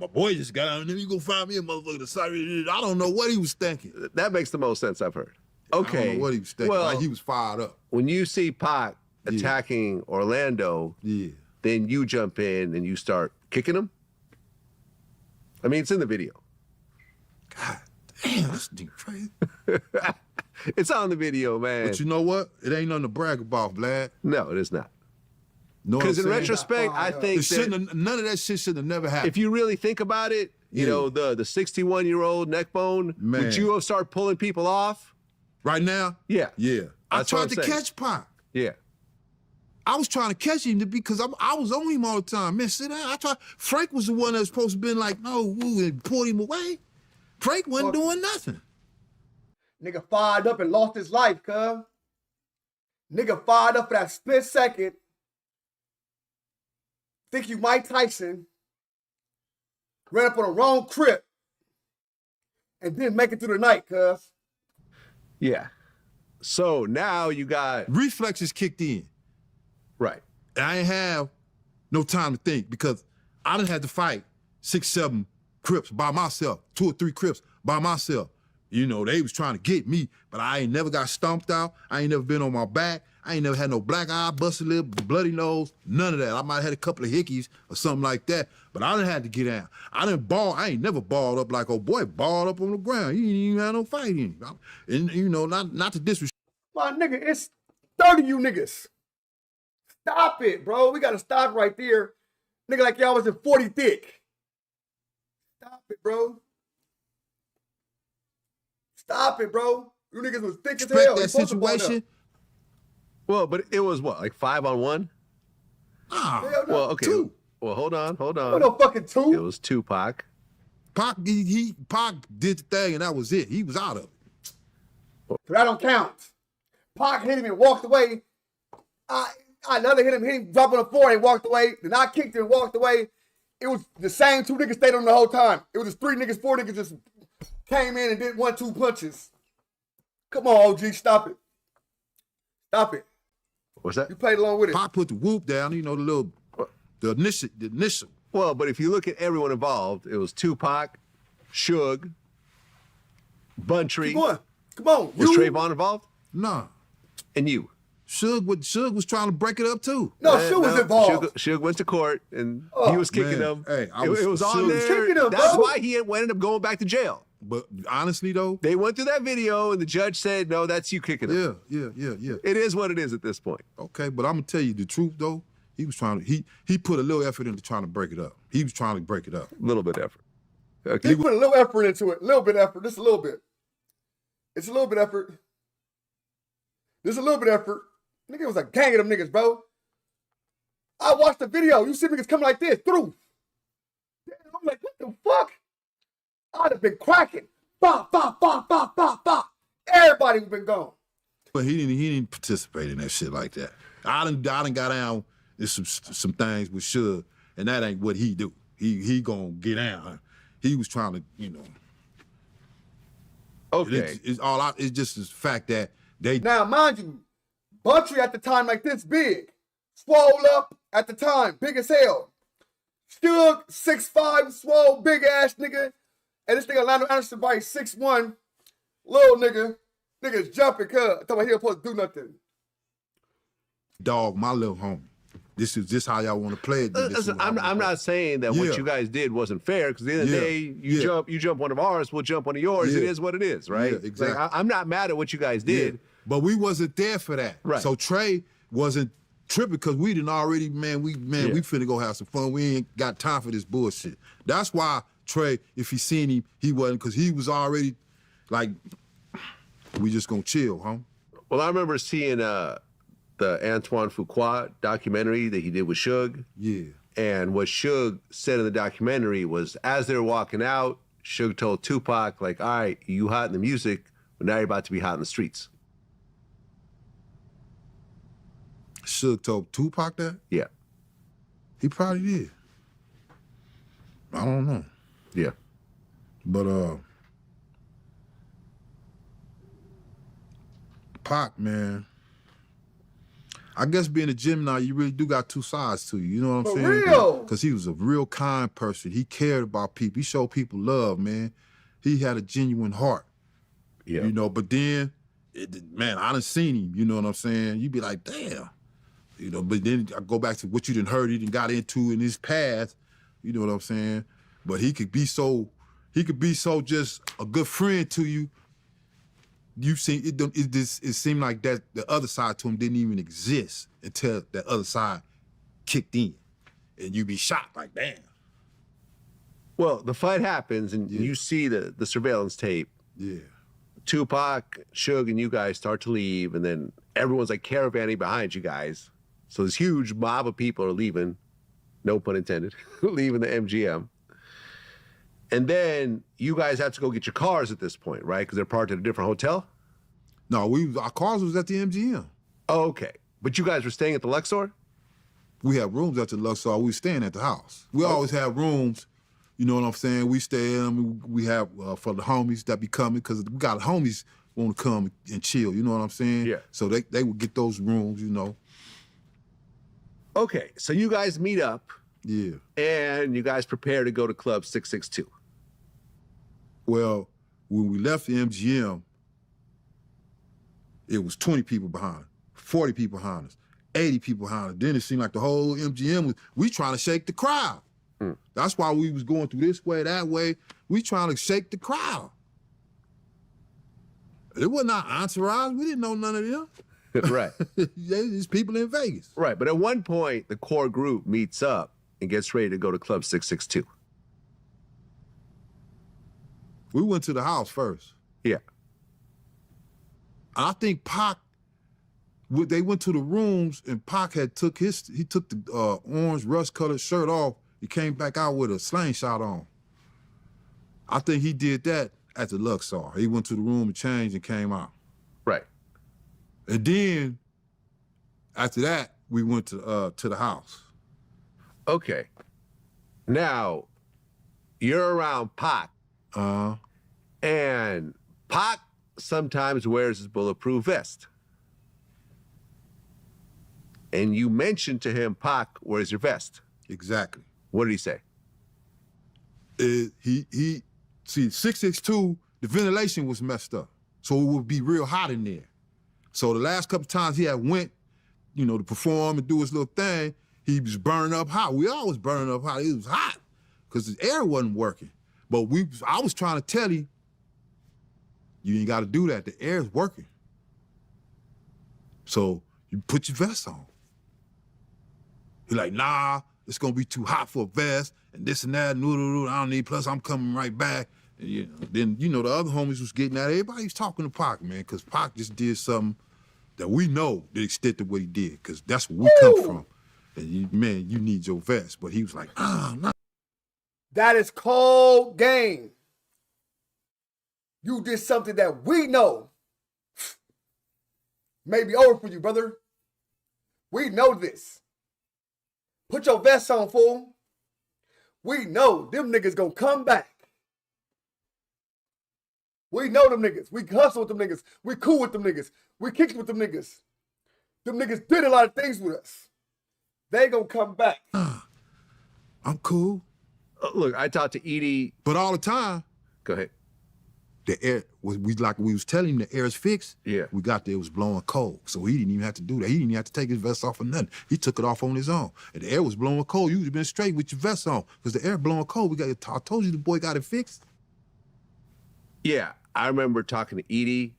boy just got out and then you go find me a motherfucker to sorry. I don't know what he was thinking. That makes the most sense I've heard. Okay. I don't know what he was thinking. Well, like he was fired up. When you see Pac attacking Orlando, then you jump in and you start kicking him. I mean, it's in the video. God damn, that's crazy. It's on the video, man. But you know what? It ain't nothing to brag about, Vlad. No, it is not. Because in retrospect, I think none of that shit should have never happened. If you really think about it, you know, the 61-year-old Neckbone, would you have started pulling people off? Right now? Yeah. Yeah. I tried to catch Pac. Yeah. I was trying to catch him because I was on him all the time. Man, sit down. Frank was the one that was supposed to be like, no, woo, and pulled him away. Frank wasn't doing nothing. Nigga fired up and lost his life, cuz. Nigga fired up for that split second. Think you Mike Tyson. Ran up on the wrong crip. And didn't make it through the night, cuz. Yeah. So now you got... reflexes kicked in. Right. And I ain't have no time to think because I done had to fight 6, 7 Crips by myself, 2 or 3 Crips by myself. You know, they was trying to get me, but I ain't never got stomped out. I ain't never been on my back. I ain't never had no black eye, busted lip, bloody nose, none of that. I might have had a couple of hickeys or something like that, but I done had to get down. I ain't never balled up like old boy, balled up on the ground. He ain't even had no fighting. And, you know, not to disrespect. My nigga, it's 30 of you niggas. Stop it, bro. We gotta stop right there. Nigga like y'all was in 40 thick. Stop it, bro. Stop it, bro. You niggas was thick as hell. That situation. Well, but it was what, like 5-on-1? Ah, well, okay. 2. Well, hold on. No fucking 2. It was Tupac. Pac did the thing and that was it. He was out of it. So that don't count. Pac hit him and walked away. I another hit him, dropped on the floor and walked away. Then I kicked him and walked away. It was the same 2 niggas stayed on the whole time. It was just 3 niggas, 4 niggas just came in and did 1-2 punches. Come on, OG, stop it. Stop it. What's that? You played along with it. Pac put the whoop down, you know, the initial. Well, but if you look at everyone involved, it was Tupac, Suge, Buntree. Come on. Was Trayvon involved? Nah. And you? Suge was trying to break it up too. No, Suge was involved. Suge went to court and he was kicking them. Hey, it was on there. Kicking them, That's bro. why he ended up going back to jail. But honestly though, they went through that video and the judge said, no, that's you kicking him. Yeah. It is what it is at this point. Okay, but I'm gonna tell you the truth though. He was trying to, he put a little effort into trying to break it up. He was trying to break it up. A little bit of effort. Okay. He put a little effort into it. A little bit of effort. Just a little bit. It's a little bit of effort. There's a little bit of effort. Nigga, it was a gang of them niggas, bro. I watched the video. You see niggas coming like this, through. I'm like, what the fuck? I'd have been cracking. Bop, bop, bop, bop, bop, bop. Everybody would have been gone. But he didn't participate in that shit like that. I done got down in some things with Suge, and that ain't what he do. He gonna get down. He was trying to, you know. Okay. It's just the fact that they. Now, mind you, Buntree at the time like this big. Swole up at the time, big as hell. Suge, 6'5", swole, big ass nigga. And this nigga Orlando Anderson by 6'1", little nigga. Niggas jumping, cuz. I thought he was supposed to do nothing. Dog, my little homie. This is just how y'all want to play it. Listen, I'm not saying that what you guys did wasn't fair, because at the end of the day, you jump one of ours, we'll jump one of yours. It is what it is, right? Yeah, exactly. Like, I'm not mad at what you guys did. Yeah. But we wasn't there for that. Right. So Trey wasn't tripping because we didn't already, we finna go have some fun. We ain't got time for this bullshit. That's why Trey, if he seen him, he wasn't, because he was already like, we just gonna chill, huh? Well, I remember seeing the Antoine Fuqua documentary that he did with Suge. Yeah. And what Suge said in the documentary was, as they were walking out, Suge told Tupac, like, all right, you hot in the music, but now you're about to be hot in the streets. Suge told Tupac that? Yeah. He probably did. I don't know. Yeah. But Pac, man, I guess being a Gemini, you really do got two sides to you. You know what I'm For saying? real. Because he was a real kind person. He cared about people. He showed people love, man. He had a genuine heart. Yeah. You know, but then, man, I done seen him. You know what I'm saying? You be like, damn. You know, but then I go back to what you done heard he done got into in his past. You know what I'm saying? But he could be so just a good friend to you. You see, it seemed like that the other side to him didn't even exist until that other side kicked in, and you be shocked like, damn. Well, the fight happens, and Yeah. you see the surveillance tape. Yeah. Tupac, Suge, and you guys start to leave, and then everyone's like caravanning behind you guys. So this huge mob of people are leaving, no pun intended, leaving the MGM. And then you guys have to go get your cars at this point, right? Because they're parked at a different hotel? No, our cars was at the MGM. Oh, okay. But you guys were staying at the Luxor? We had rooms at the Luxor. We was staying at the house. We always have rooms. You know what I'm saying? We stay in them. We have for the homies that be coming, because we got homies want to come and chill. You know what I'm saying? Yeah. So they would get those rooms, you know. Okay, so you guys meet up, Yeah. and you guys prepare to go to Club 662. Well, when we left the MGM, it was 20 people behind us, 40 people behind us, 80 people behind us. Then it seemed like the whole MGM we trying to shake the crowd. That's why we was going through this way, that way. We trying to shake the crowd. It wasn't our entourage. We didn't know none of them. Right. There's people in Vegas. Right, but at one point, the core group meets up and gets ready to go to Club 662. We went to the house first. Yeah. I think Pac, they went to the rooms, and Pac had took the orange rust-colored shirt off. He came back out with a slingshot on. I think he did that at the Luxor. He went to the room and changed and came out. Right. And then, after that, we went to the house. Okay. Now, you're around Pac, and Pac sometimes wears his bulletproof vest. And you mentioned to him, Pac, where's your vest? Exactly. What did he say? He 662, the ventilation was messed up. So it would be real hot in there. So the last couple times he had went, you know, to perform and do his little thing, he was burning up hot. We always burning up hot. It was hot because the air wasn't working. But I was trying to tell him, you ain't got to do that. The air's working. So you put your vest on. He's like, nah, it's going to be too hot for a vest and this and that. I don't need, plus I'm coming right back. And, then, the other homies was getting at it. Everybody was talking to Pac, man, because Pac just did something that we know the extent of what he did, because that's where we come from. And, you need your vest. But he was like, nah. That is cold game. You did something that we know may be over for you, brother. We know this. Put your vest on, fool. We know them niggas gonna come back. We know them niggas. We hustle with them niggas. We cool with them niggas. We kicked with them niggas. Them niggas did a lot of things with us. They gonna come back. I'm cool. Look, I talked to Edie. But all the time, Go ahead. the air we was telling him the air is fixed. Yeah. We got there, it was blowing cold. So he didn't even have to do that. He didn't even have to take his vest off or nothing. He took it off on his own. And the air was blowing cold. You would have been straight with your vest on. Because the air blowing cold. I told you the boy got it fixed. Yeah, I remember talking to Edie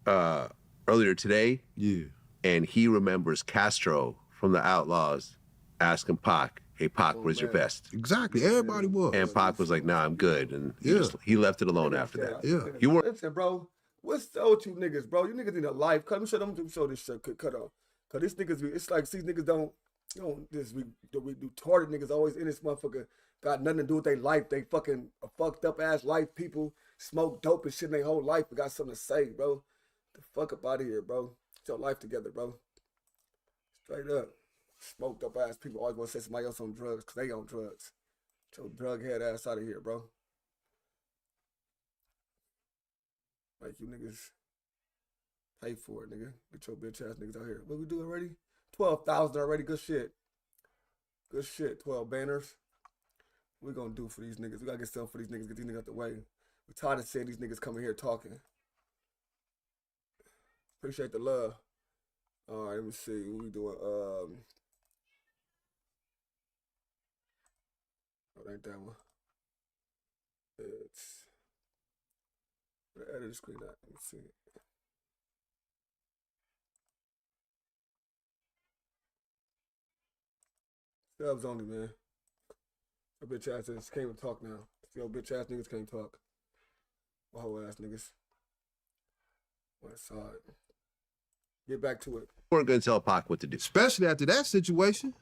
earlier today. Yeah. And he remembers Castro from the Outlaws asking Pac, hey, Pac, where's your vest? Exactly. Everybody was. And Pac was like, nah, I'm good. And he left it alone after that. Yeah. You were Listen, bro. What's the old you niggas, bro? You niggas need a life. Cut them show this shit cut off. Cause these niggas, it's like these niggas don't this we retarded niggas always in this motherfucker. Got nothing to do with their life. They fucking a fucked up ass life people. Smoke dope and shit in their whole life, but got something to say, bro. Get the fuck up out of here, bro. Get your life together, bro. Straight up. Smoked up ass people always want to say somebody else on drugs because they on drugs. Get your drug head ass out of here, bro. Like you niggas pay for it, nigga. Get your bitch ass niggas out here. What we do already? 12,000 already. Good shit. Good shit. 12 banners. What we gonna do for these niggas? We gotta get something for these niggas. Get these niggas out the way. We tired of seeing these niggas coming here talking. Appreciate the love. All right, let me see. What we doing? Oh, it ain't that one. It's the editor screen. Let me see. Subs only, man. Your bitch ass niggas can't even talk now. Your bitch ass niggas can't talk. My whole ass niggas. West side. Get back to it. We're going to tell Pac what to do. Especially after that situation.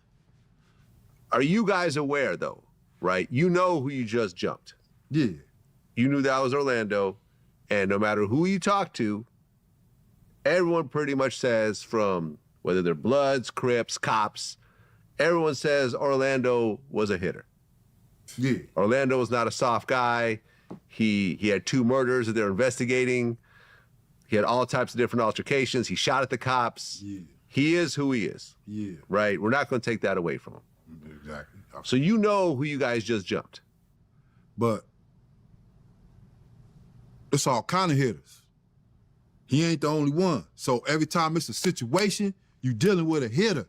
Are you guys aware, though, right? You know who you just jumped. Yeah. You knew that was Orlando, and no matter who you talk to, everyone pretty much says, from whether they're Bloods, Crips, cops, everyone says Orlando was a hitter. Yeah. Orlando was not a soft guy. He had 2 murders that they're investigating. He had all types of different altercations. He shot at the cops. Yeah. He is who he is. Yeah. Right? We're not going to take that away from him. Exactly. So you know who you guys just jumped. But it's all kind of hitters. He ain't the only one. So every time it's a situation, you dealing with a hitter.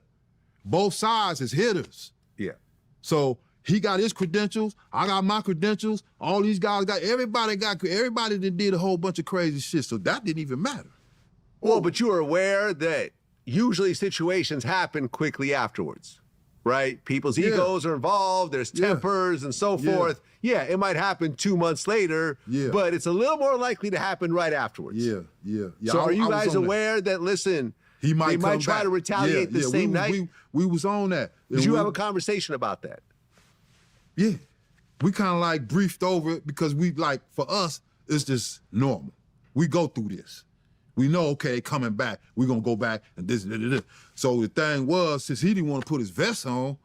Both sides is hitters. Yeah. So he got his credentials, I got my credentials, all these guys everybody that did a whole bunch of crazy shit, so that didn't even matter. Well, but you are aware that usually situations happen quickly afterwards, right? People's egos are involved, there's tempers and so forth. Yeah, it might happen 2 months later, but it's a little more likely to happen right afterwards. Yeah. So are you guys aware that, listen, they might try to retaliate the same night? We was on that. Did you have a conversation about that? Yeah. We kind of like briefed over it because we like, for us, it's just normal. We go through this. We know, okay, coming back, we're going to go back and this. So the thing was, since he didn't want to put his vest on,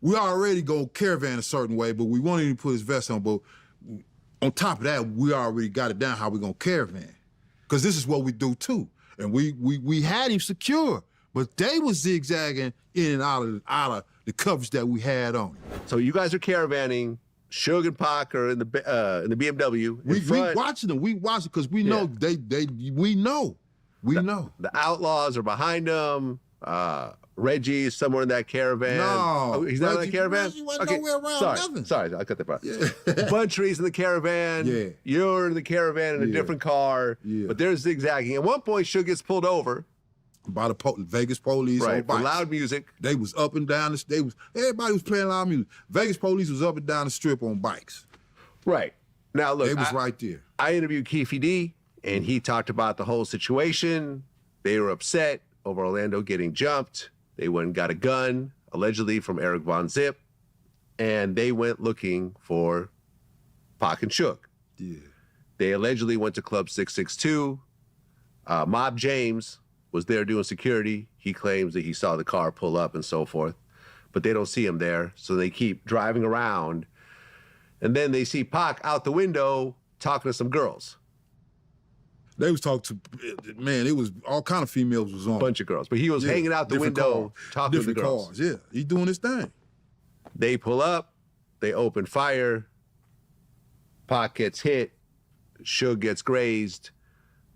we already go caravan a certain way, but we wanted him to put his vest on. But on top of that, we already got it down how we going to caravan. Because this is what we do too. And we had him secure, but they was zigzagging in and out of the coverage that we had on him. So you guys are caravanning. Suge and Pac are in the BMW. We watching them. We watch it because we know we know. The Outlaws are behind them. Reggie's somewhere in that caravan. No, he's not in that caravan. Reggie wasn't nowhere around nothing. Sorry, I cut that part. Buntrie's in the caravan. Yeah. You're in the caravan in a different car. Yeah. But they're zigzagging. At one point, Suge gets pulled over. By the Vegas police on Right, for bikes. loud music. They was up and down everybody was playing loud music. Vegas police was up and down the strip on bikes. Right. Now look, They was right there. I interviewed Keefy D, and he talked about the whole situation. They were upset over Orlando getting jumped. They went and got a gun, allegedly from Eric Von Zip, and they went looking for Pac and Suge. Yeah. They allegedly went to Club 662. Mob James was there doing security. He claims that he saw the car pull up and so forth, but they don't see him there, so they keep driving around. And then they see Pac out the window talking to some girls. They was talking to, man, it was all kind of females was on. A bunch of girls, but he was hanging out the window talking to the girls. Cars. Yeah, he doing his thing. They pull up, they open fire, Pac gets hit, Suge gets grazed.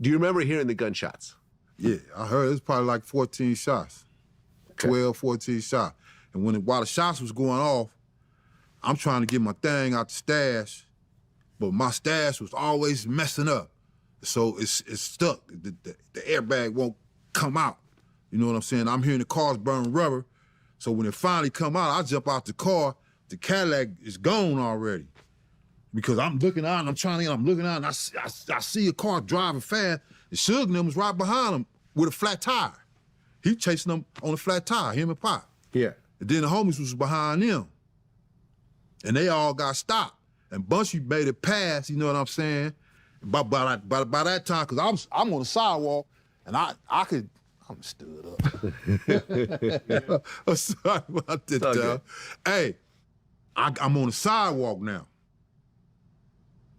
Do you remember hearing the gunshots? Yeah, I heard it was probably like 14 shots, 12, 14 shots. And while the shots was going off, I'm trying to get my thing out the stash, but my stash was always messing up. So it's stuck. The airbag won't come out. You know what I'm saying? I'm hearing the cars burning rubber. So when it finally come out, I jump out the car, the Cadillac is gone already. Because I'm looking out and I'm looking out and I see a car driving fast. And Suge and them was right behind him with a flat tire. He chasing them on a flat tire, him and Pop. Yeah. And then the homies was behind them. And they all got stopped. And Bunchy made it past, you know what I'm saying? By that time, because I'm on the sidewalk and I I'm stood up. I'm sorry about that, all dog. Hey, I'm on the sidewalk now.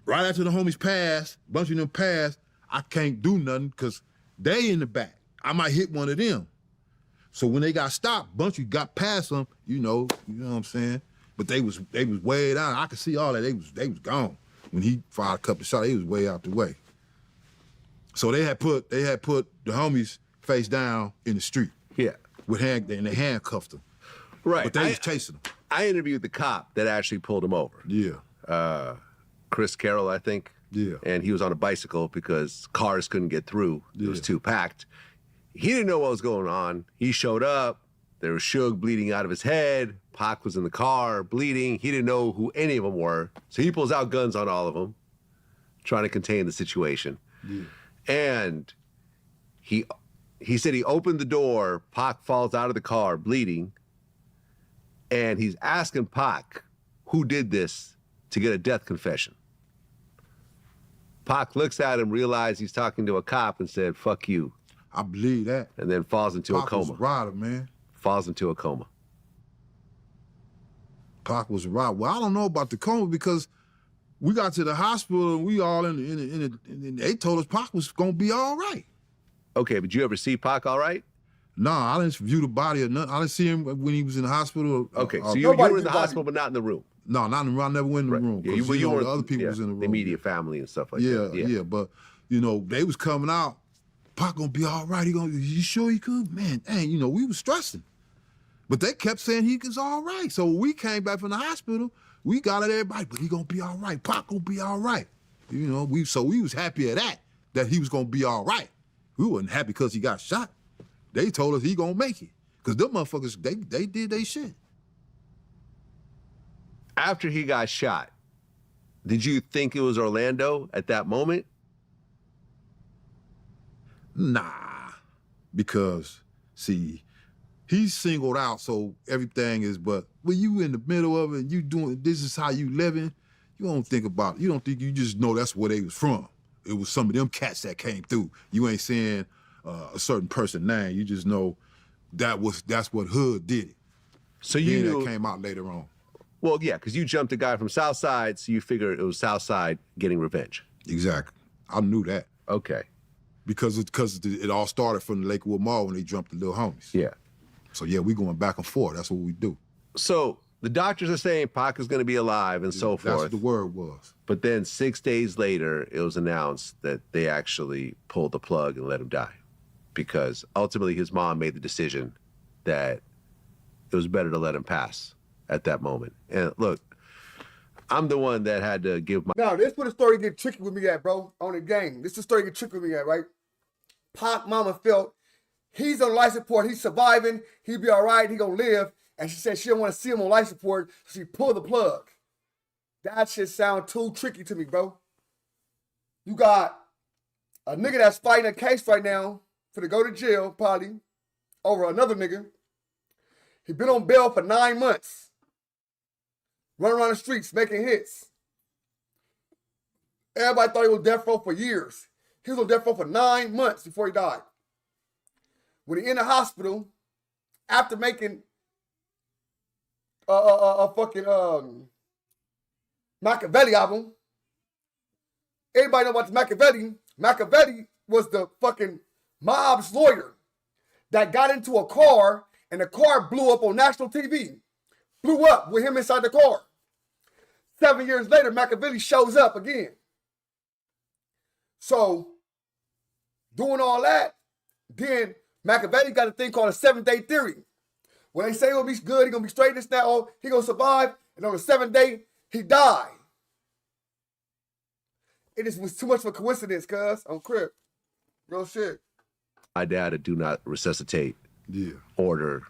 Right after the homies passed, a bunch of them passed, I can't do nothing because they in the back. I might hit one of them. So when they got stopped, bunch of got past them, you know what I'm saying? But they was way down. I could see all that. They was gone. When he fired a couple of shots, they was way out the way. So they had put the homies face down in the street. Yeah. And they handcuffed them. Right. But they was chasing them. I interviewed the cop that actually pulled him over. Yeah. Chris Carroll, I think. Yeah. And he was on a bicycle because cars couldn't get through. It was too packed. He didn't know what was going on. He showed up. There was Suge bleeding out of his head. Pac was in the car bleeding. He didn't know who any of them were. So he pulls out guns on all of them, trying to contain the situation. Yeah. And he said he opened the door. Pac falls out of the car bleeding. And he's asking Pac who did this to get a death confession. Pac looks at him, realized he's talking to a cop, and said, "Fuck you." I believe that. And then falls into a Pac coma. was a rider, man. Falls into a coma. Pac was a rider. Well, I don't know about the coma because we got to the hospital and we all and they told us Pac was gonna be all right. Okay, but you ever see Pac all right? Nah, I didn't view the body or nothing. I didn't see him when he was in the hospital. Okay, so you were in the hospital, but not in the room. No, not in the room. I never went in the room. Yeah, 'Cause, you were, the other people was in the room. The immediate family and stuff like that. Yeah. But, you know, they was coming out. Pac gonna be all right. You sure he could? Man, dang, you know, we was stressing. But they kept saying he was all right. So when we came back from the hospital, we got at everybody, but he gonna be all right. Pac gonna be all right. You know, we was happy at that he was gonna be all right. We wasn't happy because he got shot. They told us he gonna make it. Because them motherfuckers, they did they shit. After he got shot, did you think it was Orlando at that moment? Nah, because, see, he's singled out, so everything is, but when you in the middle of it and you doing, this is how you living, you don't think about it. You don't think, you just know that's where they was from. It was some of them cats that came through. You ain't saying a certain person name. You just know that's what Hood did it. So you then knew, that came out later on. Well, yeah, because you jumped a guy from Southside, so you figured it was Southside getting revenge. Exactly. I knew that. Okay. Because it all started from the Lakewood Mall when they jumped the little homies. Yeah. So yeah, we going back and forth. That's what we do. So the doctors are saying Pac is going to be alive and so That's forth. what the word was. But then 6 days later, it was announced that they actually pulled the plug and let him die. Because ultimately his mom made the decision that it was better to let him pass at that moment. And look, I'm the one that had to give my... Now, this is where the story get tricky with me at, bro, on the game. This is the story get tricky with me at, right? Pac mama felt he's on life support, he's surviving, he'll be all right, he gonna live. And she said she don't want to see him on life support, so she pulled the plug. That shit sound too tricky to me, bro. You got a nigga that's fighting a case right now for to go to jail, probably, over another nigga. He been on bail for 9 months. Running around the streets, making hits. Everybody thought he was death row for years. He was on death row for 9 months before he died. When he in the hospital, after making a fucking Machiavelli album, everybody know about the Machiavelli. Machiavelli was the fucking mob's lawyer that got into a car and the car blew up on national TV. Blew up with him inside the car. 7 years later, Machiavelli shows up again. So, doing all that, then Machiavelli got a thing called a 7-day theory. When they say he'll be good, he's going to be straight, this, now, he going to survive, and on the 7th day, he died. It just was too much of a coincidence, cuz, on Crip. Real shit. My dad a do not resuscitate order,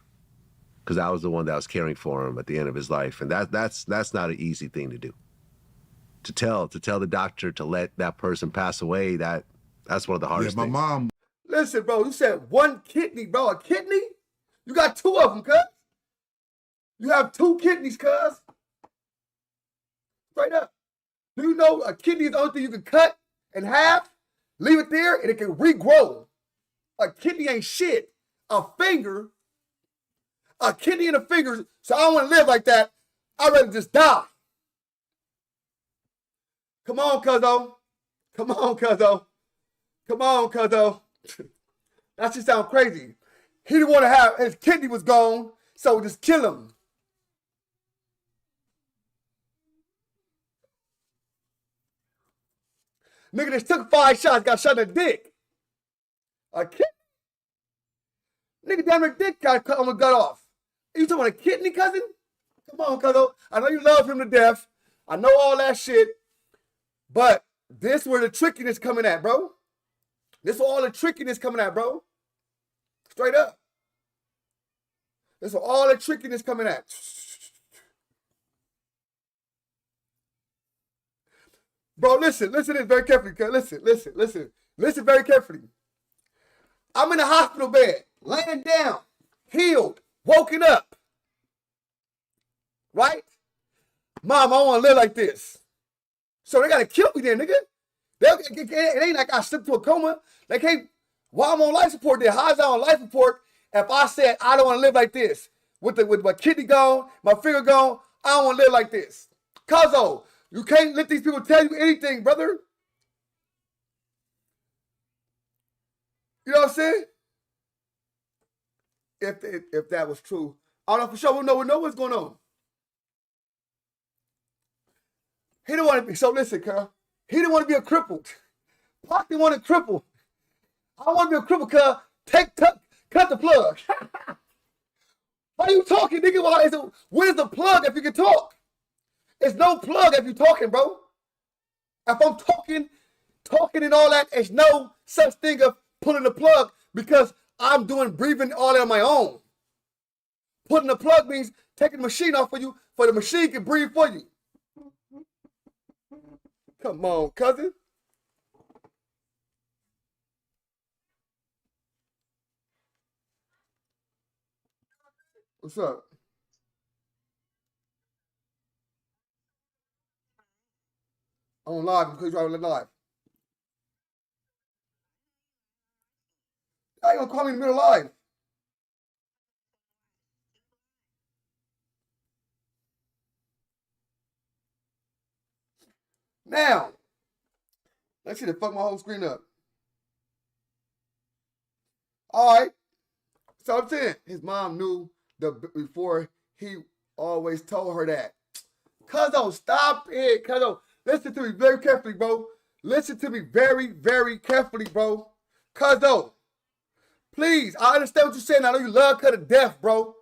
because I was the one that was caring for him at the end of his life. And that's not an easy thing to do. To tell the doctor to let that person pass away, that's one of the hardest my things. mom. Listen, bro, you said one kidney, bro. A kidney? You got 2 of them, cuz. You have 2 kidneys, cuz. Straight up. Do you know a kidney is the only thing you can cut in half, leave it there, and it can regrow A kidney ain't shit. A finger, a kidney and a finger, so I don't want to live like that. I'd rather just die. Come on, cuzzo. Come on, cuzzo. Come on, cuzzo. That shit sound crazy. He didn't want to have, his kidney was gone, so just kill him. Nigga just took 5 shots, got shot in the dick. A kidney? Nigga damn near dick got cut on the gut off. You talking about a kidney, cousin? Come on, cuzzo. I know you love him to death. I know all that shit. But this where the trickiness coming at, bro. This where all the trickiness coming at, bro. Straight up. This where all the trickiness coming at. Bro, listen to this very carefully. Listen very carefully. I'm in a hospital bed, laying down, healed, woken up. Right? Mom, I don't want to live like this. So they got to kill me then, nigga. It ain't like I slipped to a coma. They can't, while I'm on life support then, how's I on life support if I said I don't want to live like this? With my kidney gone, my finger gone, I don't want to live like this. Cuzzo, you can't let these people tell you anything, brother. You know what I'm saying? If that was true, I don't know for sure. We know what's going on. He didn't want to be, so listen, cuz. He didn't want to be a cripple. Pac didn't want to cripple. I want to be a cripple, cuz. Cut the plug. Why are you talking, nigga? Where's the plug if you can talk? There's no plug if you're talking, bro. If I'm talking and all that, there's no such thing of pulling the plug because I'm doing breathing all that on my own. Putting the plug means taking the machine off for you, for the machine can breathe for you. Come on, cousin. What's up? I'm on live because you're on live. How you gonna call me in the middle of live? Now, let's see to fuck my whole screen up. All right. So I'm saying his mom knew before he always told her that. Cuzzo, stop it. Cuzzo, listen to me very carefully, bro. Listen to me very, very carefully, bro. Cuzzo, please, I understand what you're saying. I know you love her to death, bro.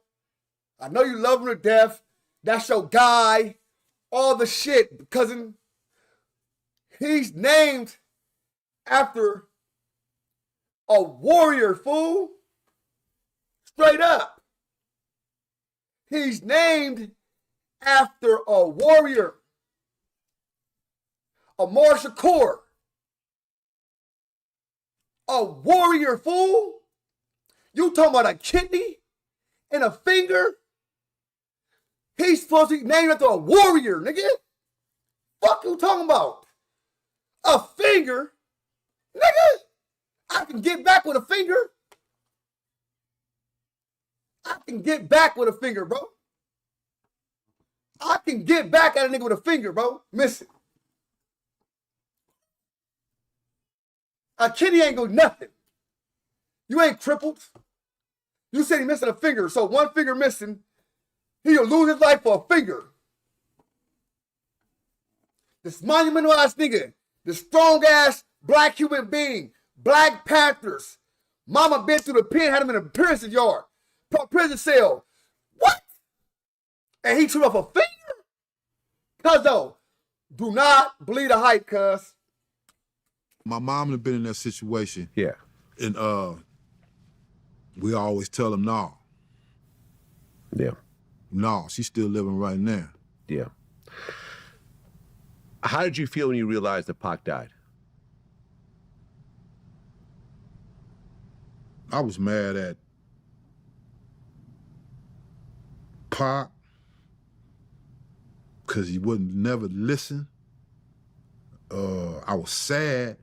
I know you love him to death. That's your guy. All the shit, cousin. He's named after a warrior, fool. Straight up. He's named after a warrior. A martial corps. A warrior, fool. You talking about a kidney and a finger? He's supposed to be named after a warrior, nigga. Fuck you talking about? A finger? Nigga, I can get back with a finger. I can get back with a finger, bro. I can get back at a nigga with a finger, bro. Miss it. A kidney ain't gonna do nothing. You ain't crippled. You said he missing a finger, so one finger missing, he'll lose his life for a finger. This monumental ass nigga, this strong ass black human being, Black Panthers. Mama been through the pen, had him in a prison yard, prison cell. What? And he threw up a finger? Cuzzo, do not believe the hype, cuz. My mom had been in that situation. Yeah. And we always tell them no. Yeah. No, she's still living right now. Yeah. How did you feel when you realized that Pac died? I was mad at Pac because he wouldn't never listen. I was sad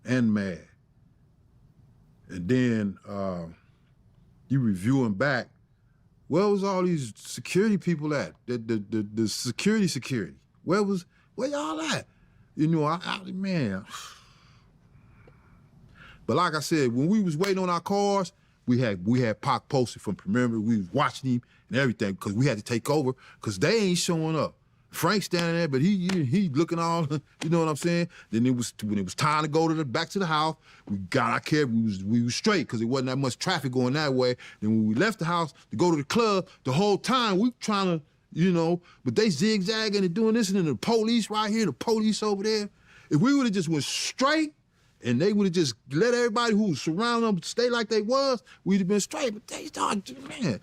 and mad. And then you reviewing back, where was all these security people at? The security. Where y'all at? You know, man. But like I said, when we was waiting on our cars, we had Pac posted from Perimeter. We was watching him and everything because we had to take over because they ain't showing up. Frank's standing there, but he looking all, you know what I'm saying? Then when it was time to go back to the house, we got our cab, we was straight because there wasn't that much traffic going that way. Then when we left the house to go to the club, the whole time we trying to, you know, but they zigzagging and doing this, and then the police right here, the police over there. If we would have just went straight and they would have just let everybody who was surrounding them stay like they was, we'd have been straight. But they started, man,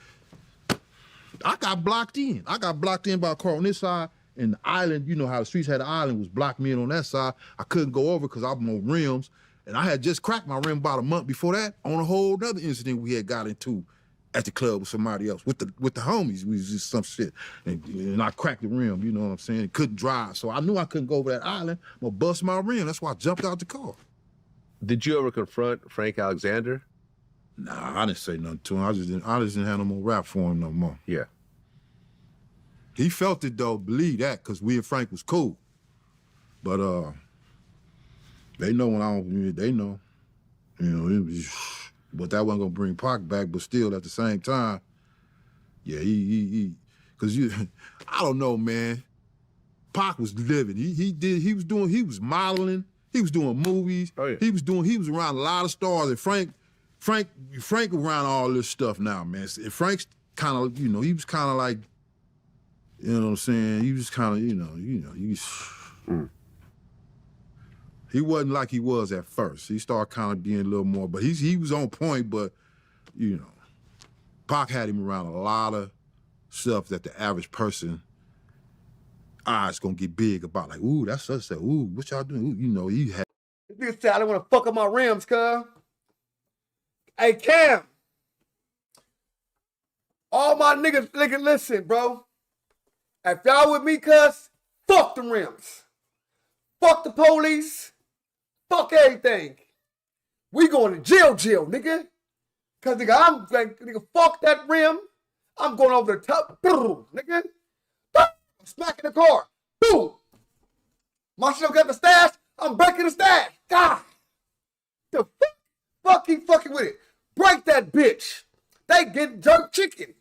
I got blocked in. I got blocked in by a car on this side, and the island, you know how the streets had the island, was blocked me in on that side. I couldn't go over because I'm on rims, and I had just cracked my rim about a month before that on a whole other incident we had got into at the club with somebody else, with the homies. We was just some shit. And I cracked the rim, you know what I'm saying? Couldn't drive. So I knew I couldn't go over that island. I'm gonna bust my rim. That's why I jumped out the car. Did you ever confront Frank Alexander? Nah, I didn't say nothing to him. I just didn't have no more rap for him no more. Yeah. He felt it though, believe that, because we and Frank was cool. But they know when they know. You know, it was, but that wasn't gonna bring Pac back, but still at the same time, yeah, cause I don't know, man. Pac was living. He was modeling, he was doing movies, oh, yeah. he was around a lot of stars, and Frank around all this stuff now, man. And Frank's kind of, you know, he was kind of like, you know what I'm saying? He was kind of, he wasn't like he was at first. He started kind of being a little more, but he was on point, but, you know, Pac had him around a lot of stuff that the average person eyes gonna get big about, like, ooh, that's such a, ooh, what y'all doing? Ooh, you know, he had. This nigga said, I don't want to fuck up my rims, cuz. Hey, Cam. All my niggas, listen, bro. If y'all with me, cuz, fuck the rims. Fuck the police. Fuck everything. We going to jail, nigga. Cause nigga, I'm like, nigga, fuck that rim. I'm going over the top, boom, nigga. I'm smacking the car, boom. My shit got the stash. I'm breaking the stash. God, the fuck he fucking with it. Break that bitch. They get jerk chicken.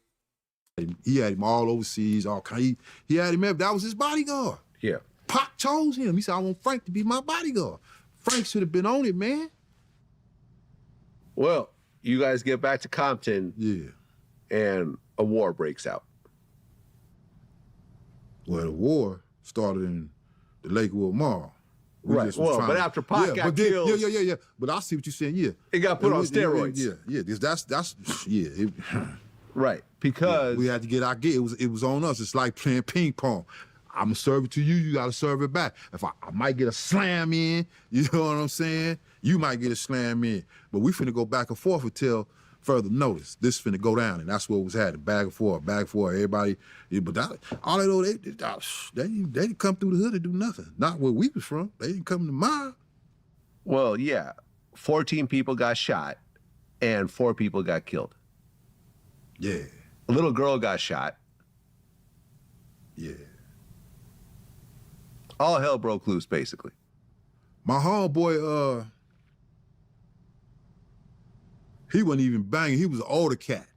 He had him all overseas, all kind. He had him. That was his bodyguard. Yeah. Pac chose him. He said, I want Frank to be my bodyguard. Frank should have been on it, man. Well, you guys get back to Compton. Yeah. And a war breaks out. Well, the war started in the Lakewood Mall. Right. Well, but after Pac got killed. Yeah. But I see what you're saying. Yeah. It got put on steroids. Yeah. That's yeah. Right. Because we had to get our get. It was on us. It's like playing ping pong. I'm gonna serve it to you. You gotta serve it back. If I might get a slam in, you know what I'm saying? You might get a slam in. But we finna go back and forth until further notice. This finna go down, and that's what was happening. Back and forth. Everybody. Yeah, but all they know, they didn't come through the hood to do nothing. Not where we was from. They didn't come to mine. Well, yeah. 14 people got shot, and 4 people got killed. Yeah. A little girl got shot. Yeah. All hell broke loose, basically. My homeboy, he wasn't even banging. He was an older cat.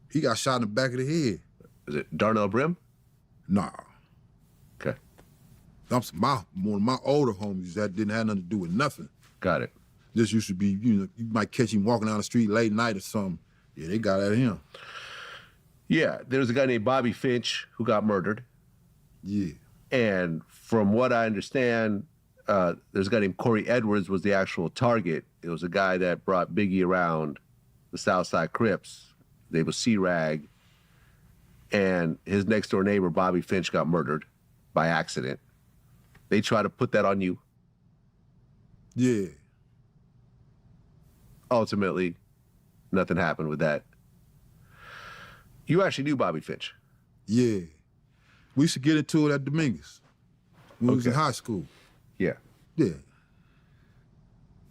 He got shot in the back of the head. Is it Darnell Brim? Nah. Okay. That's one of my older homies that didn't have nothing to do with nothing. Got it. This used to be, you know, you might catch him walking down the street late night or something. Yeah, they got at him. Yeah, there was a guy named Bobby Finch who got murdered. Yeah. And from what I understand, there's a guy named Corey Edwards was the actual target. It was a guy that brought Biggie around the Southside Crips. They was C-Rag. And his next door neighbor, Bobby Finch, got murdered by accident. They tried to put that on you. Yeah. Ultimately, nothing happened with that. You actually knew Bobby Finch. Yeah. We used to get into it at Dominguez when we was in high school. Yeah. Yeah.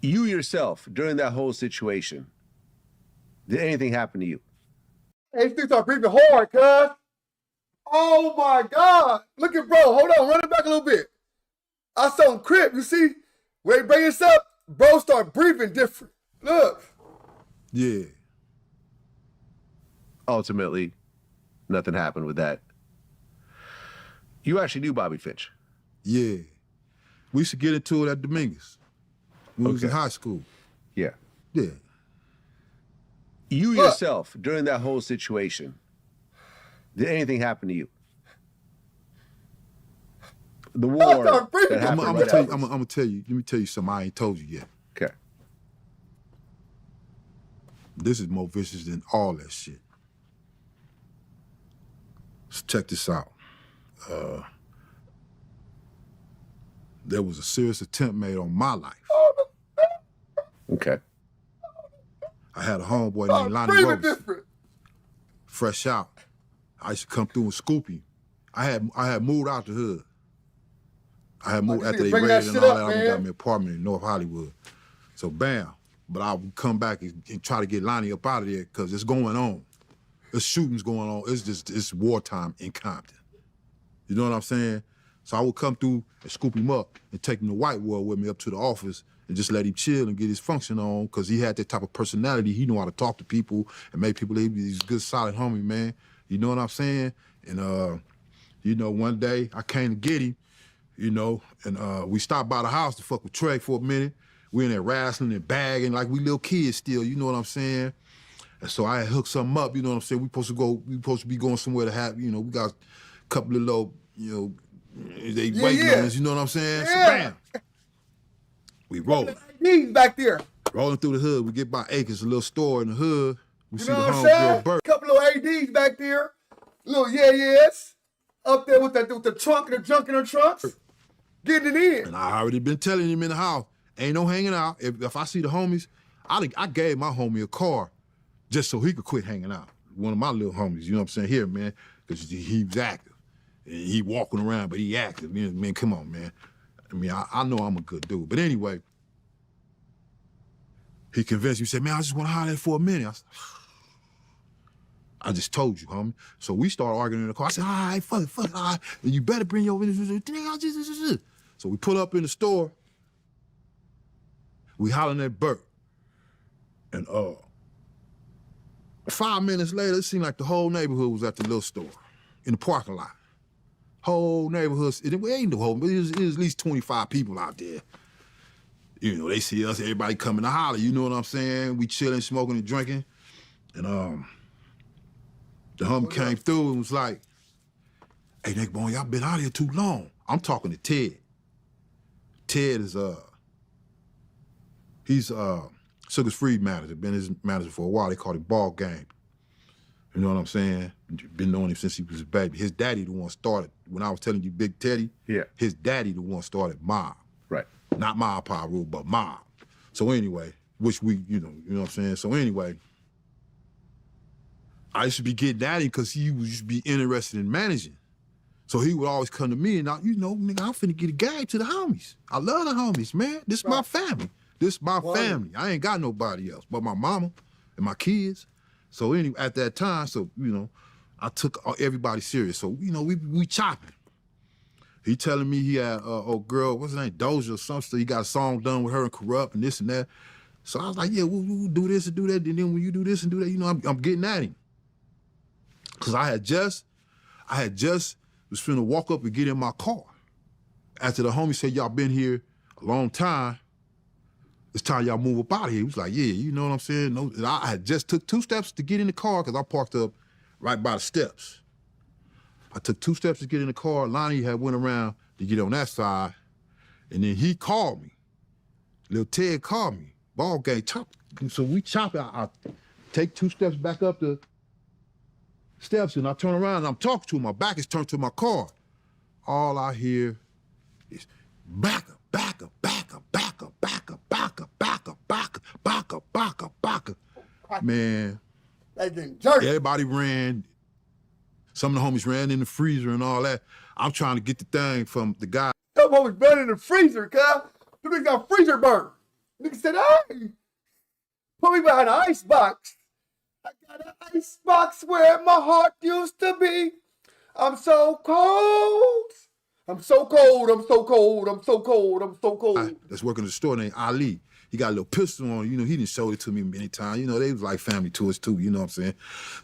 You yourself, during that whole situation, did anything happen to you? Hey, these things are breathing hard, cuz. Oh my God. Look at bro. Hold on. Run it back a little bit. I saw him crip. You see? Where he bring us up, bro start breathing different. Look. Yeah. Ultimately, nothing happened with that. You actually knew Bobby Finch. Yeah. We used to get into it at Dominguez. When we was in high school. Yeah. Yeah. You Look. yourself, during that whole situation, did anything happen to you? The war start breathing. that happened I'm right gonna afterwards. tell you. Let me tell you something I ain't told you yet. Okay. This is more vicious than all that shit. So check this out. There was a serious attempt made on my life. Okay. I had a homeboy named Lonnie Breathing Rose, different. fresh out. I used to come through and scoop him. I had moved out the hood. I had moved you after need they to bring that raided and shit all up, that. I man. got me an apartment in North Hollywood. So bam. But I would come back and try to get Lonnie up out of there because it's going on. There's shootings going on. It's wartime in Compton. You know what I'm saying? So I would come through and scoop him up and take him to White World with me up to the office and just let him chill and get his function on because he had that type of personality. He knew how to talk to people and make people, he's a good, solid homie, man. You know what I'm saying? And, you know, one day I came to get him, you know, and we stopped by the house to fuck with Trey for a minute. We in there wrestling and bagging like we little kids still, you know what I'm saying? And so I had hooked something up, you know what I'm saying? We supposed to be going somewhere to have, you know, we got a couple of little, you know, they waiting on us, you know what I'm saying? Yeah. So bam, we rolling. He's back there. Rolling through the hood, we get by Acres, a little store in the hood. We You see know the what I'm saying? homegirl Burt. Couple of ADs back there. Little yeah-yes. Up there with the trunk and the junk in the trunks. Getting it in. And I already been telling him in the house, ain't no hanging out. If I see the homies, I gave my homie a car just so he could quit hanging out. One of my little homies, you know what I'm saying? Here, man, because he was active. And he walking around, but he active. Man, come on, man. I mean, I know I'm a good dude. But anyway, he convinced me, he said, man, I just want to holler at for a minute. I said, I just told you, homie. So we started arguing in the car. I said, all right, fuck it, all right. And you better bring your... So we pull up in the store. We hollering at Burt. And 5 minutes later, it seemed like the whole neighborhood was at the little store in the parking lot. Whole neighborhood, it ain't the whole, but it was at least 25 people out there. You know, they see us, everybody coming to holler, you know what I'm saying? We chilling, smoking and drinking. And the homie came through and was like, hey, Neckbone, y'all been out here too long. I'm talking to Ted. Ted is, he's Sugar's Free manager, been his manager for a while. They called it Ball Game. You know what I'm saying? Been knowing him since he was a baby. His daddy the one started, when I was telling you Big Teddy, Yeah. his daddy the one started Mob. Right. Not Mob Piru, but Mob. So anyway, which we, you know what I'm saying? So anyway, I used to be getting at him because he used to be interested in managing. So he would always come to me and, you know, nigga, I'm finna get a gag to the homies. I love the homies, man. This is my family. This is my family. I ain't got nobody else but my mama and my kids. So anyway, at that time, so, you know, I took everybody serious. So, you know, we chopping. He telling me he had old girl, what's her name, Doja or something. He got a song done with her and Corrupt and this and that. So I was like, yeah, we'll do this and do that. And then when you do this and do that, you know, I'm getting at him. Cause I had just was finna walk up and get in my car. After the homie said, y'all been here a long time, it's time y'all move up out of here. He was like, yeah, you know what I'm saying? No, and I had just took 2 steps to get in the car because I parked up right by the steps. I took 2 steps to get in the car. Lonnie had went around to get on that side, and then he called me. Lil Ted called me. Ball game, chop. So we chop. I take 2 steps back up the steps, and I turn around, and I'm talking to him. My back is turned to my car. All I hear is back up, back up, back up, back up, back up, back up, back up, back up, back up, back up, back up. Man, They getting jerky. everybody ran. Some of the homies ran in the freezer and all that. I'm trying to get the thing from the guy. Some homies burning in the freezer, cuz. Them niggas got freezer burn. Nigga said, hey, put me behind an ice box. I got an ice box where my heart used to be. I'm so cold. I'm so cold. I'm so cold. I'm so cold. I'm so cold. That's working at the store named Ali. He got a little pistol on, you know, he done showed it to me many times. You know, they was like family to us too, you know what I'm saying?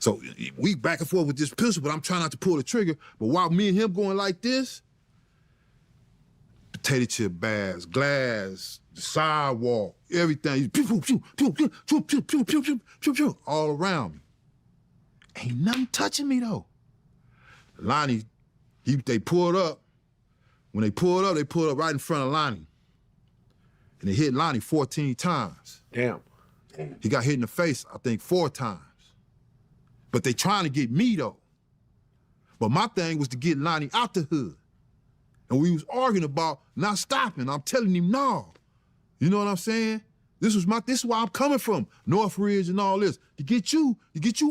So we back and forth with this pistol, but I'm trying not to pull the trigger. But while me and him going like this, potato chip bags, glass, the sidewalk, everything, pew, pew, pew, pew, pew, pew, pew, pew, pew, pew, pew, pew, all around me. Ain't nothing touching me though. Lonnie, they pulled up. When they pulled up right in front of Lonnie. And they hit Lonnie 14 times. Damn. He got hit in the face, I think, 4 times. But they trying to get me, though. But my thing was to get Lonnie out the hood. And we was arguing about not stopping. I'm telling him, no. You know what I'm saying? This is where I'm coming from, Northridge and all this. To get you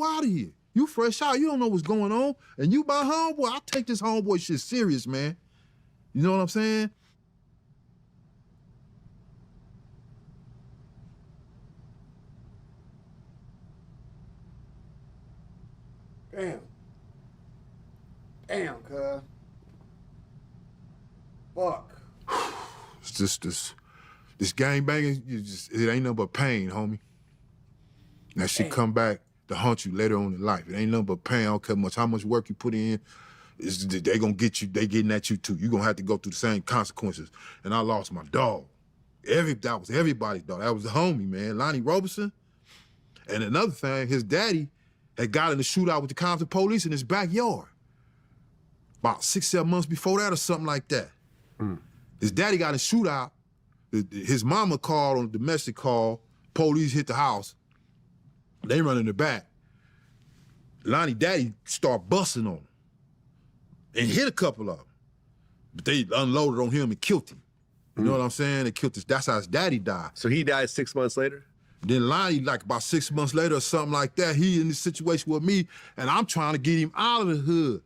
out of here. You fresh out, you don't know what's going on. And you my homeboy, I take this homeboy shit serious, man. You know what I'm saying? Damn. Damn, cuz. Fuck. It's just this gang banging, it ain't nothing but pain, homie. That shit come back to haunt you later on in life. It ain't nothing but pain. I don't care how much work you put in. They gonna get you, they getting at you too. You gonna have to go through the same consequences. And I lost my dog. That was everybody's dog. That was the homie, man, Lonnie Roberson. And another thing, his daddy had got in a shootout with the Compton police in his backyard. About 6, 7 months before that or something like that. His daddy got in a shootout. His mama called on a domestic call. Police hit the house. They run in the back. Lonnie daddy start busting on him and hit a couple of them. But they unloaded on him and killed him. You know what I'm saying? They killed his, that's how his daddy died. So he died 6 months later? Then Lonnie, like about 6 months later or something like that, he in this situation with me, and I'm trying to get him out of the hood.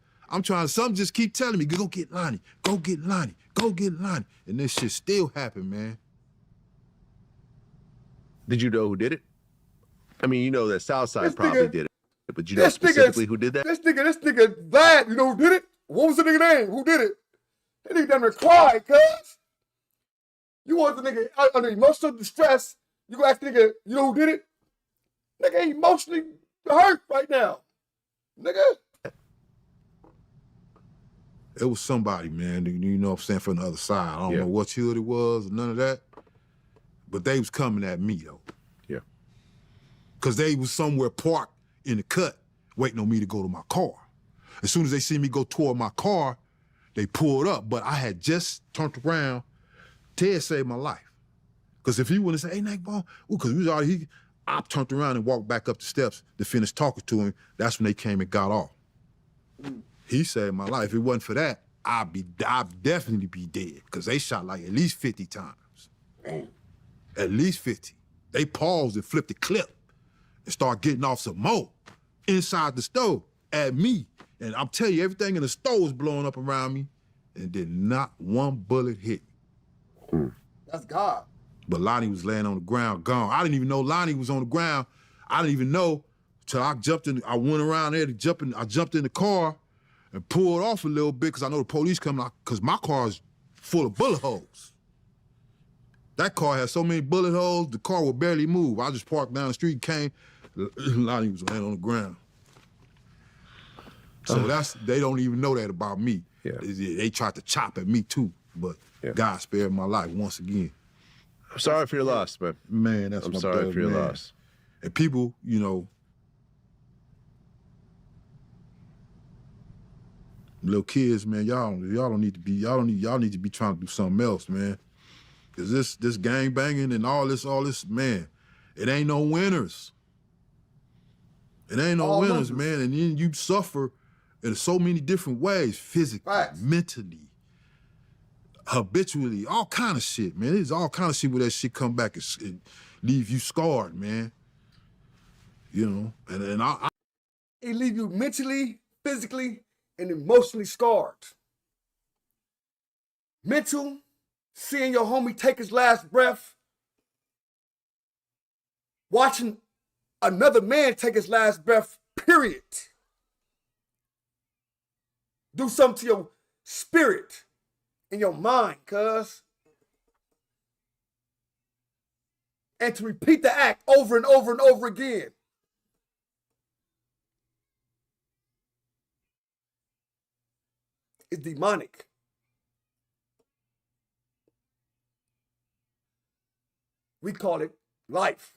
Some just keep telling me, go get Lonnie, go get Lonnie, go get Lonnie. And this shit still happen, man. Did you know who did it? I mean, you know that Southside probably did it, but you know specifically who did that? This nigga Vlad, you know who did it? What was the nigga name? Who did it? That nigga damn near cried, cuz. You want the nigga under emotional distress, you go ask the nigga, you know who did it? Nigga ain't emotionally hurt right now. Nigga. It was somebody, man, you know what I'm saying, from the other side. I don't know what hood it was or none of that, but they was coming at me, though. Yeah. Because they was somewhere parked in the cut waiting on me to go to my car. As soon as they see me go toward my car, they pulled up, but I had just turned around. Ted saved my life. Because if he wouldn't say, hey, Neckbone, because we was already, I turned around and walked back up the steps to finish talking to him. That's when they came and got off. He saved my life. If it wasn't for that, I'd definitely be dead. Because they shot like at least 50 times. Damn. At least 50. They paused and flipped the clip and started getting off some more inside the stove at me. And I'm telling you, everything in the stove was blowing up around me, and did not one bullet hit me. That's God. But Lonnie was laying on the ground, gone. I didn't even know Lonnie was on the ground. I didn't even know till I jumped in. I went around there to jump in. I jumped in the car and pulled off a little bit because I know the police coming out, because my car is full of bullet holes. That car had so many bullet holes, the car would barely move. I just parked down the street, came, Lonnie was laying on the ground. So they don't even know that about me. Yeah. They tried to chop at me too, but God spared my life once again. I'm sorry for your loss, man. Man, that's I'm my sorry brother, for your man. loss. And people, you know, little kids, man, y'all don't need to be, y'all need to be trying to do something else, man. Cause this gang banging and all this, man, it ain't no winners. It ain't no winners, man. And then you suffer in so many different ways, physically, mentally, habitually, all kind of shit, man. There's all kind of shit where that shit come back and leave you scarred, man. You know, and It leave you mentally, physically, and emotionally scarred. Mental, seeing your homie take his last breath. watching another man take his last breath, period. Do something to your spirit and your mind, cuz. And to repeat the act over and over and over again. It's demonic. We call it life.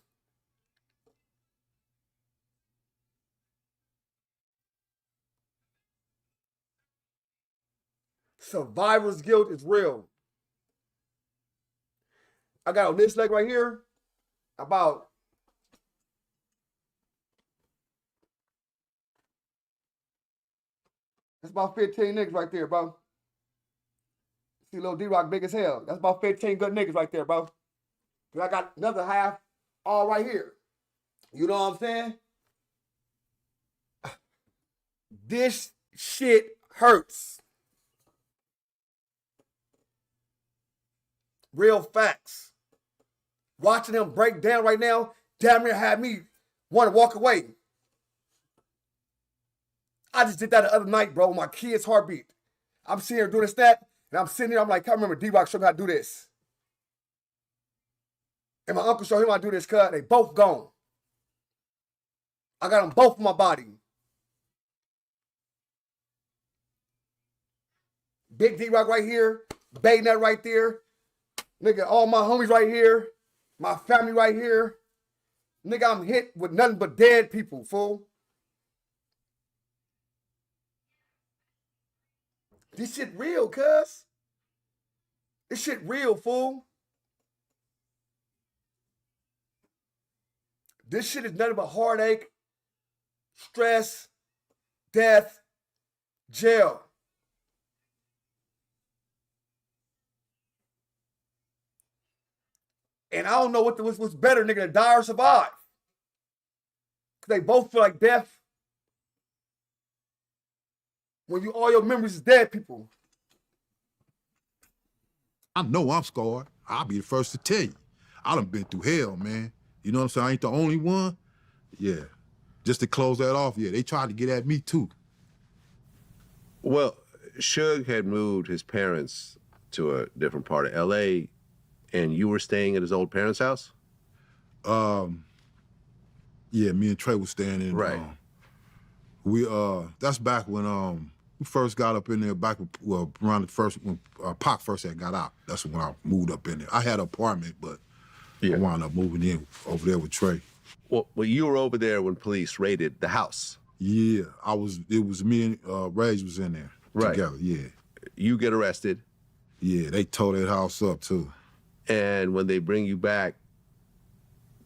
Survivor's guilt is real. I got on this leg right here about that's about 15 niggas right there, bro. See little D-Rock big as hell. That's about 15 good niggas right there, bro. I got another half all right here. You know what I'm saying? This shit hurts. Real facts. Watching them break down right now, damn near had me want to walk away. I just did that the other night, bro, with my kid's heartbeat. I'm sitting here doing this, that, and I'm sitting here, I'm like, I remember D-Rock showed me how to do this. And my uncle showed him how to do this, cuz they both gone. I got them both in my body. Big D-Rock right here, Baynut right there. Nigga, all my homies right here. My family right here. Nigga, I'm hit with nothing but dead people, fool. This shit real, cuz. This shit real, fool. This shit is nothing but heartache, stress, death, jail. And I don't know what's better, nigga, to die or survive. Because they both feel like death. When all your memories is dead, people. I know I'm scarred. I'll be the first to tell you. I done been through hell, man. You know what I'm saying? I ain't the only one. Yeah. Just to close that off, yeah, they tried to get at me too. Well, Suge had moved his parents to a different part of L.A., and you were staying at his old parents' house? Yeah, me and Trey was staying in. Right. That's back when we first got up in there, back around the first, when Pac first had got out. That's when I moved up in there. I had an apartment, but I wound up moving in over there with Trey. Well, you were over there when police raided the house. Yeah, it was me and Rage was in there together, yeah. You get arrested. Yeah, they tore that house up too. And when they bring you back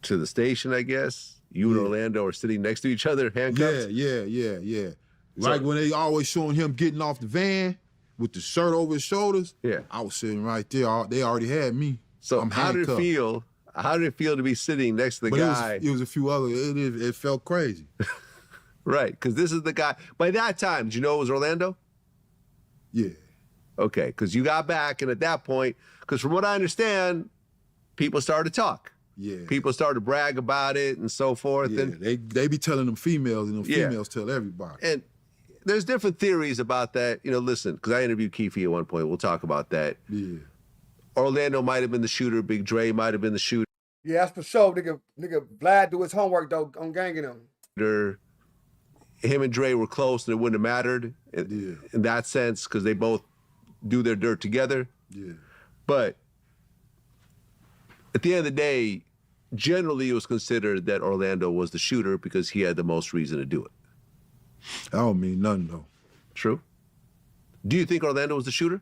to the station, I guess, you and Orlando are sitting next to each other, handcuffed? Yeah. Like when they always showing him getting off the van with the shirt over his shoulders, I was sitting right there. They already had me. So I'm how did it feel? How did it feel to be sitting next to the guy? It was a few other, it felt crazy. Right, because this is the guy. By that time, did you know it was Orlando? Yeah. Okay, because you got back, and at that point, because from what I understand, people started to talk. Yeah. People started to brag about it and so forth. Yeah, and they be telling them females, and them females tell everybody. And there's different theories about that. You know, listen, because I interviewed Keefe at one point. We'll talk about that. Yeah. Orlando might have been the shooter. Big Dre might have been the shooter. Yeah, that's for sure. Nigga, Vlad do his homework, though, on ganging him. Him and Dre were close, and it wouldn't have mattered in that sense, because they both do their dirt together. Yeah. But at the end of the day, generally it was considered that Orlando was the shooter because he had the most reason to do it. I don't mean nothing, though. True. Do you think Orlando was the shooter?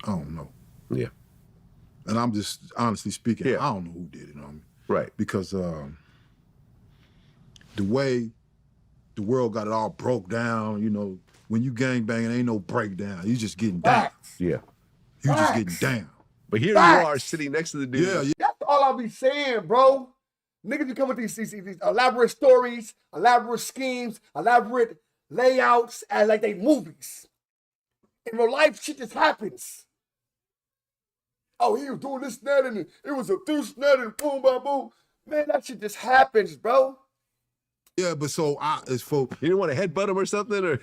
I don't know. Yeah. And I'm just honestly speaking, Yeah. I don't know who did it on me. Right. Because the way the world got it all broke down, you know, when you gangbanging, ain't no breakdown. You just getting down. Yeah. You just getting down. But here you are sitting next to the dude. Yeah. That's all I be saying, bro. Niggas be coming with these elaborate stories, elaborate schemes, elaborate layouts, as like they movies. In real life, shit just happens. oh, he was doing this, and that, and it was a this, and that, and boom, boom, boom. Man, that shit just happens, bro. Yeah, but so it's for You didn't want to headbutt him or something, or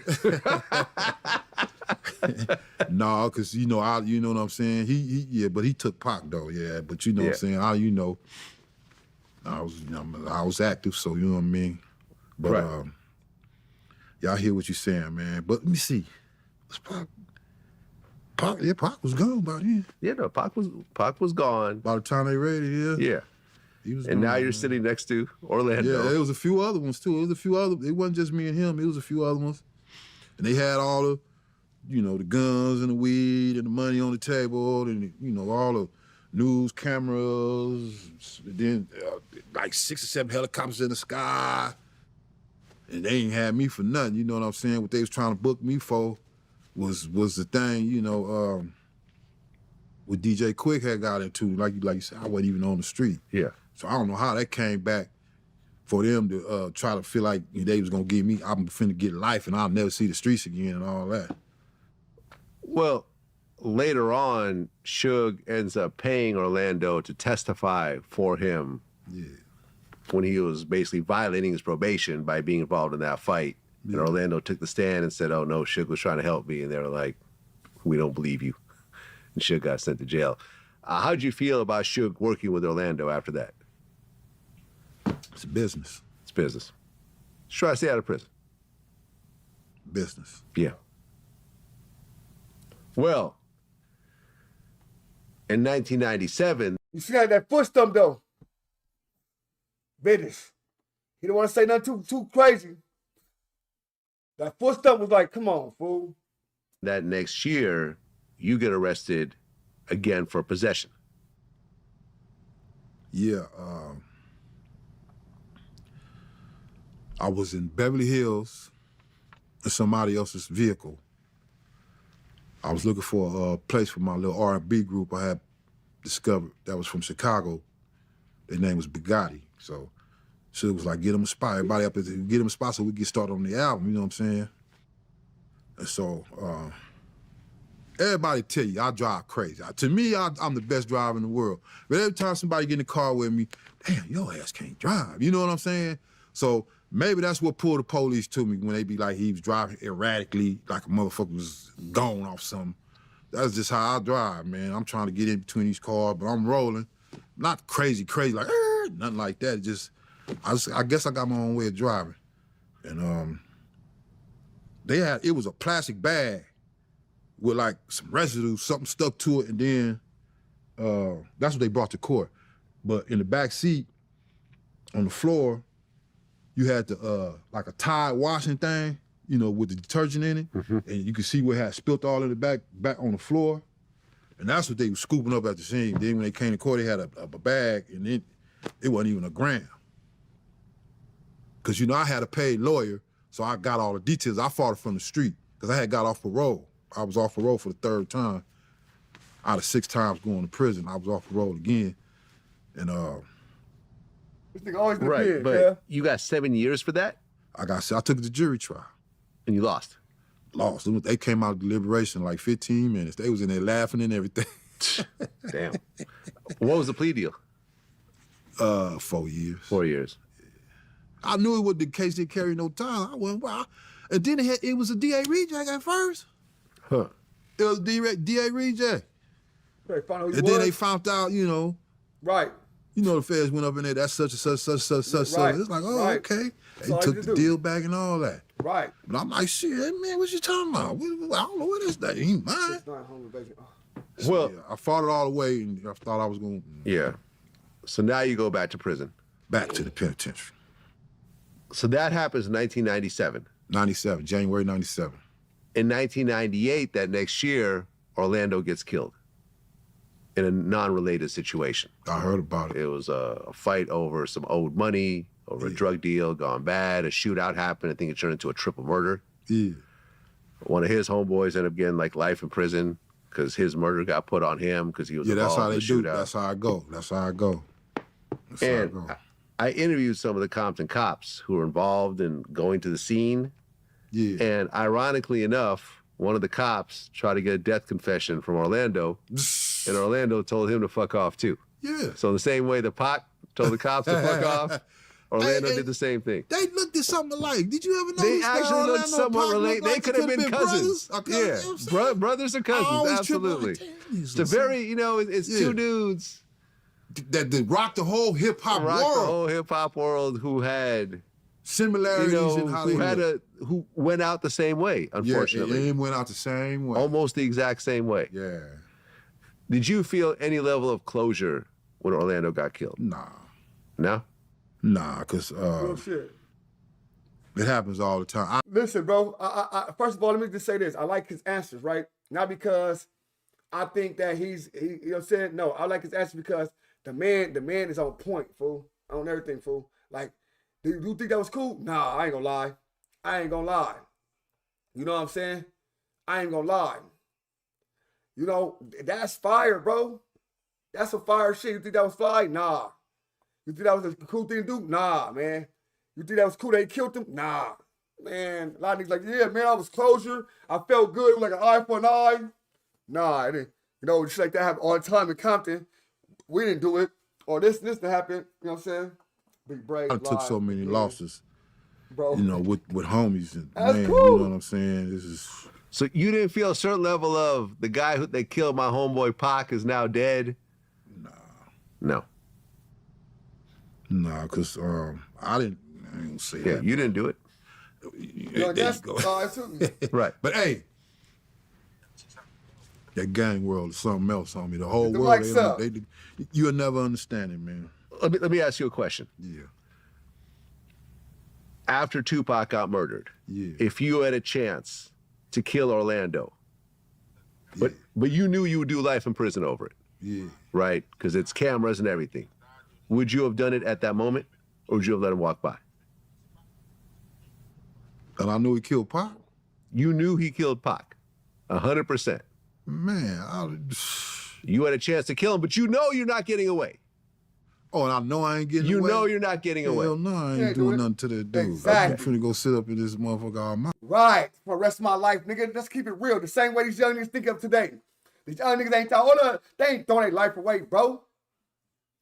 no, cause you know what I'm saying. Yeah, but he took Pac though. Yeah, but you know what I'm saying. I was active, so you know what I mean. But Right. yeah, I hear what you're saying, man. But let me see. Was Pac? Yeah, Pac was gone by then. Yeah, no, Pac was gone. By the time they ready, Yeah. he was. And gone, now you're man. sitting next to Orlando. Yeah, there was a few other ones too. It wasn't just me and him. It was a few other ones, and they had all the, the guns and the weed and the money on the table, and all the news cameras. Then like 6 or 7 helicopters in the sky, and they ain't had me for nothing. You know what I'm saying? What they was trying to book me for was the thing. What DJ Quick had got into. Like you said, I wasn't even on the street. Yeah. So I don't know how that came back for them to try to feel like they was gonna give me, I'm finna get life and I'll never see the streets again and all that. Well, later on, Suge ends up paying Orlando to testify for him when he was basically violating his probation by being involved in that fight. And Orlando took the stand and said, oh no, Suge was trying to help me. And they were like, we don't believe you. And Suge got sent to jail. How'd you feel about Suge working with Orlando after that? It's business. It's business. Just try to stay out of prison. Business. Yeah. Well, in 1997, You see that foot stump though? Business. He don't want to say nothing too crazy. That foot stump was like, come on, fool. that next year, you get arrested again for possession. Yeah. I was in Beverly Hills in somebody else's vehicle. I was looking for a place for my little R&B group I had discovered that was from Chicago. Their name was Bugatti. So it was like, get them a spot. Everybody up there, get them a spot so we get started on the album, you know what I'm saying? And so everybody tell you I drive crazy. To me, I'm the best driver in the world. But every time somebody get in the car with me, damn, your ass can't drive. You know what I'm saying? So maybe that's what pulled the police to me when they be like, he was driving erratically, like a motherfucker was gone off something. That's just how I drive, man. I'm trying to get in between these cars, but I'm rolling. Not crazy, like, nothing like that. I guess I got my own way of driving. And it was a plastic bag with like some residue, something stuck to it, and then that's what they brought to court. But in the back seat, on the floor, you had like a Tide washing thing, with the detergent in it, and you could see what had spilt all in the back on the floor, and that's what they were scooping up at the scene. Then when they came to court, they had a bag, and it wasn't even a gram. Because, I had a paid lawyer, so I got all the details. I fought it from the street, because I had got off parole. I was off parole for the 3rd time. Out of 6 times going to prison, I was off parole again. And This nigga always been Right, kid, but yeah. you got 7 years for that, I took it to jury trial. and you lost. Lost. They came out of deliberation in like 15 minutes. They was in there laughing and everything. Damn. What was the plea deal? 4 years. 4 years. I knew it was the case didn't carry no time. I went, wow. And then it was a DA reject at first. Huh. It was a DA reject. They found out who And you then they was. found out, Right. the feds went up in there, that's such and such. Right. It's like, oh, Right. okay. That's They all took you the do. deal back and all that. Right. But I'm like, shit, man, what you talking about? I don't know what is that. He ain't mine. 6'9", baby. Oh. Well, Yeah, I fought it all the way, and I thought I was going yeah. So now you go back to prison. back to the penitentiary. So that happens in 1997. 97, January 97. In 1998, that next year, Orlando gets killed in a non-related situation. I heard about it. It was a fight over some owed money, over a drug deal gone bad. A shootout happened. I think it turned into a triple murder. Yeah. One of his homeboys ended up getting like life in prison because his murder got put on him because he was Yeah, that's involved how in they the do. shootout. That's how I go. That's how I go. That's how I And go. I interviewed some of the Compton cops who were involved in going to the scene. Yeah. And ironically enough, one of the cops tried to get a death confession from Orlando and Orlando told him to fuck off too. Yeah. So the same way the Pac told the cops to fuck off, Orlando did the same thing. They looked at something alike. Did you ever They notice actually looked somewhat related. They could have been cousins. Yeah, brothers or cousins, absolutely. It's a very, it's two dudes that rocked the whole hip hop world. The whole hip hop world who had similarities in how who went out the same way, unfortunately. Yeah, it went out the same way. Almost the exact same way. Yeah. Did you feel any level of closure when Orlando got killed? Nah. No? Nah, because it happens all the time. Listen, bro, I first of all, let me just say this. I like his answers, right? Not because I think that you know what I'm saying? No, I like his answers because the man is on point, fool. On everything, fool. Like, do you think that was cool? Nah, I ain't gonna lie. You know what I'm saying? I ain't gonna lie. That's fire, bro. That's some fire shit. You think that was fire? Nah. You think that was a cool thing to do? Nah, man. You think that was cool they killed him? Nah. Man, a lot of niggas like, yeah, man, I was closure. I felt good. It was like an eye for an eye. Nah, it didn't. Just like that happened all the time in Compton. We didn't do it. Or this to happen. You know what I'm saying? Big break. I took so many losses, bro. With homies. And, that's man, cool. You know what I'm saying? So you didn't feel a certain level of the guy who they killed my homeboy Pac is now dead? No. Nah, because I didn't say that. Yeah, you didn't do it. That's right. But hey, that gang world is something else on me. The whole world, you'll never understand it, man. Let me ask you a question. Yeah. After Tupac got murdered, if you had a chance to kill Orlando, but you knew you would do life in prison over it. Yeah. Right? Because it's cameras and everything. Would you have done it at that moment, or would you have let him walk by? And I knew he killed Pac? You knew he killed Pac, 100%. Man, you had a chance to kill him, but you know you're not getting away. Oh, and I know I ain't getting away? You know you're not getting away. Hell no, I ain't doing nothing to that dude. Exactly. I'm finna go sit up in this motherfucker all my... Right. For the rest of my life, nigga, let's keep it real. The same way these young niggas think of today. These young niggas they ain't throwing their life away, bro.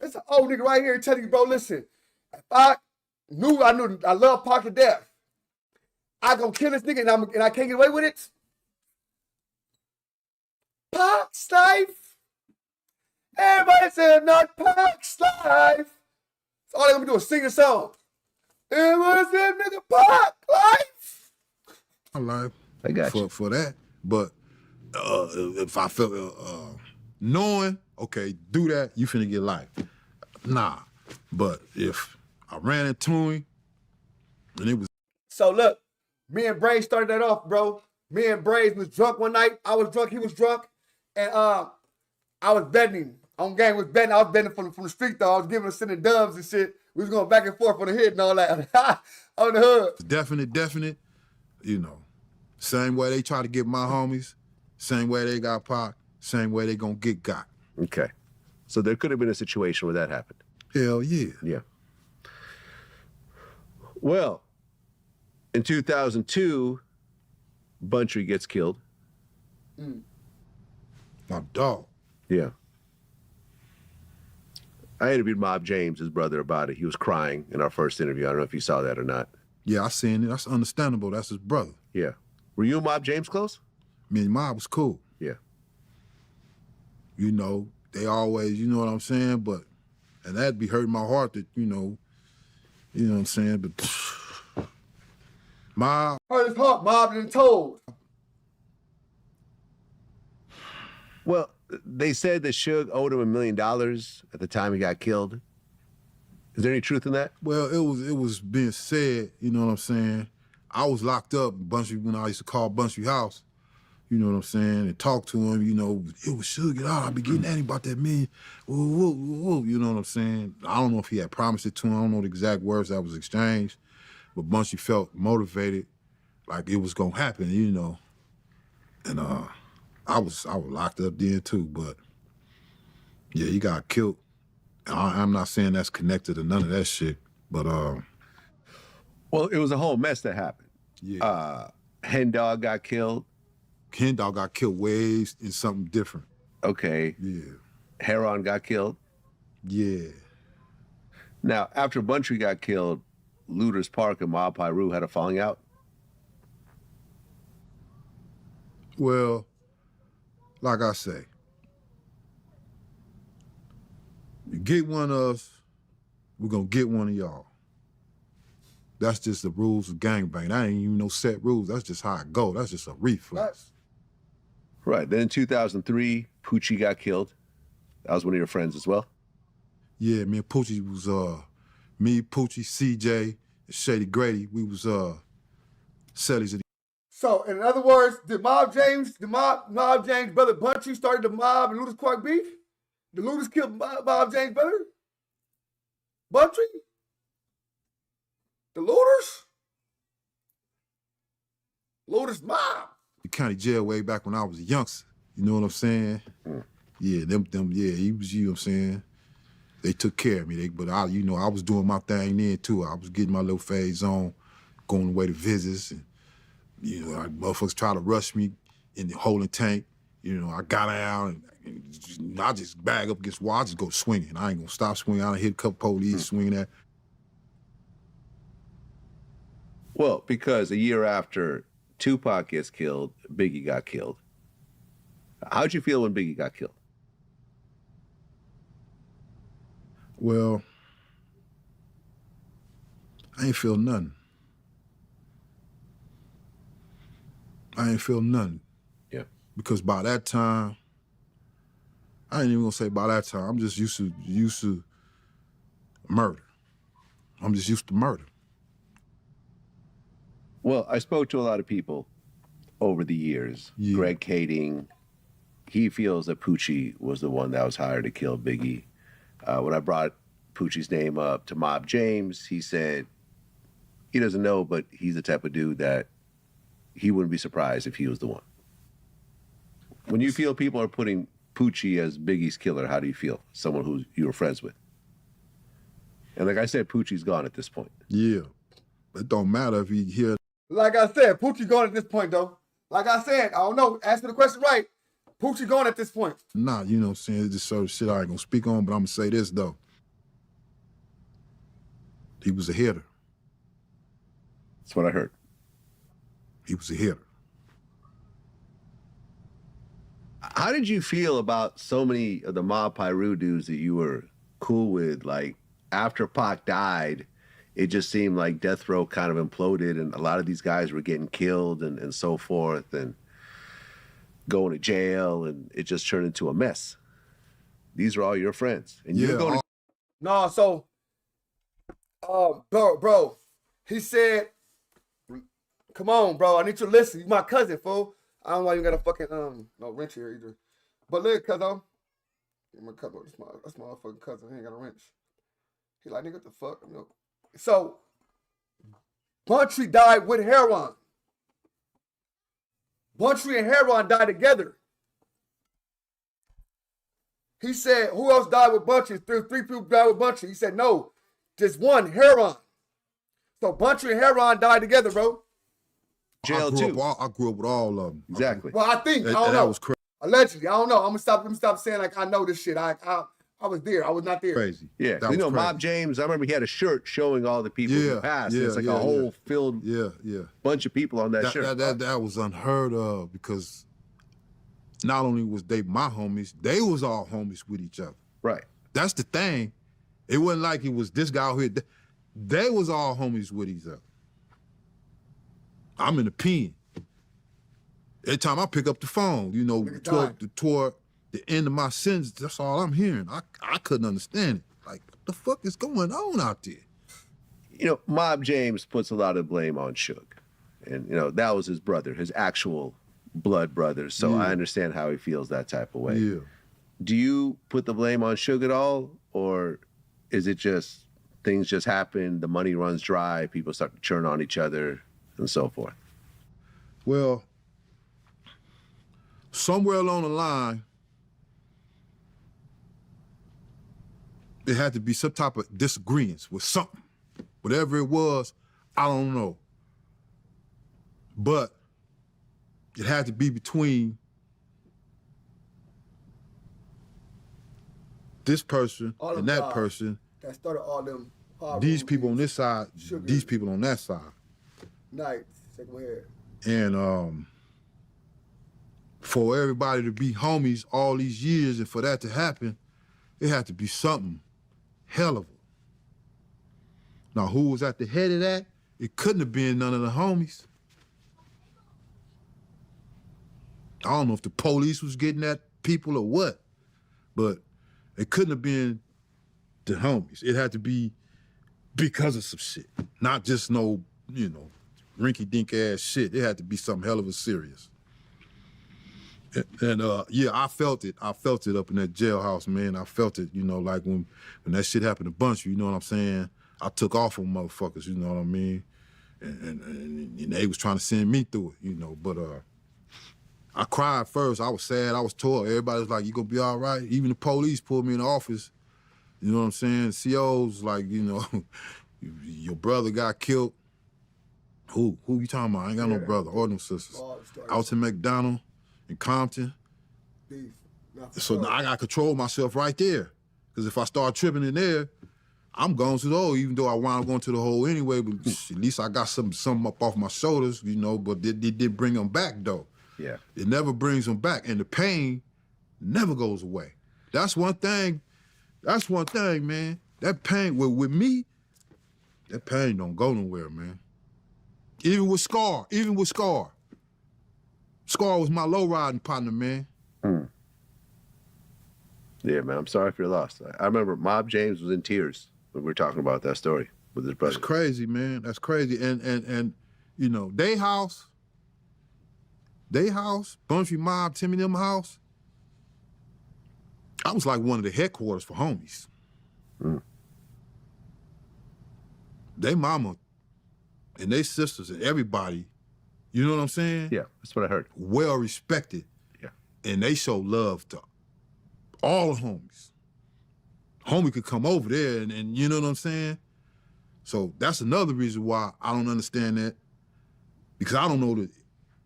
It's an old nigga right here telling you, bro, listen, if I love Pac to death, I gonna kill this nigga and I can't get away with it. Pac's life. Everybody said not Pac's life. So all they gonna be doing is sing a song. It was that nigga Pac life. My life. I got you. For that. But if I felt knowing, okay, do that, you finna get life. Nah. But if I ran into him and it was... So look, me and Braves started that off, bro. Me and Braves was drunk one night. I was drunk, he was drunk. And I was betting on game. I was betting from the street though. I was giving him sending dubs and shit. We was going back and forth on the hit and all that. On the hood. Definite. Same way they try to get my homies, same way they got Pac, same way they gonna get got. Okay. So there could have been a situation where that happened. Hell yeah. Yeah. Well, in 2002, Buntry gets killed. My dog. Yeah. I interviewed Mob James, his brother, about it. He was crying in our first interview. I don't know if you saw that or not. Yeah, I seen it. That's understandable. That's his brother. Yeah. Were you and Mob James close? Me and Mob was cool. Yeah. They always, you know what I'm saying? And that'd be hurting my heart that, you know what I'm saying? But Mob. Hurt his heart, Mob done told. Well, they said that Suge owed him $1 million at the time he got killed. Is there any truth in that? Well, it was being said, you know what I'm saying? I was locked up when I used to call Bunchy House, you know what I'm saying, and talk to him, it was Suge, get out, I'll be getting at him about that million, whoa, you know what I'm saying? I don't know if he had promised it to him, I don't know the exact words that was exchanged, but Bunchy felt motivated, like it was gonna happen, and I was locked up then too, but yeah, he got killed. I'm not saying that's connected to none of that shit, but well, it was a whole mess that happened. Yeah. Hen Dog got killed. Hen Dog got killed ways in something different. Okay. Yeah. Heron got killed. Yeah. Now, after Buntry got killed, Looters Park and Mob Piru had a falling out. Well, like I say, you get one of us, we're gonna get one of y'all. That's just the rules of gangbang. That ain't even no set rules. That's just how it go. That's just a reflex. Right. Then in 2003, Poochie got killed. That was one of your friends as well. Yeah, me and Poochie was me, Poochie, CJ, and Shady Grady. We was cellies of the. So, in other words, did Mob James brother Buntry started the Mob and Looters Park beef? The Looters killed Mob James brother? Buntry? The Looters? Looters Mob. The county jail way back when I was a youngster. You know what I'm saying? Yeah, yeah, he was, you know what I'm saying? They took care of me, but I was doing my thing then too. I was getting my little phase on, going away to visits, and, motherfuckers try to rush me in the holding tank. I got out and I just bag up against the wall. I just go swinging. I ain't gonna stop swinging. I done hit a couple police swinging at. Well, because a year after Tupac gets killed, Biggie got killed. How'd you feel when Biggie got killed? Well, I ain't feel nothing. Yeah. Because by that time, I ain't even gonna say by that time, I'm just used to murder. I'm just used to murder. Well, I spoke to a lot of people over the years. Yeah. Greg Kading, he feels that Poochie was the one that was hired to kill Biggie. When I brought Poochie's name up to Mob James, he said he doesn't know, but he's the type of dude that he wouldn't be surprised if he was the one. When you feel people are putting Poochie as Biggie's killer, how do you feel? Someone who you were friends with. And like I said, Poochie's gone at this point. Yeah. It don't matter if he hear. Like I said, Poochie gone at this point, though. Like I said, I don't know. Answer the question right. Poochie gone at this point. Nah, you know what I'm saying? It's just sort of shit I ain't gonna speak on, but I'm gonna say this, though. He was a hitter. That's what I heard. He was a hitter. How did you feel about so many of the Mob Piru dudes that you were cool with? Like, after Pac died, it just seemed like Death Row kind of imploded, and a lot of these guys were getting killed and so forth, and going to jail, and it just turned into a mess. These are all your friends. And you're going to... No, so, bro, he said, come on, bro, I need you to listen. You my cousin, fool. I don't know why you got a fucking, no wrench here either. But look, cuzzo, my cousin, that's my motherfucking cousin. He ain't got a wrench. He like, nigga, what the fuck? So, Buntry died with Heron. Buntry and Heron died together. He said, who else died with Buntry? Three people died with Buntry. He said, no, just one, Heron. So Buntry and Heron died together, bro. Jail too. I grew up with all of them. Exactly. Well, I think, I don't know. That was crazy. Allegedly, I don't know. I'm gonna stop saying like I know this shit. I was there. I was not there. Crazy. Yeah, That was crazy. Mob James, I remember he had a shirt showing all the people who passed. It's like a whole filled bunch of people on that shirt. That was unheard of, because not only was they my homies, they was all homies with each other. Right. That's the thing. It wasn't like it was this guy here. They was all homies with each other. I'm in the pen. Every time I pick up the phone, toward the end of my sentence, that's all I'm hearing. I couldn't understand it. Like, what the fuck is going on out there? Mob James puts a lot of blame on Suge. And, that was his brother, his actual blood brother. So I understand how he feels that type of way. Yeah. Do you put the blame on Suge at all? Or is it just things just happen, the money runs dry, people start to churn on each other, and so forth? Well, somewhere along the line, there had to be some type of disagreements with something. Whatever it was, I don't know. But it had to be between this person All and them that guys person, that started all them. hard these room people on beats, this side, sugar, these people on that side. nights. Go ahead. And for everybody to be homies all these years and for that to happen, it had to be something hell of a. Now, who was at the head of that? It couldn't have been none of the homies. I don't know if the police was getting at people or what, but it couldn't have been the homies. It had to be because of some shit, not just no, rinky-dink ass shit. It had to be something hell of a serious. And yeah, I felt it. I felt it up in that jailhouse, man. I felt it, like when that shit happened to Bunch, you know what I'm saying? I took off on motherfuckers, you know what I mean? And they was trying to send me through it, but I cried first. I was sad. I was tore. Everybody was like, "You gonna be all right?" Even the police pulled me in the office. You know what I'm saying? CO's like, your brother got killed. Who you talking about? I ain't got no brother or no sisters. I was in McDonald in Compton. So now I got to control myself right there. Because if I start tripping in there, I'm going to the hole, even though I wound up going to the hole anyway. But at least I got something up off my shoulders, but it did bring them back, though. Yeah. It never brings them back. And the pain never goes away. That's one thing, man. That pain, with me, that pain don't go nowhere, man. Even with Scar. Scar was my low-riding partner, man. Yeah, man, I'm sorry for your loss. I remember Mob James was in tears when we were talking about that story with his brother. That's crazy, man. That's crazy. And they house, Bunchy Mob, Timmy them house, I was like one of the headquarters for homies. They mama and they sisters and everybody, you know what I'm saying? Yeah, that's what I heard. Well respected. Yeah. And they show love to all the homies. Homie could come over there and you know what I'm saying? So that's another reason why I don't understand that. Because I don't know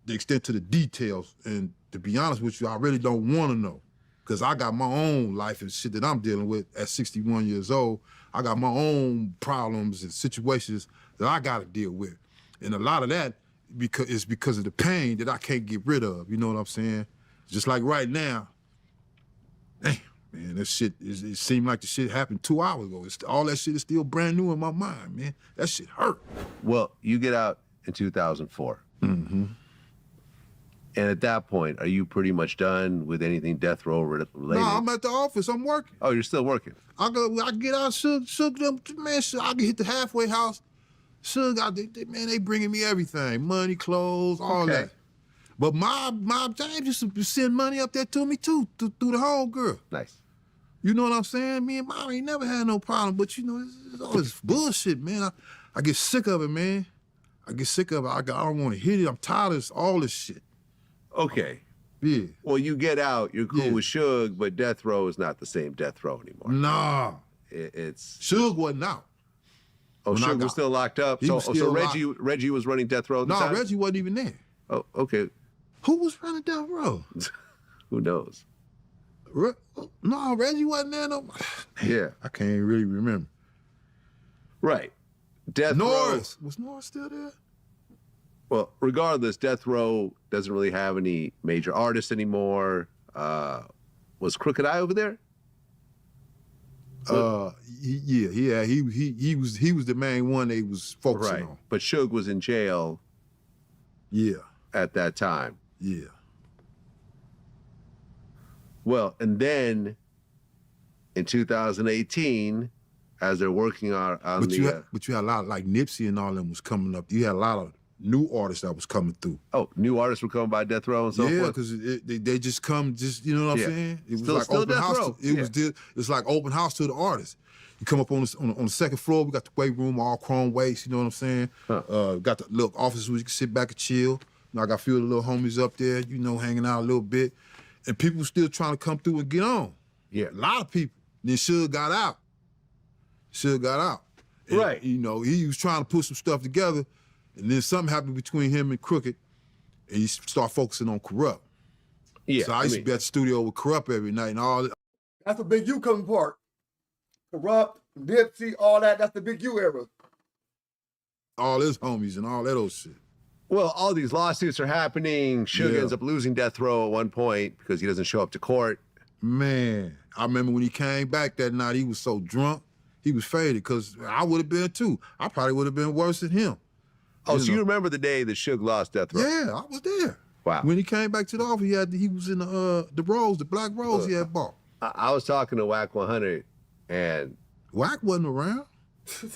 the extent to the details. And to be honest with you, I really don't want to know. Because I got my own life and shit that I'm dealing with at 61 years old. I got my own problems and situations that I got to deal with. And a lot of that is because of the pain that I can't get rid of. You know what I'm saying? Just like right now, damn, man, that shit, it seemed like the shit happened 2 hours ago. All that shit is still brand new in my mind, man. That shit hurt. Well, you get out in 2004. Mm-hmm. And at that point, are you pretty much done with anything death row related? No, I'm at the office. I'm working. Oh, you're still working? I get out, Suge them, man, I can hit the halfway house. Suge, they bringing me everything. Money, clothes, all that. But Mob James used to send money up there to me, too, through the home girl. Nice. You know what I'm saying? Me and Mom ain't never had no problem, but, it's all this bullshit, man. I get sick of it, man. I get sick of it. I don't want to hit it. I'm tired of all this shit. Okay. Yeah. Well, you get out, you're cool with Suge, but death row is not the same death row anymore. Nah. It's... Suge wasn't out. Oh, Suge was still locked up? So Reggie was running death row at the time? No, Reggie wasn't even there. Oh, okay. Who was running death row? Who knows? No, Reggie wasn't there. No. Yeah. I can't really remember. Right. Death Norris. row. Was Norris still there? Well, regardless, death row doesn't really have any major artists anymore. Was Crooked Eye over there? He was the main one they was focusing on. But Suge was in jail. Yeah. At that time. Yeah. Well, and then in 2018, as they're working on but you had a lot, like Nipsey and all them was coming up. You had a lot of new artists that was coming through. Oh, new artists were coming by death row and so forth? Yeah, because they just come, you know what I'm saying? It was like open house. It's like open house to the artists. You come up on the second floor, we got the weight room, all chrome weights, you know what I'm saying? Got the little office where you can sit back and chill. I got a few of the little homies up there, hanging out a little bit. And people still trying to come through and get on. Yeah. A lot of people. Then Suge got out. And, right. He was trying to put some stuff together, and then something happened between him and Crooked, and he started focusing on Corrupt. Yeah. So I used to be at the studio with Corrupt every night and all that. That's the Big U coming part. Corrupt, Nipsey, all that. That's the Big U era. All his homies and all that old shit. Well, all these lawsuits are happening. Suge ends up losing death row at one point because he doesn't show up to court. Man, I remember when he came back that night, he was so drunk, he was faded, because I would have been too. I probably would have been worse than him. Oh, so you remember the day that Suge lost death row? Yeah, I was there. Wow. When he came back to the office, he was in the rolls, the black rolls he had bought. I was talking to Wack 100, and Wack wasn't around.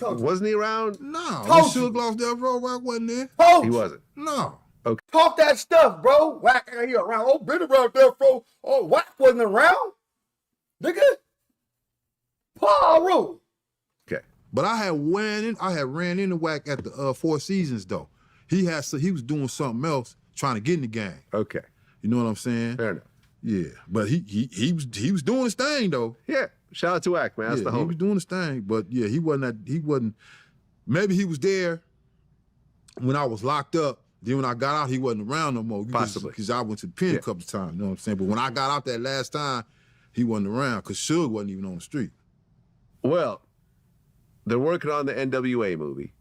wasn't he around? No, when Suge lost death row, Wack wasn't there. He wasn't. No. Talk that stuff, bro. Wack ain't here around. Oh, been around there, bro. Oh, Wack wasn't around. Nigga. Piru. Okay. But I had ran into Wack at the Four Seasons though. He was doing something else, trying to get in the game. Okay. You know what I'm saying? Fair enough. Yeah. But he was doing his thing though. Yeah. Shout out to Wack, man. That's the He homie. was doing his thing. But yeah, he wasn't. Maybe he was there when I was locked up. Then when I got out, he wasn't around no more. Possibly. Because I went to the pen a couple of times, you know what I'm saying? But when I got out that last time, he wasn't around because Suge wasn't even on the street. Well, they're working on the NWA movie.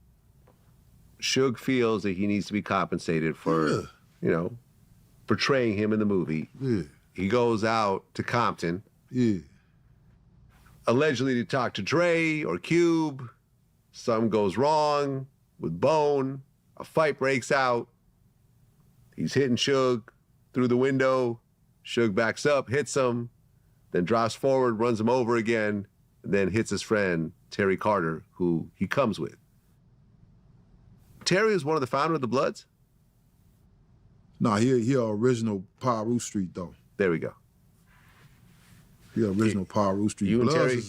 Suge feels that he needs to be compensated for, portraying him in the movie. Yeah. He goes out to Compton, Yeah. allegedly to talk to Dre or Cube. Something goes wrong with Bone. A fight breaks out. He's hitting Suge through the window. Suge backs up, hits him, then drops forward, runs him over again, and then hits his friend, Terry Carter, who he comes with. Terry is one of the founder of the Bloods? No, he original Piru Street, though. There we go. He original Piru Street. You and Terry?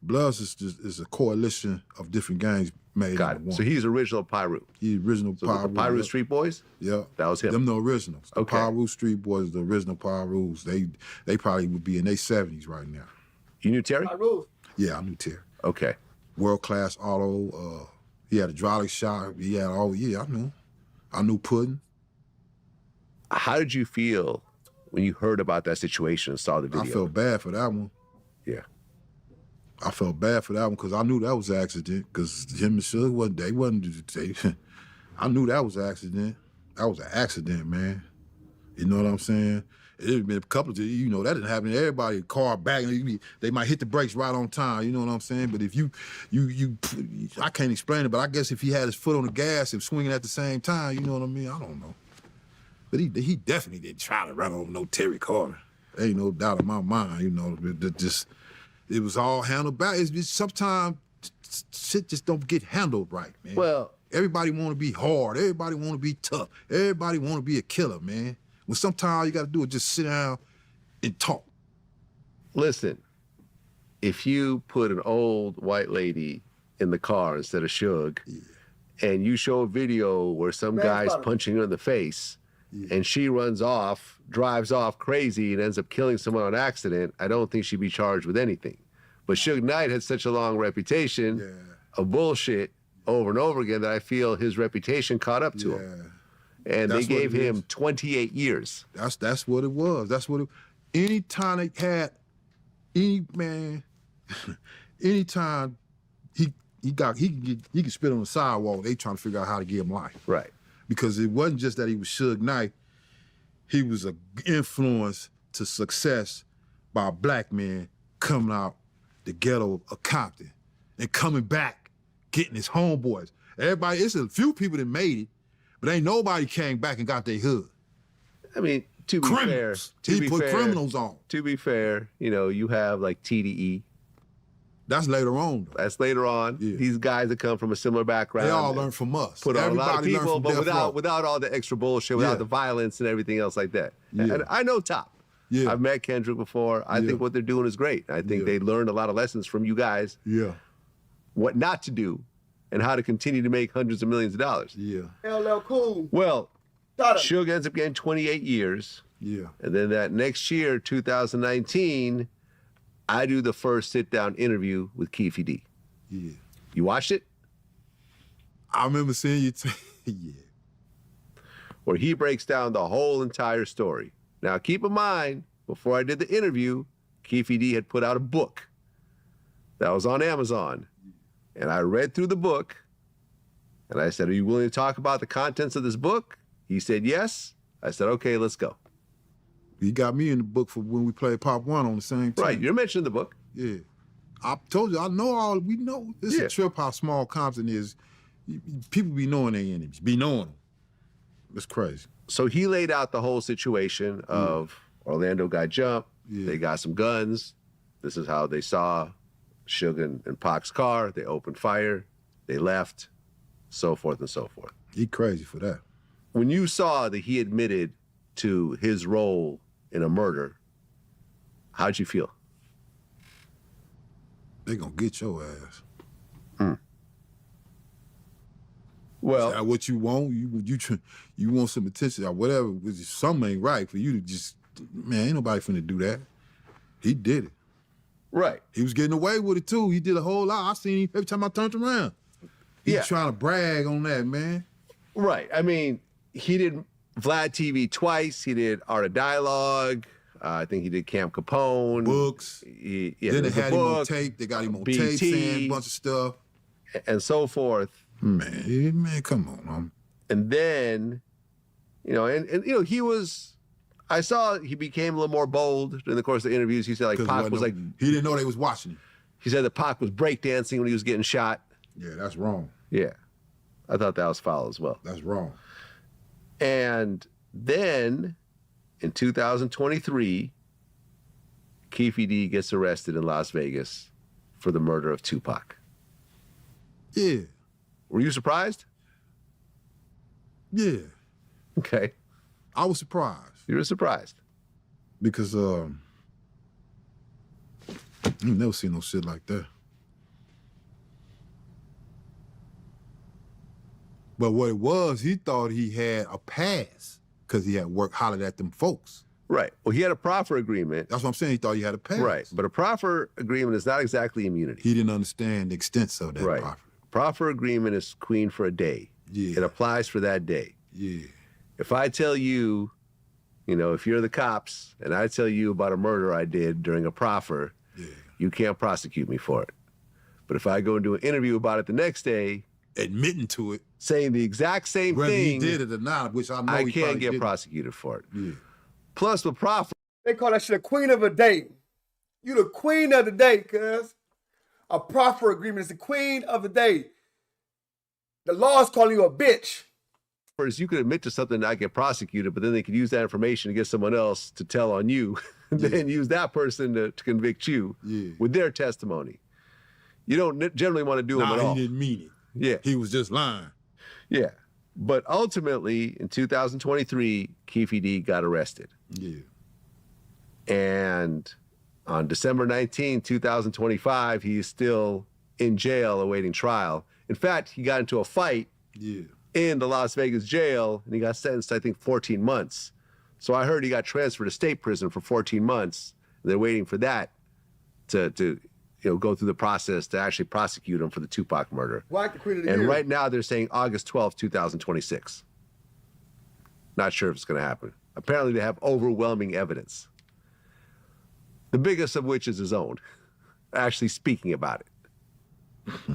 Bloods is a coalition of different gangs made Got into it. one. So he's original Piru. He original So Piru. the Piru Street Boys? Yeah. That was him. Them the originals. The Okay. Piru Street Boys, the original Pirus. They probably would be in their 70s right now. You knew Terry? Piru. Yeah, I knew Terry. Okay. World class auto. He had a hydraulic shop. He had I knew. I knew Puddin'. How did you feel when you heard about that situation and saw the video? I felt bad for that one. Yeah. I felt bad for that one because I knew that was an accident. Because him and Suge I knew that was an accident. That was an accident, man. You know what I'm saying? It had been a couple of, that didn't happen to everybody. Car back, they might hit the brakes right on time. You know what I'm saying? But if you, I can't explain it. But I guess if he had his foot on the gas and swinging at the same time, you know what I mean? I don't know. But he definitely didn't try to run over no Terry Carter. There ain't no doubt in my mind. It was all handled back. Sometimes shit just don't get handled right, man. Well, everybody want to be hard. Everybody want to be tough. Everybody want to be a killer, man. When sometimes all you got to do is just sit down and talk. listen, if you put an old white lady in the car instead of Suge, and you show a video where some guy's punching her in the face, and she runs off, drives off crazy, and ends up killing someone on accident, I don't think she'd be charged with anything. But Suge Knight had such a long reputation of bullshit over and over again that I feel his reputation caught up to him. And That's they gave what it him is. 28 years. That's what it was. That's what it. Anytime they had anytime he could spit on the sidewalk, they trying to figure out how to give him life. Right. Because it wasn't just that he was Suge Knight, he was an influence to success by a black man coming out the ghetto of Compton and coming back, getting his homeboys. Everybody, it's a few people that made it, but ain't nobody came back and got their hood. I mean, to be Criminals. fair, He put criminals on. To be fair, you have like TDE. That's later on, though. That's later on. Yeah. These guys that come from a similar background. They all learn from us. Put on a lot of Everybody learn people, from but Death Row. without all the extra bullshit, without Yeah. the violence and everything else like that. Yeah. And I know Top. Yeah. I've met Kendrick before. I Yeah. think what they're doing is great. I think Yeah. they learned a lot of lessons from you guys, Yeah, what not to do, and how to continue to make hundreds of millions of dollars. yeah, LL Cool. Well, Got it. Suge ends up getting 28 years. yeah. And then that next year, 2019, I do the first sit-down interview with Keefy D. Yeah. You watched it? I remember seeing you. Yeah. Where he breaks down the whole entire story. Now, keep in mind, before I did the interview, Keefe D had put out a book that was on Amazon. And I read through the book, and I said, are you willing to talk about the contents of this book? He said, yes. I said, okay, let's go. He got me in the book for when we played Pop One on the same team. Right, you're mentioning the book. Yeah. I told you, I know all, we know. It's a trip how small Compton is. People be knowing their enemies, be knowing them. It's crazy. So he laid out the whole situation of Orlando got jumped, they got some guns. This is how they saw Suge and Pac's car. They opened fire, they left, so forth and so forth. He crazy for that. When you saw that he admitted to his role in a murder, how'd you feel? They gonna get your ass. Well, is that what you want? You want some attention or whatever? Something ain't right for you to just, man, ain't nobody finna do that. He did it. Right. He was getting away with it too. He did a whole lot. I seen him every time I turned around. He's trying to brag on that, man. Right. I mean, he did Vlad TV twice. He did Art of Dialogue. I think he did Camp Capone. Books. Then they had him on tape. They got him on tape saying a bunch of stuff. And so forth. Man, come on, man. And then, he was, I saw he became a little more bold during the course of the interviews. He said, like, Pac was like... He didn't know they was watching him. He said that Pac was breakdancing when he was getting shot. Yeah, that's wrong. Yeah. I thought that was foul as well. That's wrong. And then, in 2023, Keefe D gets arrested in Las Vegas for the murder of Tupac. Yeah. Were you surprised? Yeah. Okay. I was surprised. You were surprised? Because, you never seen no shit like that. But what it was, he thought he had a pass because he had hollered at them folks. Right. Well, he had a proffer agreement. That's what I'm saying. He thought he had a pass. Right. But a proffer agreement is not exactly immunity. He didn't understand the extent of that proffer. Proffer agreement is queen for a day. Yeah. It applies for that day. Yeah. If I tell you, if you're the cops and I tell you about a murder I did during a proffer, you can't prosecute me for it. But if I go and do an interview about it the next day, admitting to it, saying the exact same whether thing, he did it or not, which I know I he can't get didn't. prosecuted for it. Yeah. Plus, the proffer. They call that shit a queen of a day. You the queen of the day, cuz. A proffer agreement is the queen of the day. The law's calling you a bitch. You could admit to something and not get prosecuted, but then they could use that information to get someone else to tell on you, and then use that person to convict you with their testimony. You don't generally want to do them at all. He didn't mean it. Yeah. He was just lying. Yeah. But ultimately, in 2023, Keefe D got arrested. Yeah. And on December 19, 2025, he is still in jail awaiting trial. In fact, he got into a fight in the Las Vegas jail, and he got sentenced, I think, 14 months. So I heard he got transferred to state prison for 14 months. They're waiting for that to go through the process to actually prosecute him for the Tupac murder. Why the queen of the And year? right now they're saying August 12th, 2026. Not sure if it's going to happen. Apparently they have overwhelming evidence. The biggest of which is his own, actually speaking about it.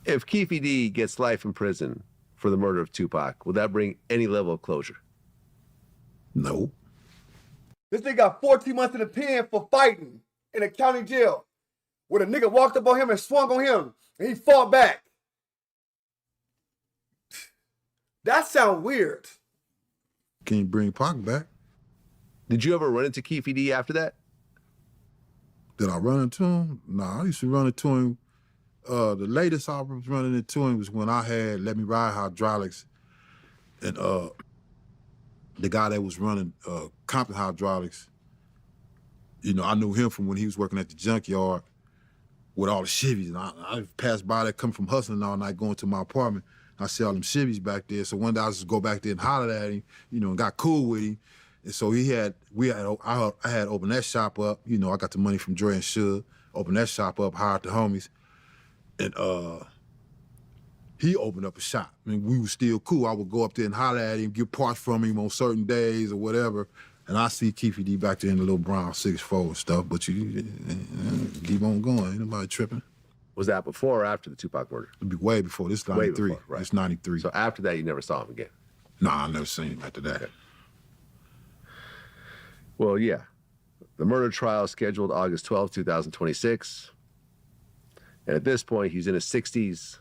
If Keefe D gets life in prison for the murder of Tupac, will that bring any level of closure? No. This nigga got 14 months in the pen for fighting in a county jail where the nigga walked up on him and swung on him and he fought back. That sounds weird. Can you bring Pac back? Did you ever run into Keefe D after that? Did I run into him? Nah, I used to run into him. The latest I was running into him was when I had Let Me Ride Hydraulics, and the guy that was running Compton Hydraulics, I knew him from when he was working at the junkyard with all the Chevys. And I passed by there, coming from hustling all night, going to my apartment. I see all them Chevys back there. So one day I just go back there and hollered at him, and got cool with him. And so I had opened that shop up. I got the money from Dre and Suge, opened that shop up, hired the homies. And he opened up a shop. I mean, we were still cool. I would go up there and holler at him, get parts from him on certain days or whatever. And I see Keefy D back there in the little brown 6'4" and stuff, but you keep on going. Ain't nobody tripping. Was that before or after the Tupac murder? It'd be way before. This is 93. Before, right. It's 93. So after that, you never saw him again? Nah, I never seen him after that. Okay. Well, yeah. The murder trial is scheduled August 12, 2026. And at this point, he's in his 60s.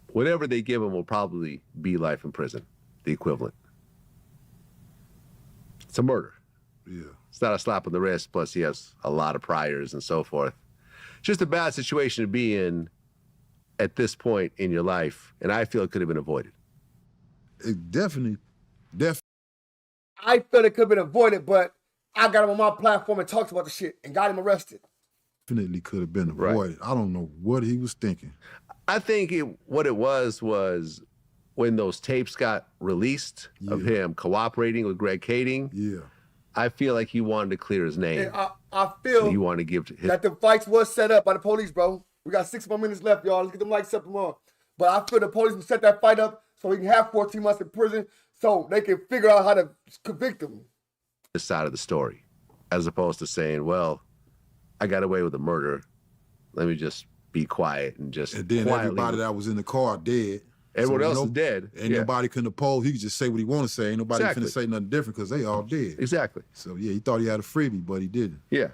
Whatever they give him will probably be life in prison, the equivalent. It's a murder. Yeah. It's not a slap on the wrist, plus he has a lot of priors and so forth. Just a bad situation to be in at this point in your life, and I feel it could have been avoided. It definitely. I feel it could have been avoided, but I got him on my platform and talked about the shit and got him arrested. Definitely could have been avoided. Right. I don't know what he was thinking. I think what it was when those tapes got released of him cooperating with Greg Kading. Yeah. I feel like he wanted to clear his name. And I feel he wanted to give his... that the fights was set up by the police, bro. We got 6 more minutes left, y'all. Let's get them lights up tomorrow. But I feel the police will set that fight up so he can have 14 months in prison so they can figure out how to convict him. This side of the story, as opposed to saying, well, I got away with a murder. Let me just be quiet and just And then quietly... everybody that was in the car dead. Everyone else is dead. Ain't nobody couldn't oppose. He could just say what he want to say. Ain't nobody Exactly. finna say nothing different because they all dead. Exactly. So, yeah, he thought he had a freebie, but he didn't. Yeah.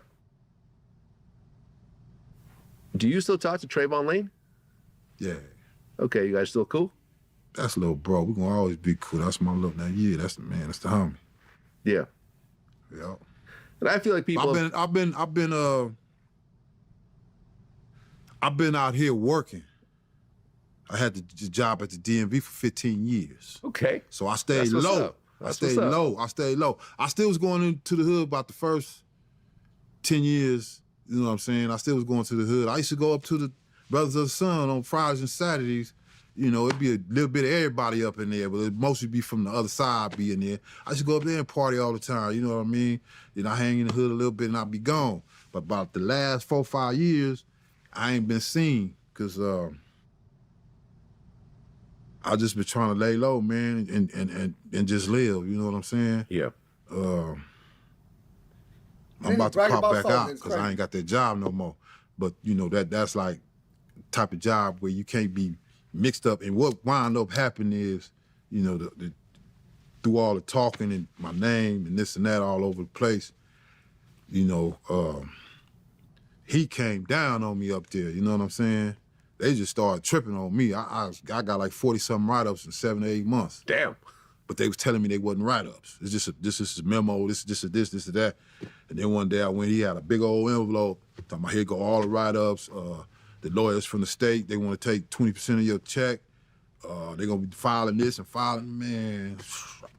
Do you still talk to Trayvon Lane? Yeah. Okay, you guys still cool? That's little bro. We're gonna always be cool. That's my little, now, yeah, that's the man. That's the homie. Yeah. Yeah. And I feel like people... I've been out here working. I had the job at the DMV for 15 years. Okay. So I stayed low. I stayed low. I still was going into the hood about the first 10 years. You know what I'm saying? I still was going to the hood. I used to go up to the Brothers of the Sun on Fridays and Saturdays. You know, it'd be a little bit of everybody up in there, but it'd mostly be from the other side being there. I used to go up there and party all the time, you know what I mean? Then I hang in the hood a little bit and I'd be gone. But about the last 4 or 5 years, I ain't been seen because I just been trying to lay low, man, and just live, you know what I'm saying? Yeah. I'm about to pop back out because I ain't got that job no more. But, you know, that's like type of job where you can't be mixed up. And what wound up happening is, you know, through all the talking and my name and this and that all over the place, you know, he came down on me up there, you know what I'm saying? They just started tripping on me. I got like 40-something write-ups in 7 or 8 months. Damn. But they was telling me they wasn't write-ups. It's just this is a memo, this or that. And then one day I went, he had a big old envelope, talking about here go all the write-ups, the lawyers from the state, they want to take 20% of your check. They're going to be filing this and filing, man.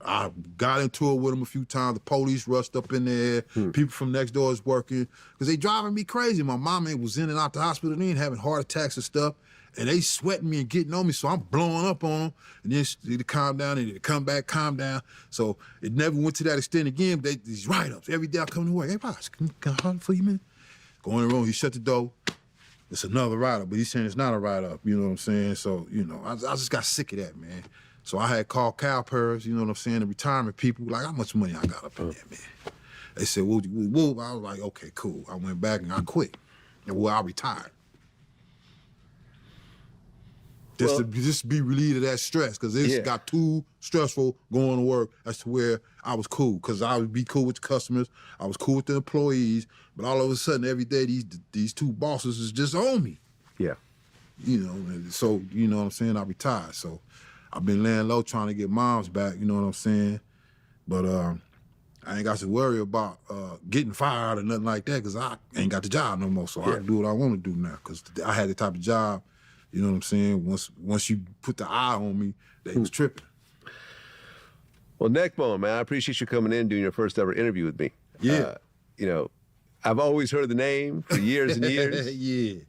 I got into it with them a few times. The police rushed up in there. People from next door is working. Because they driving me crazy. My mama was in and out the hospital and having heart attacks and stuff. And they sweating me and getting on me, so I'm blowing up on them. And then they calm down, and they come back, calm down. So it never went to that extent again. But these write-ups, every day I come to work. Hey, boss, can I holler for you, man? Go in the room, he shut the door. It's another write-up, but he's saying it's not a write-up, you know what I'm saying? So, you know, I just got sick of that, man. So I had called CalPERS, you know what I'm saying, the retirement people, like, how much money I got up in there, man? They said, well, I was like, okay, cool. I went back and I quit. And I retired. Just to be relieved of that stress, because it got too stressful going to work as to where I was cool, because I would be cool with the customers, I was cool with the employees, but all of a sudden, every day, these two bosses is just on me. Yeah. You know, and so, you know what I'm saying, I retired. So I've been laying low trying to get moms back, you know what I'm saying? But I ain't got to worry about getting fired or nothing like that, because I ain't got the job no more, so I can do what I want to do now, because I had the type of job. You know what I'm saying? Once you put the eye on me, they was tripping. Well, Neckbone, man, I appreciate you coming in doing your first ever interview with me. Yeah. You know, I've always heard the name for years and years. Yeah.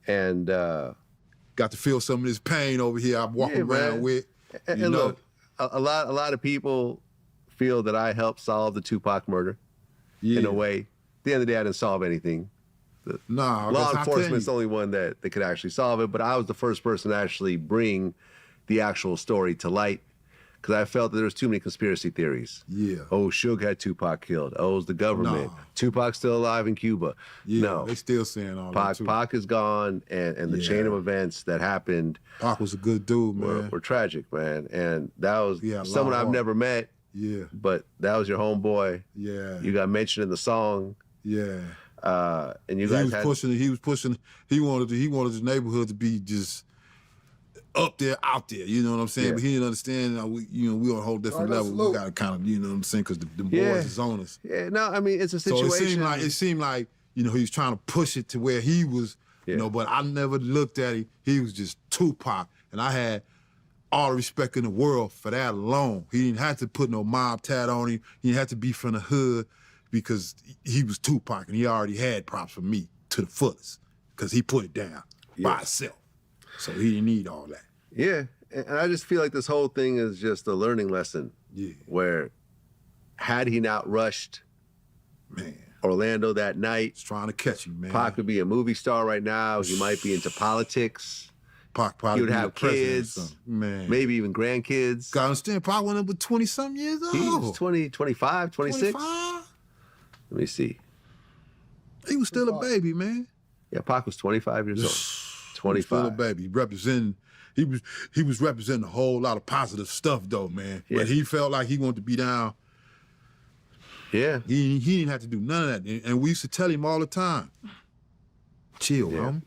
And got to feel some of this pain over here I'm walking around with. And look, a lot of people feel that I helped solve the Tupac murder in a way. At the end of the day, I didn't solve anything. Law enforcement's the only one that could actually solve it, but I was the first person to actually bring the actual story to light. because I felt that there was too many conspiracy theories. Yeah. Oh, Suge had Tupac killed. Oh, it was the government. Nah. Tupac's still alive in Cuba. Yeah, no. they still saying all that too. Pac is gone, and the chain of events that happened. Pac was a good dude, man. Were tragic, man. And that was someone I've heart. never met. Yeah. But that was your homeboy. Yeah. You got mentioned in the song. Yeah. And you he guys was pushing. He wanted the neighborhood to be just up there, out there. You know what I'm saying? Yeah. But he didn't understand. We on a whole different level. We got to kind of, you know what I'm saying? Because the boys is on us. Yeah. No, I mean it's a situation. So it seemed like he was trying to push it to where he was. You know, but I never looked at him. He was just Tupac, and I had all the respect in the world for that alone. He didn't have to put no mob tat on him. He didn't have to be from the hood. Because he was Tupac and he already had props from me to the fullest because he put it down by himself. So he didn't need all that. Yeah, and I just feel like this whole thing is just a learning lesson. Yeah. Where had he not rushed Orlando that night, he's trying to catch him, man. Pac would be a movie star right now. He might be into politics. Pac probably he would have kids, man. Maybe even grandkids. Gotta understand, Pac went up with 20-something years old. He was 20, 25, 26. 25? Let me see. He was still a baby, man. Yeah, Pac was 25 years old. 25. Still a baby. He was representing a whole lot of positive stuff though, man. Yeah. But he felt like he wanted to be down. Yeah. He didn't have to do none of that. And we used to tell him all the time. Chill, homie.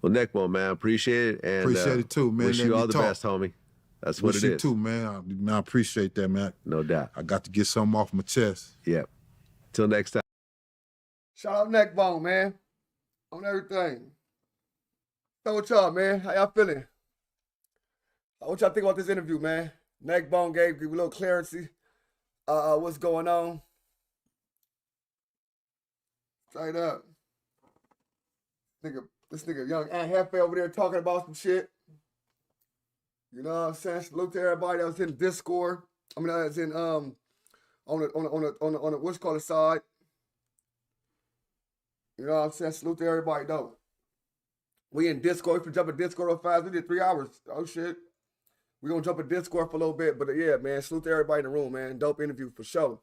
Well, Neckbone, man, appreciate it. And appreciate it too, man. Wish you all the best, homie. That's what it is. Wish you too, man. I appreciate that, man. No doubt. I got to get something off my chest. Yep. Till next time. Shout out Neckbone, man. On everything. So what y'all, man? How y'all feeling? What y'all think about this interview, man? Neckbone gave you a little clarity. What's going on? Straight up. This nigga young Aunt Hefe over there talking about some shit. You know what I'm saying? Salute to everybody that was in Discord. I mean, that was in on the what's called side. You know what I'm saying? Salute to everybody though. We in Discord. If we jump in Discord real fast, we did 3 hours. Oh shit. We gonna jump in Discord for a little bit, but yeah, man. Salute to everybody in the room, man. Dope interview for sure.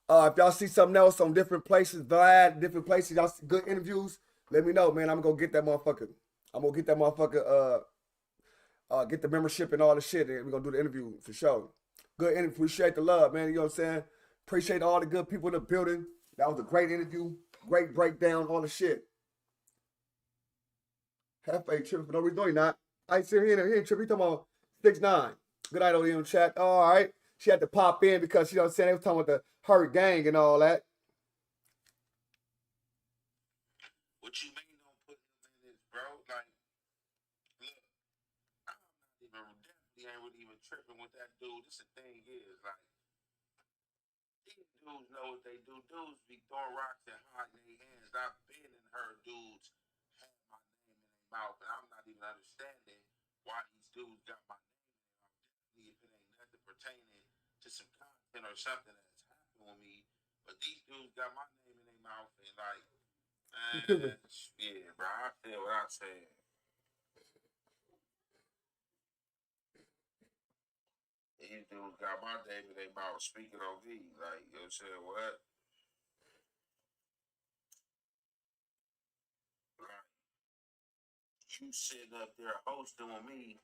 If y'all see something else on different places, Vlad, different places, y'all see good interviews, let me know, man. I'm gonna get that motherfucker. Get the membership and all the shit, and we're gonna do the interview for sure. Good interview. Appreciate the love, man. You know what I'm saying? Appreciate all the good people in the building. That was a great interview. Great breakdown, all the shit. Hefe tripping for no reason. No, he not. I ain't sitting here. He ain't tripping. He talking about 6'9". Good night, ODM chat. Oh, all right. She had to pop in because, you know what I'm saying, they was talking about the Hurt gang and all that. What you mean don't put him in this, bro? Like, look, I'm not definitely ain't really even tripping with that dude. This the thing is, like, these dudes know what they do. Dudes be throwing rocks and hiding their hands. I've been and heard dudes have my name in their mouth, and I'm not even understanding why these dudes got my name in their mouth. Definitely if it ain't nothing pertaining to some content or something that's happened with me, but these dudes got my name in their mouth, and like, yeah, bro, I feel what I said. These dudes got my name in their mouth speaking on me. Like, you know what I'm saying? What? Like, you sitting up there hosting with me,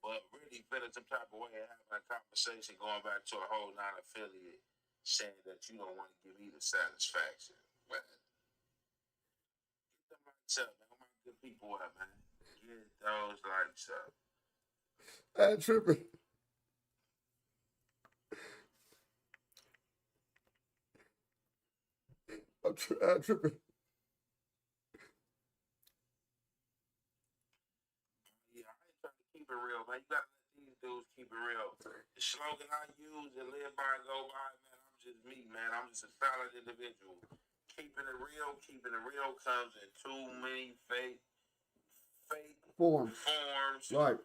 but really feeling some type of way and having a conversation going back to a whole non-affiliate saying that you don't want to give me the satisfaction. But get them lights up, man. Where my good people at, man? Get those lights up. I'm tripping. I'm tripping. Yeah, I ain't trying to keep it real, man. You gotta let these dudes keep it real. The slogan I use and live by and go by, man, I'm just me, man. I'm just a solid individual. Keeping it real comes in too many fake Forms. Right.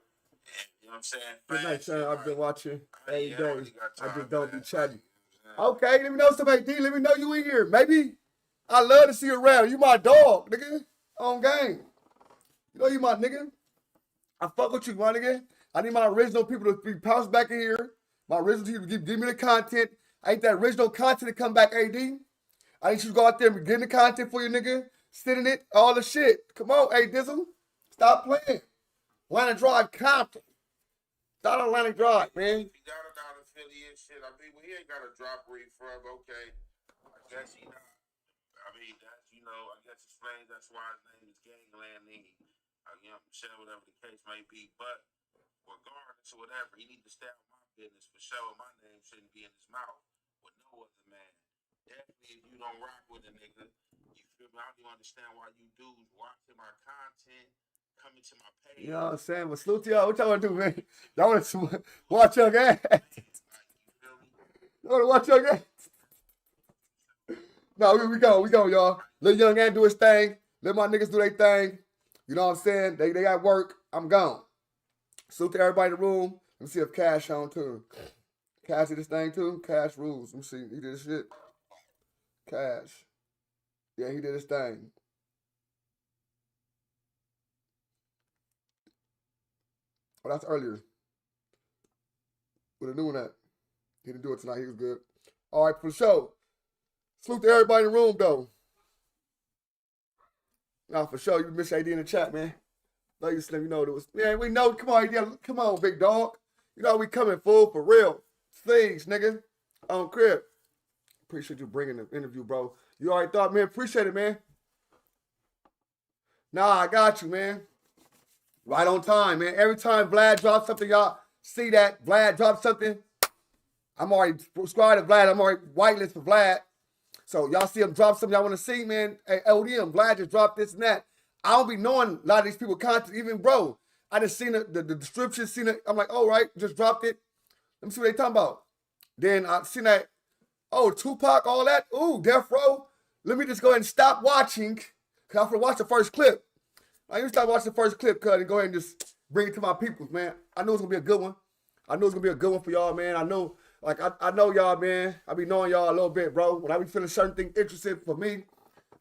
You know what I'm saying? Good night, son. I've been watching every day. I I just don't be chatting. Okay, let me know somebody, D. Let me know you in here. Maybe I love to see you around. You my dog, nigga. On game. You know you my nigga. I fuck with you, my nigga. I need my original people to be pounced back in here. My original to you, give me the content. I need that original content to come back, AD. I need you to go out there and get the content for your nigga, sit in it, all the shit. Come on, A Dizzle. Stop playing. Atlanta Drive, Compton. Start Atlantic Drive, man. He got a dollar affiliate shit. I mean, well, he ain't got a drop where he from. Okay, I guess he not. I mean, that's, you know, I guess explains that's why his name is Gangland Nigga. You know, Michelle, whatever the case may be. But regardless or whatever, he need to stay out my business for sure. My name shouldn't be in his mouth with no other man. Definitely, if you don't rock with a nigga, you feel me? I don't even understand why you dudes watching my content, coming to my page. You know what I'm saying? But salute to y'all. What y'all want to do, man? Y'all want to watch your ass. You want to watch your ass? No, we go, y'all. Let young man do his thing. Let my niggas do their thing. You know what I'm saying? They got work. I'm gone. Salute to everybody in the room. Let me see if Cash on too. Cash did this thing too. Cash rules. Let me see. He did this shit. Cash. Yeah, he did his thing. Oh, that's earlier. With a new one at. He didn't do it tonight. He was good. All right, for sure. Salute to everybody in the room, though. Nah, for sure. You miss AD in the chat, man. Love you, Slim. You know it was. Man, we know. Come on, AD. Come on, big dog. You know we coming full for real. Things, nigga. On crib. Appreciate you bringing the interview, bro. You already thought, man. Appreciate it, man. Nah, I got you, man. Right on time, man. Every time Vlad drops something, y'all see that. Vlad drops something. I'm already subscribed to Vlad. I'm already whitelist for Vlad. So y'all see him drop something y'all want to see, man. Hey, ODM, Vlad just dropped this and that. I don't be knowing a lot of these people content, even bro. I just seen the description, seen it. I'm like, all right, just dropped it. Let me see what they talking about. Then I seen that, oh, Tupac, all that. Ooh, Death Row. Let me just go ahead and stop watching. Cause I'm gonna watch the first clip. I used to start watching the first clip, cuz, and go ahead and just bring it to my peoples, man. I know it's gonna be a good one. I know it's gonna be a good one for y'all, man. I know, like, I know y'all, man. I be knowing y'all a little bit, bro. When I be feeling certain things interesting for me,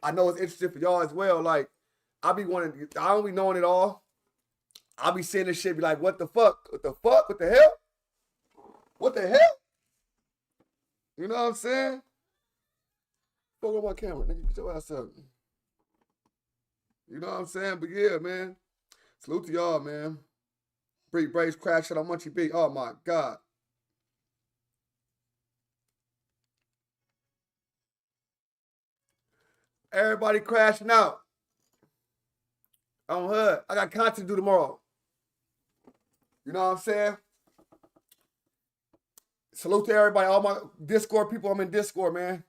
I know it's interesting for y'all as well. Like, I don't be knowing it all. I be seeing this shit, be like, what the fuck? What the fuck? What the hell? What the hell? You know what I'm saying? Fuck on my camera, nigga. Get your ass up. You know what I'm saying? But yeah, man. Salute to y'all, man. Break Braves crash shit on Munchie B. Oh my God. Everybody crashing out. On HUD. I got content to do tomorrow. You know what I'm saying? Salute to everybody, all my Discord people. I'm in Discord, man.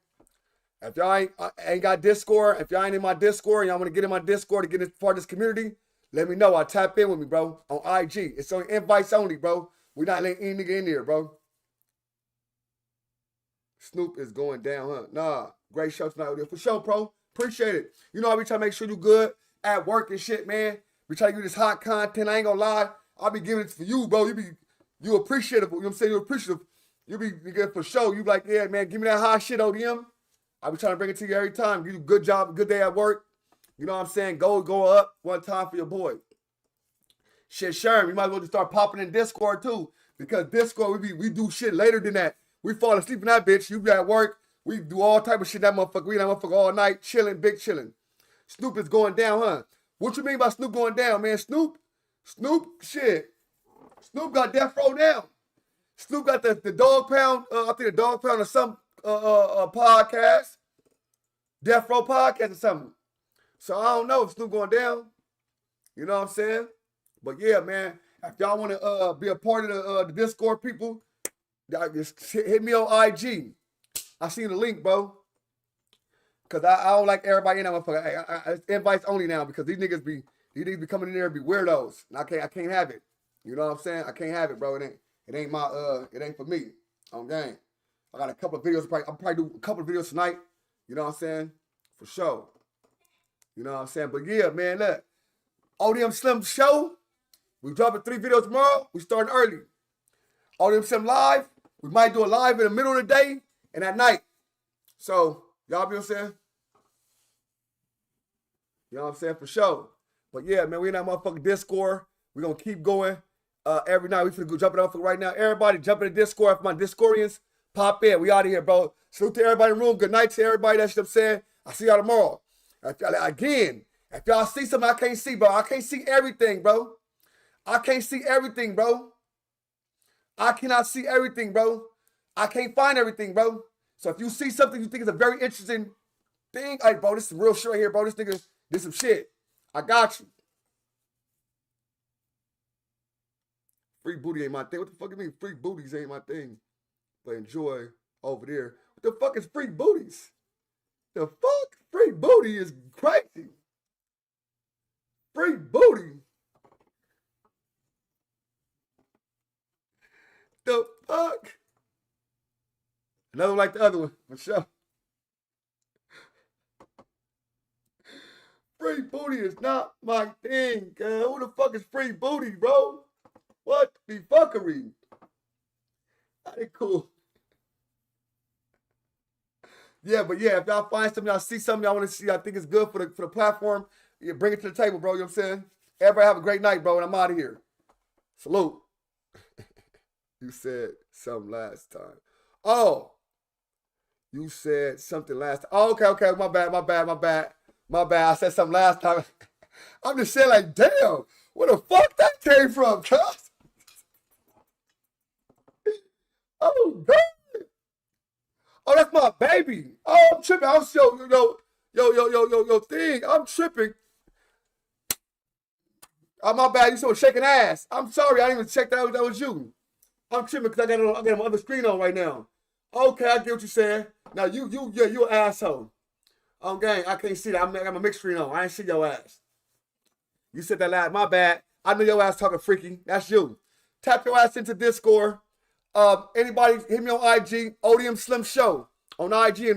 If y'all ain't got Discord, if y'all ain't in my Discord and y'all want to get in my Discord to get in part of this community, let me know. I'll tap in with me, bro, on IG. It's only invites only, bro. We're not letting any nigga in here, bro. Snoop is going down, huh? Nah, great show tonight. For sure, bro. Appreciate it. You know, I be trying to make sure you good at work and shit, man. We try to give you this hot content. I ain't gonna lie. I'll be giving it for you, bro. You appreciative. You know what I'm saying? You appreciative. You be good for sure. You be like, yeah, man, give me that hot shit, ODM. I be trying to bring it to you every time. Give you a good job, a good day at work. You know what I'm saying? Go up one time for your boy. Shit, Sherm, you might as well just start popping in Discord too. Because Discord, we do shit later than that. We fall asleep in that bitch. You be at work. We do all type of shit that motherfucker. We in that motherfucker all night, chilling, big chilling. Snoop is going down, huh? What you mean by Snoop going down, man? Snoop, shit. Snoop got Death Row down. Snoop got the dog pound, I think the dog pound or some podcast. Death Row podcast or something. So I don't know if Snoop going down. You know what I'm saying? But yeah, man, if y'all want to be a part of the Discord people, just hit me on IG. I seen the link, bro. Cause I don't like everybody in that motherfucker. It's invites only now because these niggas be coming in there and be weirdos. And I can't have it. You know what I'm saying? I can't have it, bro. It ain't for me. On game. I got a couple of videos. I'll probably do a couple of videos tonight. You know what I'm saying? For sure. You know what I'm saying? But yeah, man, look. ODM Slim Show. We dropping 3 videos tomorrow. We starting early. ODM Slim Live. We might do a live in the middle of the day and at night. So, y'all be what I'm saying? You know what I'm saying? For sure. But yeah, man, we in that motherfucking Discord. We're going to keep going. Every night. We finna go jumping off right now. Everybody jump in the Discord. If my Discordians, pop in. We out of here, bro. Salute to everybody in the room. Good night to everybody. That's what I'm saying. I'll see y'all tomorrow. Again, if y'all see something I can't see, bro, I can't see everything, bro. I can't see everything, bro. I cannot see everything, bro. I can't find everything, bro. So if you see something you think is a very interesting thing, hey, bro, this is real shit right here, bro. This nigga did some shit. I got you. Free booty ain't my thing. What the fuck you mean free booties ain't my thing? But enjoy over there. What the fuck is free booties? The fuck? Free booty is crazy. Free booty. The fuck? Another one like the other one, for sure. Free booty is not my thing, girl. Who the fuck is free booty, bro? What the fuckery? That ain't cool. Yeah, but yeah, if y'all find something, y'all see something y'all want to see, I think it's good for the platform, yeah, bring it to the table, bro. You know what I'm saying? Everybody have a great night, bro, and I'm out of here. Salute. You said something last time. Oh, you said something last time. Oh, okay. My bad. I said something last time. I'm just saying, like, damn, where the fuck that came from, cuz? Oh, God. Oh, that's my baby. Oh, I'm tripping. I'm yo, thing. I'm tripping. Oh, my bad. You saw shaking ass. I'm sorry. I didn't even check that was you. I'm tripping because I got my other screen on right now. Okay, I get what you're saying. Now you an asshole. Gang, I can't see that. I got my mixed screen on. I ain't see your ass. You said that last. My bad. I know your ass talking freaky. That's you. Tap your ass into Discord. Anybody hit me on IG, ODM Slim Show on IG